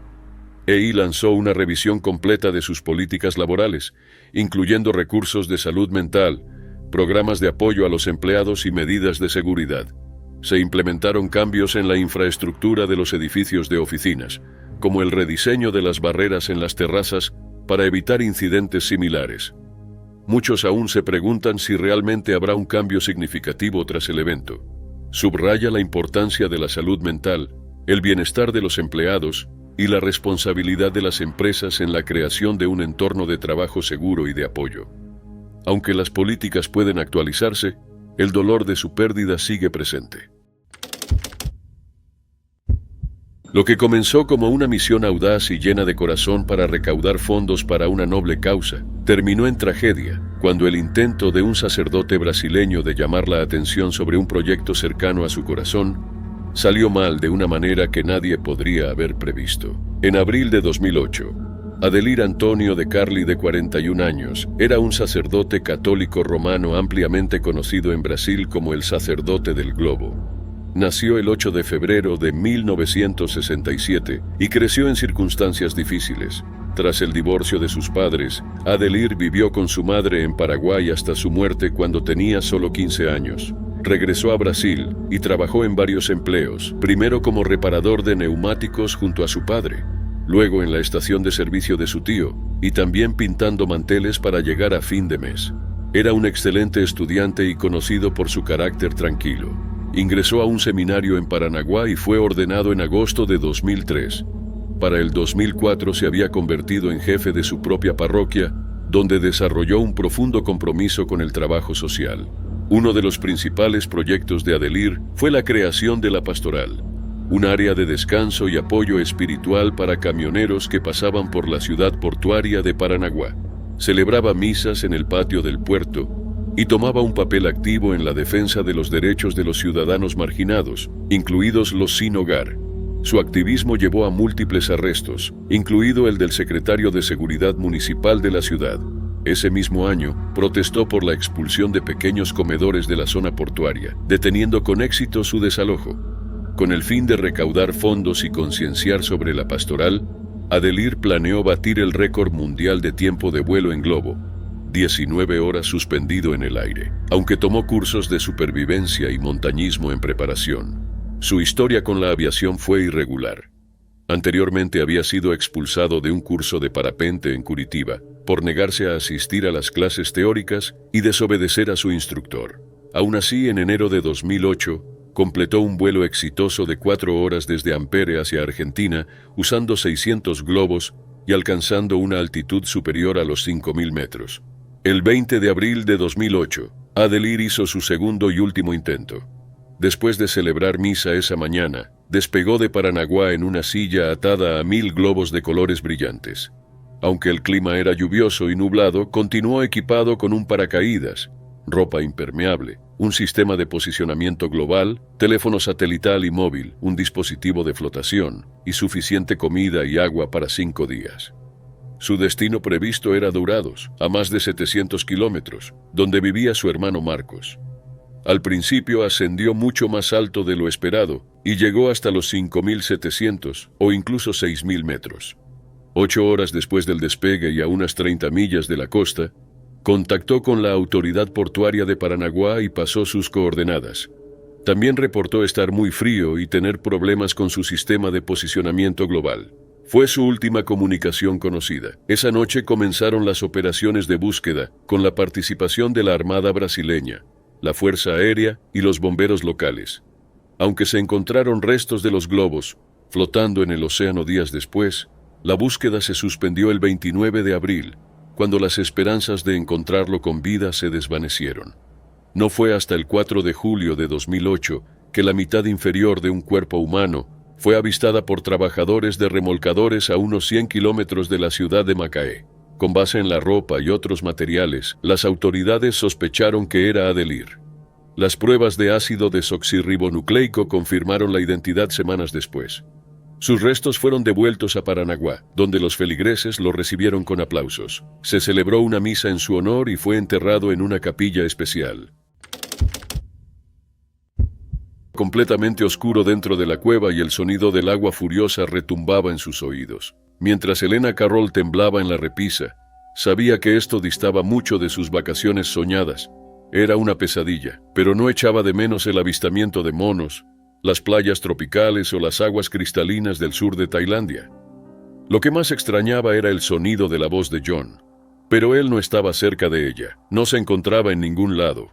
EI lanzó una revisión completa de sus políticas laborales, incluyendo recursos de salud mental, programas de apoyo a los empleados y medidas de seguridad. Se implementaron cambios en la infraestructura de los edificios de oficinas, como el rediseño de las barreras en las terrazas para evitar incidentes similares. Muchos aún se preguntan si realmente habrá un cambio significativo tras el evento. Subraya la importancia de la salud mental, el bienestar de los empleados y la responsabilidad de las empresas en la creación de un entorno de trabajo seguro y de apoyo. Aunque las políticas pueden actualizarse, el dolor de su pérdida sigue presente. Lo que comenzó como una misión audaz y llena de corazón para recaudar fondos para una noble causa, terminó en tragedia, cuando el intento de un sacerdote brasileño de llamar la atención sobre un proyecto cercano a su corazón salió mal de una manera que nadie podría haber previsto. En abril de 2008, Adelir Antônio de Carli, de 41 años, era un sacerdote católico romano ampliamente conocido en Brasil como el sacerdote del globo. Nació el 8 de febrero de 1967 y creció en circunstancias difíciles. Tras el divorcio de sus padres, Adelir vivió con su madre en Paraguay hasta su muerte cuando tenía solo 15 años. Regresó a Brasil y trabajó en varios empleos, primero como reparador de neumáticos junto a su padre, luego en la estación de servicio de su tío, y también pintando manteles para llegar a fin de mes. Era un excelente estudiante y conocido por su carácter tranquilo. Ingresó a un seminario en Paranaguá y fue ordenado en agosto de 2003. Para el 2004 se había convertido en jefe de su propia parroquia, donde desarrolló un profundo compromiso con el trabajo social. Uno de los principales proyectos de Adelir fue la creación de la pastoral, un área de descanso y apoyo espiritual para camioneros que pasaban por la ciudad portuaria de Paranaguá. Celebraba misas en el patio del puerto y tomaba un papel activo en la defensa de los derechos de los ciudadanos marginados, incluidos los sin hogar. Su activismo llevó a múltiples arrestos, incluido el del secretario de Seguridad Municipal de la ciudad. Ese mismo año, protestó por la expulsión de pequeños comedores de la zona portuaria, deteniendo con éxito su desalojo. Con el fin de recaudar fondos y concienciar sobre la pastoral, Adelir planeó batir el récord mundial de tiempo de vuelo en globo, 19 horas suspendido en el aire, aunque tomó cursos de supervivencia y montañismo en preparación. Su historia con la aviación fue irregular. Anteriormente había sido expulsado de un curso de parapente en Curitiba por negarse a asistir a las clases teóricas y desobedecer a su instructor. Aún así, en enero de 2008, completó un vuelo exitoso de 4 horas desde Ampere hacia Argentina, usando 600 globos y alcanzando una altitud superior a los 5.000 metros. El 20 de abril de 2008, Adelir hizo su segundo y último intento. Después de celebrar misa esa mañana, despegó de Paranaguá en una silla atada a 1.000 globos de colores brillantes. Aunque el clima era lluvioso y nublado, continuó equipado con un paracaídas, ropa impermeable, un sistema de posicionamiento global, teléfono satelital y móvil, un dispositivo de flotación y suficiente comida y agua para 5 días. Su destino previsto era Dourados, a más de 700 kilómetros, donde vivía su hermano Marcos. Al principio ascendió mucho más alto de lo esperado y llegó hasta los 5.700 o incluso 6.000 metros. 8 horas después del despegue y a unas 30 millas de la costa, contactó con la autoridad portuaria de Paranaguá y pasó sus coordenadas. También reportó estar muy frío y tener problemas con su sistema de posicionamiento global. Fue su última comunicación conocida. Esa noche comenzaron las operaciones de búsqueda con la participación de la Armada brasileña, la Fuerza Aérea y los bomberos locales. Aunque se encontraron restos de los globos flotando en el océano días después, la búsqueda se suspendió el 29 de abril, cuando las esperanzas de encontrarlo con vida se desvanecieron. No fue hasta el 4 de julio de 2008 que la mitad inferior de un cuerpo humano fue avistada por trabajadores de remolcadores a unos 100 kilómetros de la ciudad de Macaé. Con base en la ropa y otros materiales, las autoridades sospecharon que era Adelir. Las pruebas de ácido desoxirribonucleico confirmaron la identidad semanas después. Sus restos fueron devueltos a Paranaguá, donde los feligreses lo recibieron con aplausos. Se celebró una misa en su honor y fue enterrado en una capilla especial. Completamente oscuro dentro de la cueva y el sonido del agua furiosa retumbaba en sus oídos. Mientras Elena Carroll temblaba en la repisa, sabía que esto distaba mucho de sus vacaciones soñadas. Era una pesadilla, pero no echaba de menos el avistamiento de monos, las playas tropicales o las aguas cristalinas del sur de Tailandia. Lo que más extrañaba era el sonido de la voz de John. Pero él no estaba cerca de ella, no se encontraba en ningún lado.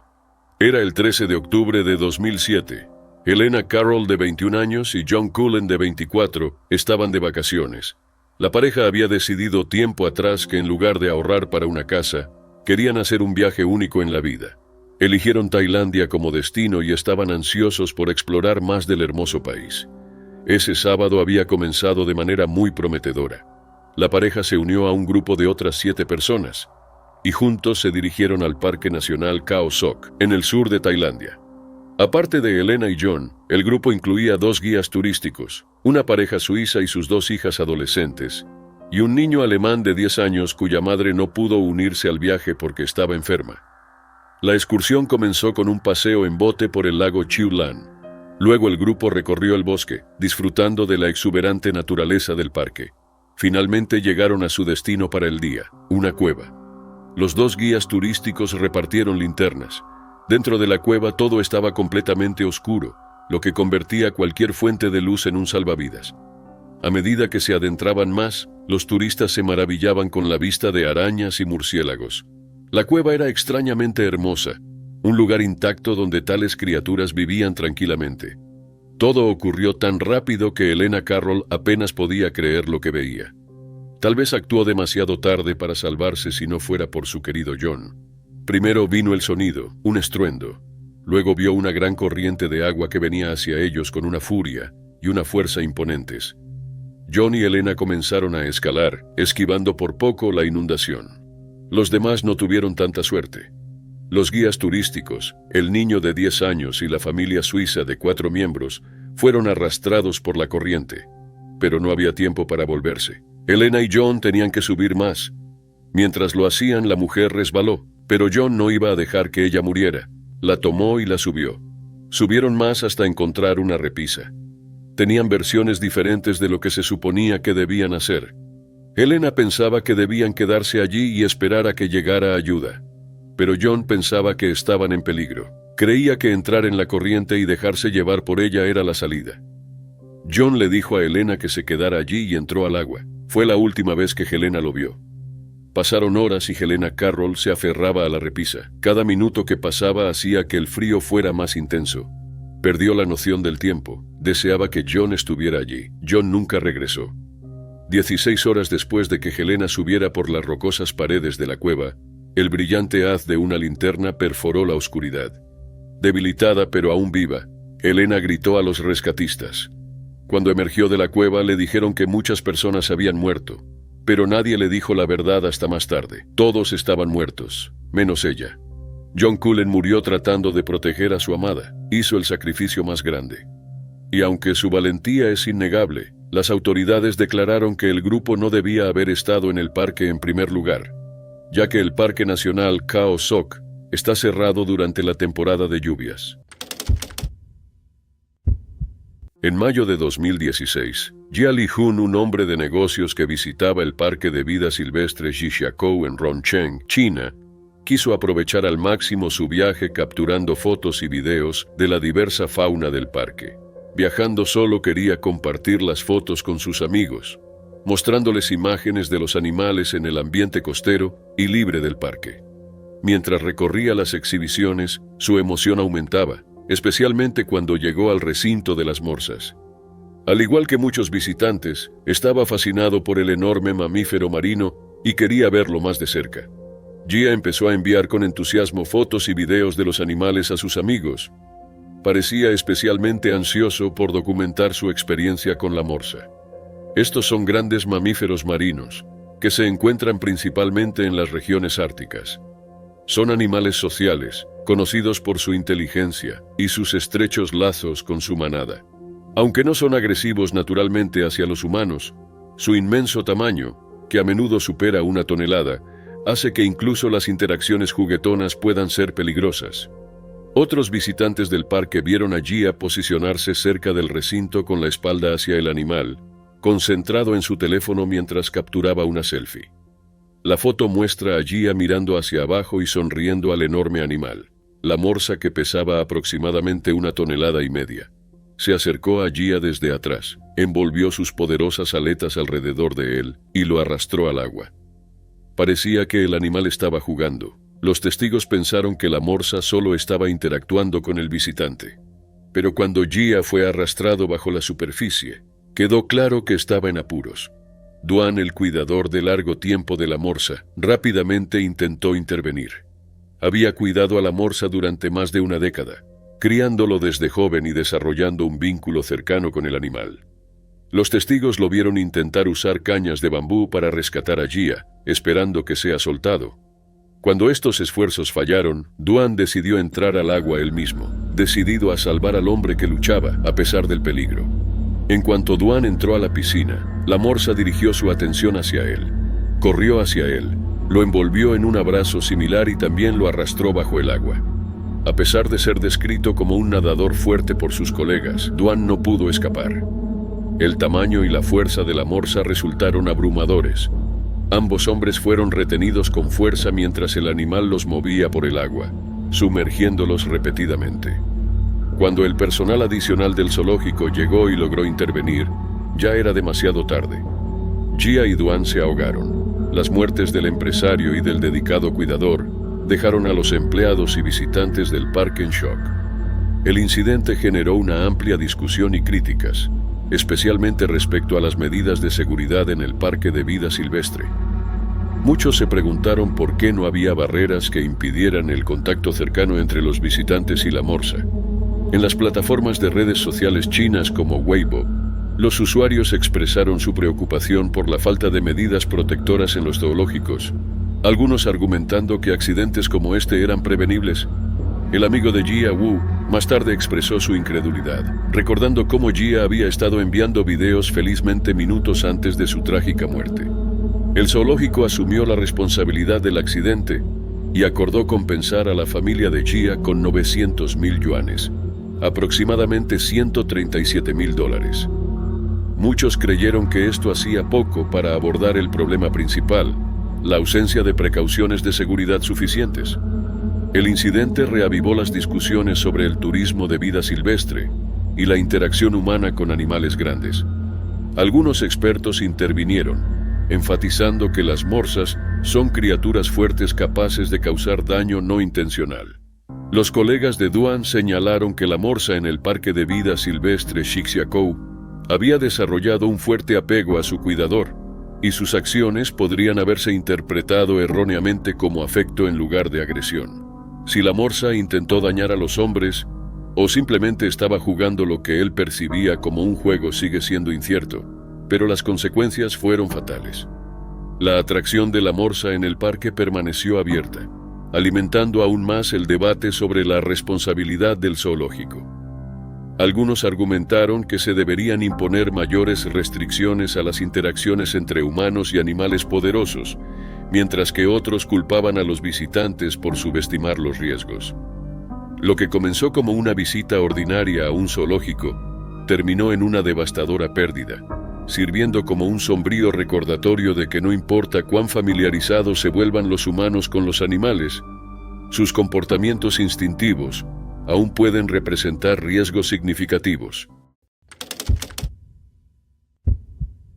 Era el 13 de octubre de 2007. Elena Carroll, de 21 años, y John Cullen, de 24, estaban de vacaciones. La pareja había decidido tiempo atrás que en lugar de ahorrar para una casa, querían hacer un viaje único en la vida. Eligieron Tailandia como destino y estaban ansiosos por explorar más del hermoso país. Ese sábado había comenzado de manera muy prometedora. La pareja se unió a un grupo de otras 7 personas y juntos se dirigieron al Parque Nacional Khao Sok, en el sur de Tailandia. Aparte de Elena y John, el grupo incluía 2 guías turísticos, una pareja suiza y sus 2 hijas adolescentes, y un niño alemán de 10 años cuya madre no pudo unirse al viaje porque estaba enferma. La excursión comenzó con un paseo en bote por el lago Chiu Lan. Luego el grupo recorrió el bosque, disfrutando de la exuberante naturaleza del parque. Finalmente llegaron a su destino para el día, una cueva. Los 2 guías turísticos repartieron linternas. Dentro de la cueva todo estaba completamente oscuro, lo que convertía cualquier fuente de luz en un salvavidas. A medida que se adentraban más, los turistas se maravillaban con la vista de arañas y murciélagos. La cueva era extrañamente hermosa, un lugar intacto donde tales criaturas vivían tranquilamente. Todo ocurrió tan rápido que Elena Carroll apenas podía creer lo que veía. Tal vez actuó demasiado tarde para salvarse si no fuera por su querido John. Primero vino el sonido, un estruendo. Luego vio una gran corriente de agua que venía hacia ellos con una furia y una fuerza imponentes. John y Elena comenzaron a escalar, esquivando por poco la inundación. Los demás no tuvieron tanta suerte. Los guías turísticos, el niño de 10 años y la familia suiza de 4 miembros fueron arrastrados por la corriente, pero no había tiempo para volverse. Elena y John tenían que subir más. Mientras lo hacían, la mujer resbaló, pero John no iba a dejar que ella muriera. La tomó y la subió. Subieron más hasta encontrar una repisa. Tenían versiones diferentes de lo que se suponía que debían hacer. Elena pensaba que debían quedarse allí y esperar a que llegara ayuda. Pero John pensaba que estaban en peligro. Creía que entrar en la corriente y dejarse llevar por ella era la salida. John le dijo a Elena que se quedara allí y entró al agua. Fue la última vez que Helena lo vio. Pasaron horas y Helena Carroll se aferraba a la repisa. Cada minuto que pasaba hacía que el frío fuera más intenso. Perdió la noción del tiempo. Deseaba que John estuviera allí. John nunca regresó. 16 horas después de que Helena subiera por las rocosas paredes de la cueva, el brillante haz de una linterna perforó la oscuridad. Debilitada pero aún viva, Helena gritó a los rescatistas. Cuando emergió de la cueva le dijeron que muchas personas habían muerto, pero nadie le dijo la verdad hasta más tarde. Todos estaban muertos, menos ella. John Cullen murió tratando de proteger a su amada. Hizo el sacrificio más grande. Y aunque su valentía es innegable, las autoridades declararon que el grupo no debía haber estado en el parque en primer lugar, ya que el Parque Nacional Khao Sok está cerrado durante la temporada de lluvias. En mayo de 2016, Jia Li-hun, un hombre de negocios que visitaba el Parque de Vida Silvestre Xixiakou en Rongcheng, China, quiso aprovechar al máximo su viaje capturando fotos y videos de la diversa fauna del parque. Viajando solo quería compartir las fotos con sus amigos, mostrándoles imágenes de los animales en el ambiente costero y libre del parque. Mientras recorría las exhibiciones, su emoción aumentaba, especialmente cuando llegó al recinto de las morsas. Al igual que muchos visitantes, estaba fascinado por el enorme mamífero marino y quería verlo más de cerca. Jia empezó a enviar con entusiasmo fotos y videos de los animales a sus amigos. Parecía especialmente ansioso por documentar su experiencia con la morsa. Estos son grandes mamíferos marinos, que se encuentran principalmente en las regiones árticas. Son animales sociales, conocidos por su inteligencia y sus estrechos lazos con su manada. Aunque no son agresivos naturalmente hacia los humanos, su inmenso tamaño, que a menudo supera 1 tonelada, hace que incluso las interacciones juguetonas puedan ser peligrosas. Otros visitantes del parque vieron a Jia posicionarse cerca del recinto con la espalda hacia el animal, concentrado en su teléfono mientras capturaba una selfie. La foto muestra a Jia mirando hacia abajo y sonriendo al enorme animal, la morsa que pesaba aproximadamente 1,5 toneladas. Se acercó a Jia desde atrás, envolvió sus poderosas aletas alrededor de él y lo arrastró al agua. Parecía que el animal estaba jugando. Los testigos pensaron que la morsa solo estaba interactuando con el visitante. Pero cuando Jia fue arrastrado bajo la superficie, quedó claro que estaba en apuros. Duan, el cuidador de largo tiempo de la morsa, rápidamente intentó intervenir. Había cuidado a la morsa durante más de 1 década, criándolo desde joven y desarrollando un vínculo cercano con el animal. Los testigos lo vieron intentar usar cañas de bambú para rescatar a Jia, esperando que sea soltado. Cuando estos esfuerzos fallaron, Duan decidió entrar al agua él mismo, decidido a salvar al hombre que luchaba a pesar del peligro. En cuanto Duan entró a la piscina, la morsa dirigió su atención hacia él. Corrió hacia él, lo envolvió en un abrazo similar y también lo arrastró bajo el agua. A pesar de ser descrito como un nadador fuerte por sus colegas, Duan no pudo escapar. El tamaño y la fuerza de la morsa resultaron abrumadores. Ambos hombres fueron retenidos con fuerza mientras el animal los movía por el agua, sumergiéndolos repetidamente. Cuando el personal adicional del zoológico llegó y logró intervenir, ya era demasiado tarde. Jia y Duan se ahogaron. Las muertes del empresario y del dedicado cuidador dejaron a los empleados y visitantes del parque en shock. El incidente generó una amplia discusión y críticas, especialmente respecto a las medidas de seguridad en el Parque de Vida Silvestre. Muchos se preguntaron por qué no había barreras que impidieran el contacto cercano entre los visitantes y la morsa. En las plataformas de redes sociales chinas como Weibo, los usuarios expresaron su preocupación por la falta de medidas protectoras en los zoológicos, algunos argumentando que accidentes como este eran prevenibles. El amigo de Jia, Wu, más tarde expresó su incredulidad, recordando cómo Jia había estado enviando videos felizmente minutos antes de su trágica muerte. El zoológico asumió la responsabilidad del accidente y acordó compensar a la familia de Jia con 900,000 yuanes, aproximadamente $137,000. Muchos creyeron que esto hacía poco para abordar el problema principal, la ausencia de precauciones de seguridad suficientes. El incidente reavivó las discusiones sobre el turismo de vida silvestre y la interacción humana con animales grandes. Algunos expertos intervinieron, enfatizando que las morsas son criaturas fuertes capaces de causar daño no intencional. Los colegas de Duan señalaron que la morsa en el Parque de Vida Silvestre Shixiakou había desarrollado un fuerte apego a su cuidador, y sus acciones podrían haberse interpretado erróneamente como afecto en lugar de agresión. Si la morsa intentó dañar a los hombres, o simplemente estaba jugando lo que él percibía como un juego sigue siendo incierto, pero las consecuencias fueron fatales. La atracción de la morsa en el parque permaneció abierta, alimentando aún más el debate sobre la responsabilidad del zoológico. Algunos argumentaron que se deberían imponer mayores restricciones a las interacciones entre humanos y animales poderosos, mientras que otros culpaban a los visitantes por subestimar los riesgos. Lo que comenzó como una visita ordinaria a un zoológico terminó en una devastadora pérdida, sirviendo como un sombrío recordatorio de que no importa cuán familiarizados se vuelvan los humanos con los animales, sus comportamientos instintivos aún pueden representar riesgos significativos.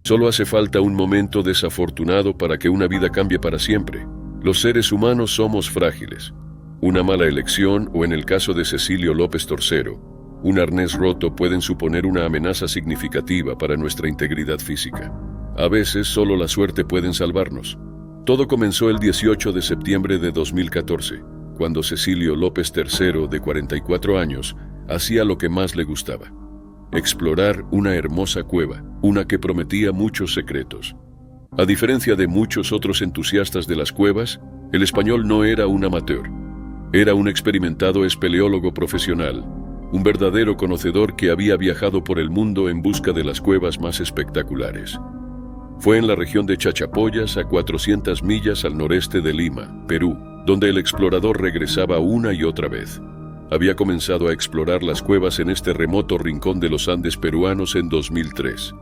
Solo hace falta un momento desafortunado para que una vida cambie para siempre. Los seres humanos somos frágiles. Una mala elección, o en el caso de Cecilio López Torcero, un arnés roto pueden suponer una amenaza significativa para nuestra integridad física. A veces solo la suerte puede salvarnos. Todo comenzó el 18 de septiembre de 2014, cuando Cecilio López III, de 44 años, hacía lo que más le gustaba: explorar una hermosa cueva, una que prometía muchos secretos. A diferencia de muchos otros entusiastas de las cuevas, el español no era un amateur. Era un experimentado espeleólogo profesional, un verdadero conocedor que había viajado por el mundo en busca de las cuevas más espectaculares. Fue en la región de Chachapoyas, a 400 millas al noreste de Lima, Perú, donde el explorador regresaba una y otra vez. Había comenzado a explorar las cuevas en este remoto rincón de los Andes peruanos en 2003.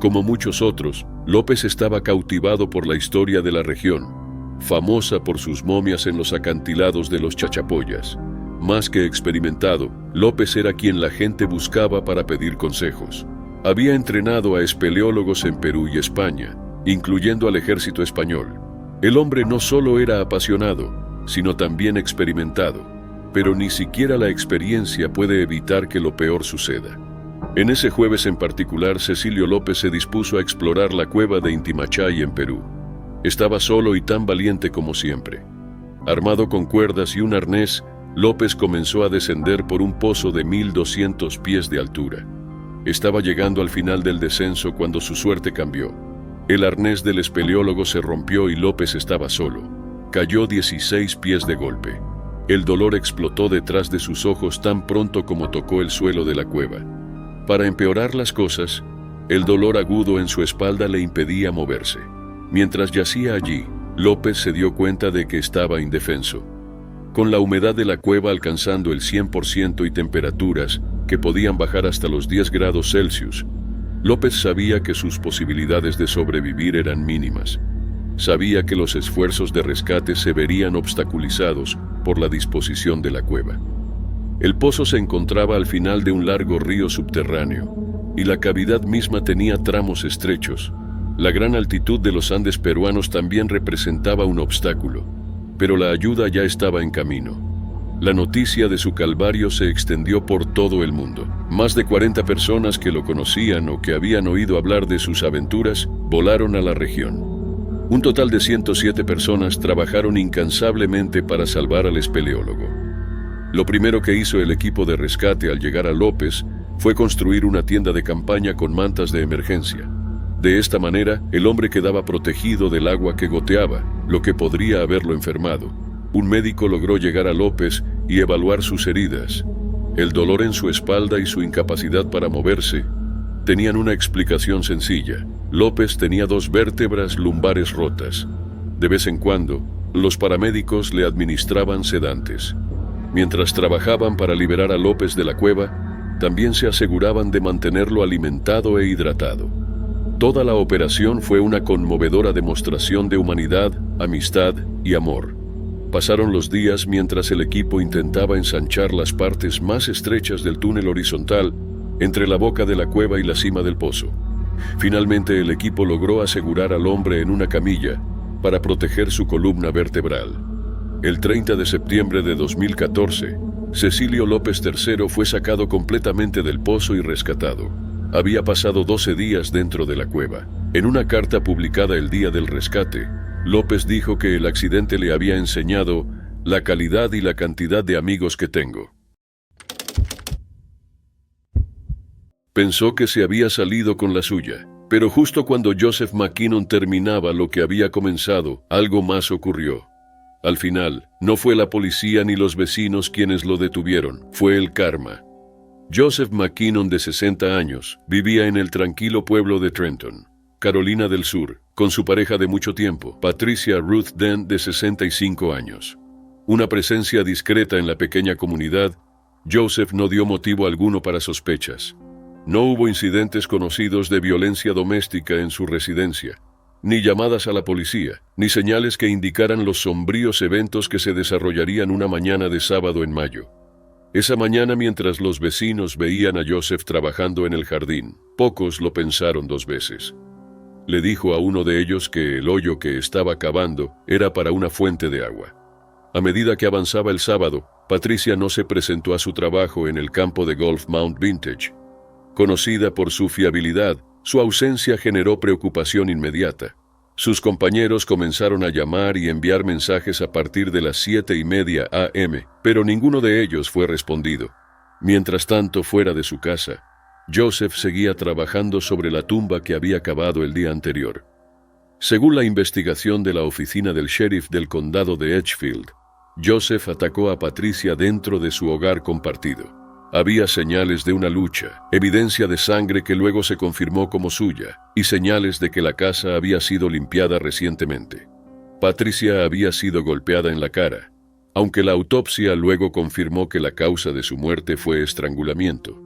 Como muchos otros, López estaba cautivado por la historia de la región, famosa por sus momias en los acantilados de los Chachapoyas. Más que experimentado, López era quien la gente buscaba para pedir consejos. Había entrenado a espeleólogos en Perú y España, incluyendo al ejército español. El hombre no solo era apasionado, sino también experimentado, pero ni siquiera la experiencia puede evitar que lo peor suceda. En ese jueves en particular, Cecilio López se dispuso a explorar la cueva de Intimachay en Perú. Estaba solo y tan valiente como siempre. Armado con cuerdas y un arnés, López comenzó a descender por un pozo de 1,200 pies de altura. Estaba llegando al final del descenso cuando su suerte cambió. El arnés del espeleólogo se rompió y López estaba solo. Cayó 16 pies de golpe. El dolor explotó detrás de sus ojos tan pronto como tocó el suelo de la cueva. Para empeorar las cosas, el dolor agudo en su espalda le impedía moverse. Mientras yacía allí, López se dio cuenta de que estaba indefenso. Con la humedad de la cueva alcanzando el 100% y temperaturas que podían bajar hasta los 10 grados Celsius, López sabía que sus posibilidades de sobrevivir eran mínimas. Sabía que los esfuerzos de rescate se verían obstaculizados por la disposición de la cueva. El pozo se encontraba al final de un largo río subterráneo, y la cavidad misma tenía tramos estrechos. La gran altitud de los Andes peruanos también representaba un obstáculo, pero la ayuda ya estaba en camino. La noticia de su calvario se extendió por todo el mundo. Más de 40 personas que lo conocían o que habían oído hablar de sus aventuras volaron a la región. Un total de 107 personas trabajaron incansablemente para salvar al espeleólogo. Lo primero que hizo el equipo de rescate al llegar a López fue construir una tienda de campaña con mantas de emergencia. De esta manera, el hombre quedaba protegido del agua que goteaba, lo que podría haberlo enfermado. Un médico logró llegar a López y evaluar sus heridas. El dolor en su espalda y su incapacidad para moverse tenían una explicación sencilla. López tenía 2 vértebras lumbares rotas. De vez en cuando, los paramédicos le administraban sedantes. Mientras trabajaban para liberar a López de la cueva, también se aseguraban de mantenerlo alimentado e hidratado. Toda la operación fue una conmovedora demostración de humanidad, amistad y amor. Pasaron los días mientras el equipo intentaba ensanchar las partes más estrechas del túnel horizontal entre la boca de la cueva y la cima del pozo. Finalmente, el equipo logró asegurar al hombre en una camilla para proteger su columna vertebral. El 30 de septiembre de 2014, Cecilio López III fue sacado completamente del pozo y rescatado. Había pasado 12 días dentro de la cueva. En una carta publicada el día del rescate, López dijo que el accidente le había enseñado la calidad y la cantidad de amigos que tengo. Pensó que se había salido con la suya, pero justo cuando Joseph McKinnon terminaba lo que había comenzado, algo más ocurrió. Al final, no fue la policía ni los vecinos quienes lo detuvieron, fue el karma. Joseph McKinnon, de 60 años, vivía en el tranquilo pueblo de Trenton, Carolina del Sur, con su pareja de mucho tiempo, Patricia Ruth Dent, de 65 años. Una presencia discreta en la pequeña comunidad, Joseph no dio motivo alguno para sospechas. No hubo incidentes conocidos de violencia doméstica en su residencia, ni llamadas a la policía, ni señales que indicaran los sombríos eventos que se desarrollarían una mañana de sábado en mayo. Esa mañana, mientras los vecinos veían a Joseph trabajando en el jardín, pocos lo pensaron dos veces. Le dijo a uno de ellos que el hoyo que estaba cavando era para una fuente de agua. A medida que avanzaba el sábado, Patricia no se presentó a su trabajo en el campo de golf Mount Vintage. Conocida por su fiabilidad, su ausencia generó preocupación inmediata. Sus compañeros comenzaron a llamar y enviar mensajes a partir de las 7:30 a.m., pero ninguno de ellos fue respondido. Mientras tanto, fuera de su casa, Joseph seguía trabajando sobre la tumba que había cavado el día anterior. Según la investigación de la oficina del sheriff del condado de Edgefield, Joseph atacó a Patricia dentro de su hogar compartido. Había señales de una lucha, evidencia de sangre que luego se confirmó como suya, y señales de que la casa había sido limpiada recientemente. Patricia había sido golpeada en la cara, aunque la autopsia luego confirmó que la causa de su muerte fue estrangulamiento.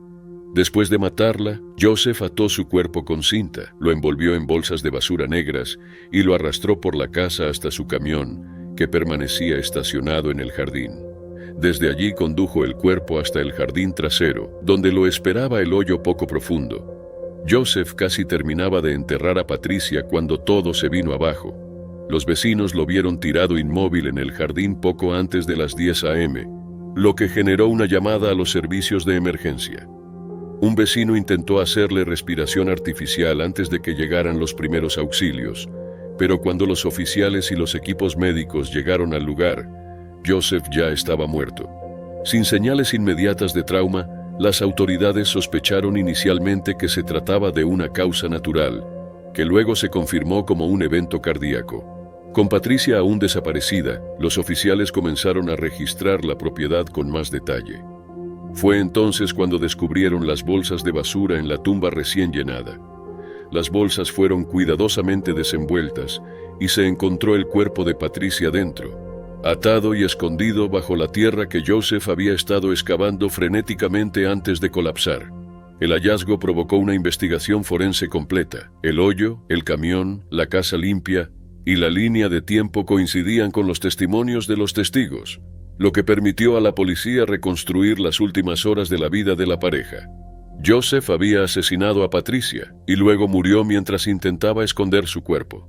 Después de matarla, Joseph ató su cuerpo con cinta, lo envolvió en bolsas de basura negras y lo arrastró por la casa hasta su camión, que permanecía estacionado en el jardín. Desde allí condujo el cuerpo hasta el jardín trasero, donde lo esperaba el hoyo poco profundo. Joseph casi terminaba de enterrar a Patricia cuando todo se vino abajo. Los vecinos lo vieron tirado inmóvil en el jardín poco antes de las 10 a.m., lo que generó una llamada a los servicios de emergencia. Un vecino intentó hacerle respiración artificial antes de que llegaran los primeros auxilios, pero cuando los oficiales y los equipos médicos llegaron al lugar, Joseph ya estaba muerto. Sin señales inmediatas de trauma, las autoridades sospecharon inicialmente que se trataba de una causa natural, que luego se confirmó como un evento cardíaco. Con Patricia aún desaparecida, los oficiales comenzaron a registrar la propiedad con más detalle. Fue entonces cuando descubrieron las bolsas de basura en la tumba recién llenada. Las bolsas fueron cuidadosamente desenvueltas y se encontró el cuerpo de Patricia dentro, atado y escondido bajo la tierra que Joseph había estado excavando frenéticamente antes de colapsar. El hallazgo provocó una investigación forense completa. El hoyo, el camión, la casa limpia y la línea de tiempo coincidían con los testimonios de los testigos, lo que permitió a la policía reconstruir las últimas horas de la vida de la pareja. Joseph había asesinado a Patricia y luego murió mientras intentaba esconder su cuerpo.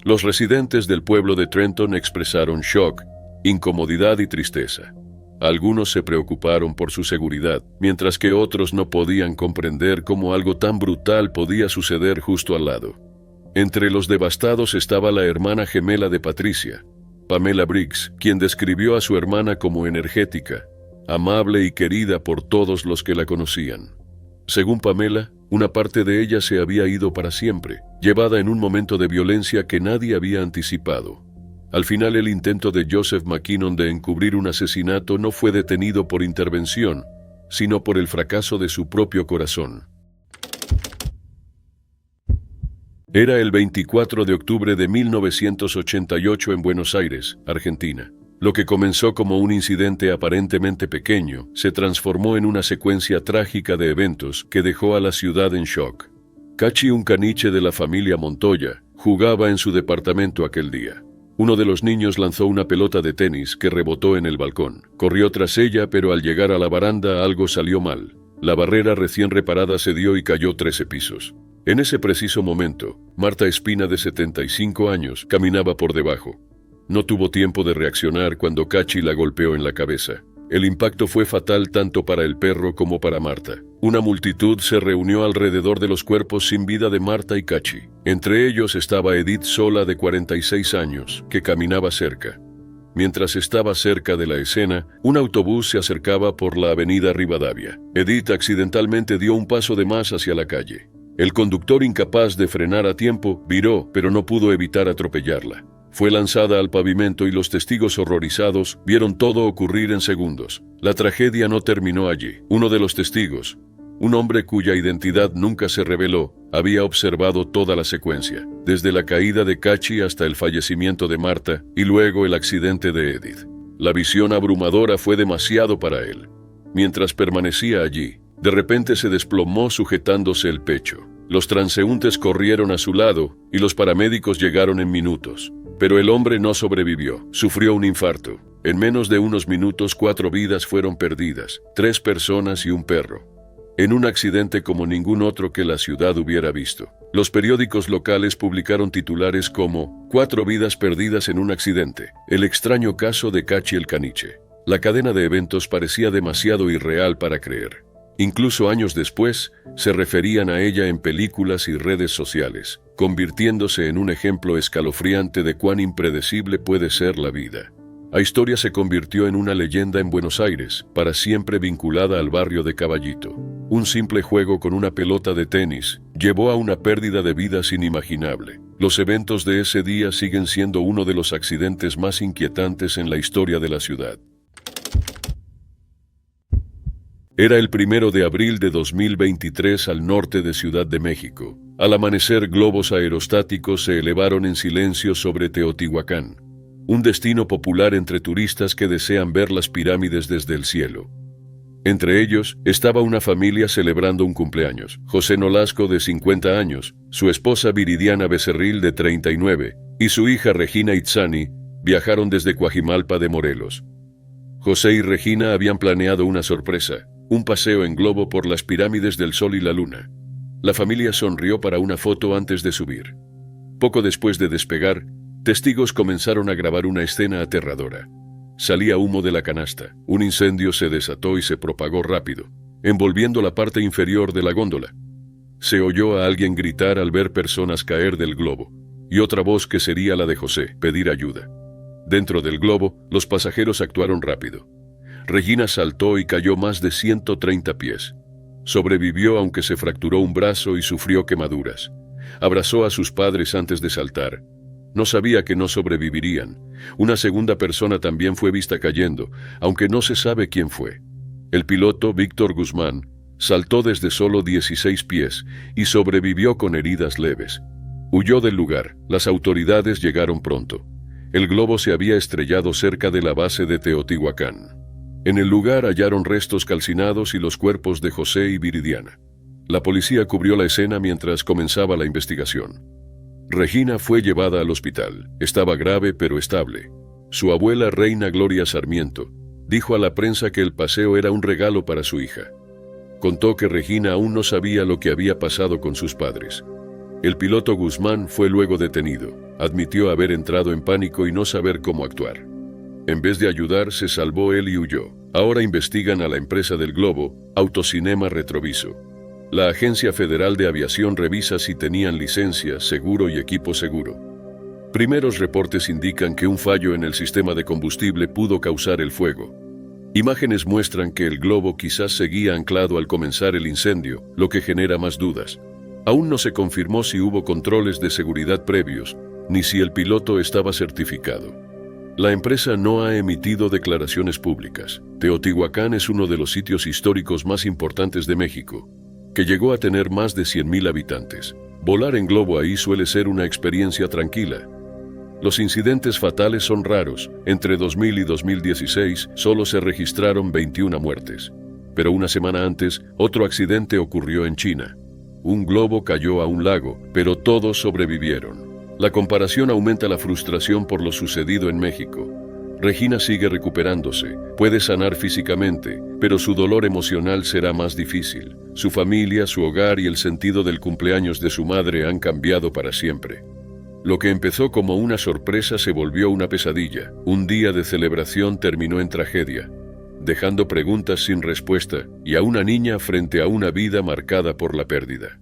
Los residentes del pueblo de Trenton expresaron shock, incomodidad y tristeza. Algunos se preocuparon por su seguridad, mientras que otros no podían comprender cómo algo tan brutal podía suceder justo al lado. Entre los devastados estaba la hermana gemela de Patricia, Pamela Briggs, quien describió a su hermana como energética, amable y querida por todos los que la conocían. Según Pamela, una parte de ella se había ido para siempre, llevada en un momento de violencia que nadie había anticipado. Al final, el intento de Joseph McKinnon de encubrir un asesinato no fue detenido por intervención, sino por el fracaso de su propio corazón. Era el 24 de octubre de 1988 en Buenos Aires, Argentina. Lo que comenzó como un incidente aparentemente pequeño se transformó en una secuencia trágica de eventos que dejó a la ciudad en shock. Cachi, un caniche de la familia Montoya, jugaba en su departamento aquel día. Uno de los niños lanzó una pelota de tenis que rebotó en el balcón. Corrió tras ella, pero al llegar a la baranda algo salió mal. La barrera recién reparada cedió y cayó 13 pisos. En ese preciso momento, Marta Espina, de 75 años, caminaba por debajo. No tuvo tiempo de reaccionar cuando Cachi la golpeó en la cabeza. El impacto fue fatal tanto para el perro como para Marta. Una multitud se reunió alrededor de los cuerpos sin vida de Marta y Cachi. Entre ellos estaba Edith Sola, de 46 años, que caminaba cerca. Mientras estaba cerca de la escena, un autobús se acercaba por la avenida Rivadavia. Edith accidentalmente dio un paso de más hacia la calle. El conductor, incapaz de frenar a tiempo, viró, pero no pudo evitar atropellarla. Fue lanzada al pavimento y los testigos, horrorizados, vieron todo ocurrir en segundos. La tragedia no terminó allí. Uno de los testigos, un hombre cuya identidad nunca se reveló, había observado toda la secuencia, desde la caída de Cachi hasta el fallecimiento de Marta y luego el accidente de Edith. La visión abrumadora fue demasiado para él. Mientras permanecía allí, de repente se desplomó sujetándose el pecho. Los transeúntes corrieron a su lado y los paramédicos llegaron en minutos. Pero el hombre no sobrevivió, sufrió un infarto. En menos de unos minutos 4 vidas fueron perdidas, 3 personas y un perro. En un accidente como ningún otro que la ciudad hubiera visto. Los periódicos locales publicaron titulares como 4 vidas perdidas en un accidente, el extraño caso de Cachi el Caniche. La cadena de eventos parecía demasiado irreal para creer. Incluso años después, se referían a ella en películas y redes sociales, convirtiéndose en un ejemplo escalofriante de cuán impredecible puede ser la vida. La historia se convirtió en una leyenda en Buenos Aires, para siempre vinculada al barrio de Caballito. Un simple juego con una pelota de tenis llevó a una pérdida de vidas inimaginable. Los eventos de ese día siguen siendo uno de los accidentes más inquietantes en la historia de la ciudad. Era el 1 de abril de 2023 al norte de Ciudad de México. Al amanecer, globos aerostáticos se elevaron en silencio sobre Teotihuacán, un destino popular entre turistas que desean ver las pirámides desde el cielo. Entre ellos estaba una familia celebrando un cumpleaños. José Nolasco, de 50 años, su esposa Viridiana Becerril, de 39, y su hija Regina Itzani viajaron desde Coajimalpa de Morelos. José y Regina habían planeado una sorpresa, un paseo en globo por las pirámides del Sol y la Luna. La familia sonrió para una foto antes de subir. Poco después de despegar, testigos comenzaron a grabar una escena aterradora. Salía humo de la canasta. Un incendio se desató y se propagó rápido, envolviendo la parte inferior de la góndola. Se oyó a alguien gritar al ver personas caer del globo, y otra voz, que sería la de José, pedir ayuda. Dentro del globo, los pasajeros actuaron rápido. Regina saltó y cayó más de 130 pies. Sobrevivió aunque se fracturó un brazo y sufrió quemaduras. Abrazó a sus padres antes de saltar. No sabía que no sobrevivirían. Una segunda persona también fue vista cayendo, aunque no se sabe quién fue. El piloto, Víctor Guzmán, saltó desde solo 16 pies y sobrevivió con heridas leves. Huyó del lugar. Las autoridades llegaron pronto. El globo se había estrellado cerca de la base de Teotihuacán. En el lugar hallaron restos calcinados y los cuerpos de José y Viridiana. La policía cubrió la escena mientras comenzaba la investigación. Regina fue llevada al hospital. Estaba grave pero estable. Su abuela, Reina Gloria Sarmiento, dijo a la prensa que el paseo era un regalo para su hija. Contó que Regina aún no sabía lo que había pasado con sus padres. El piloto Guzmán fue luego detenido. Admitió haber entrado en pánico y no saber cómo actuar. En vez de ayudar, se salvó él y huyó. Ahora investigan a la empresa del globo, Autocinema Retroviso. La Agencia Federal de Aviación revisa si tenían licencia, seguro y equipo seguro. Primeros reportes indican que un fallo en el sistema de combustible pudo causar el fuego. Imágenes muestran que el globo quizás seguía anclado al comenzar el incendio, lo que genera más dudas. Aún no se confirmó si hubo controles de seguridad previos, ni si el piloto estaba certificado. La empresa no ha emitido declaraciones públicas. Teotihuacán es uno de los sitios históricos más importantes de México, que llegó a tener más de 100,000 habitantes. Volar en globo ahí suele ser una experiencia tranquila. Los incidentes fatales son raros. Entre 2000 y 2016 solo se registraron 21 muertes. Pero una semana antes, otro accidente ocurrió en China. Un globo cayó a un lago, pero todos sobrevivieron. La comparación aumenta la frustración por lo sucedido en México. Regina sigue recuperándose, puede sanar físicamente, pero su dolor emocional será más difícil. Su familia, su hogar y el sentido del cumpleaños de su madre han cambiado para siempre. Lo que empezó como una sorpresa se volvió una pesadilla. Un día de celebración terminó en tragedia, dejando preguntas sin respuesta y a una niña frente a una vida marcada por la pérdida.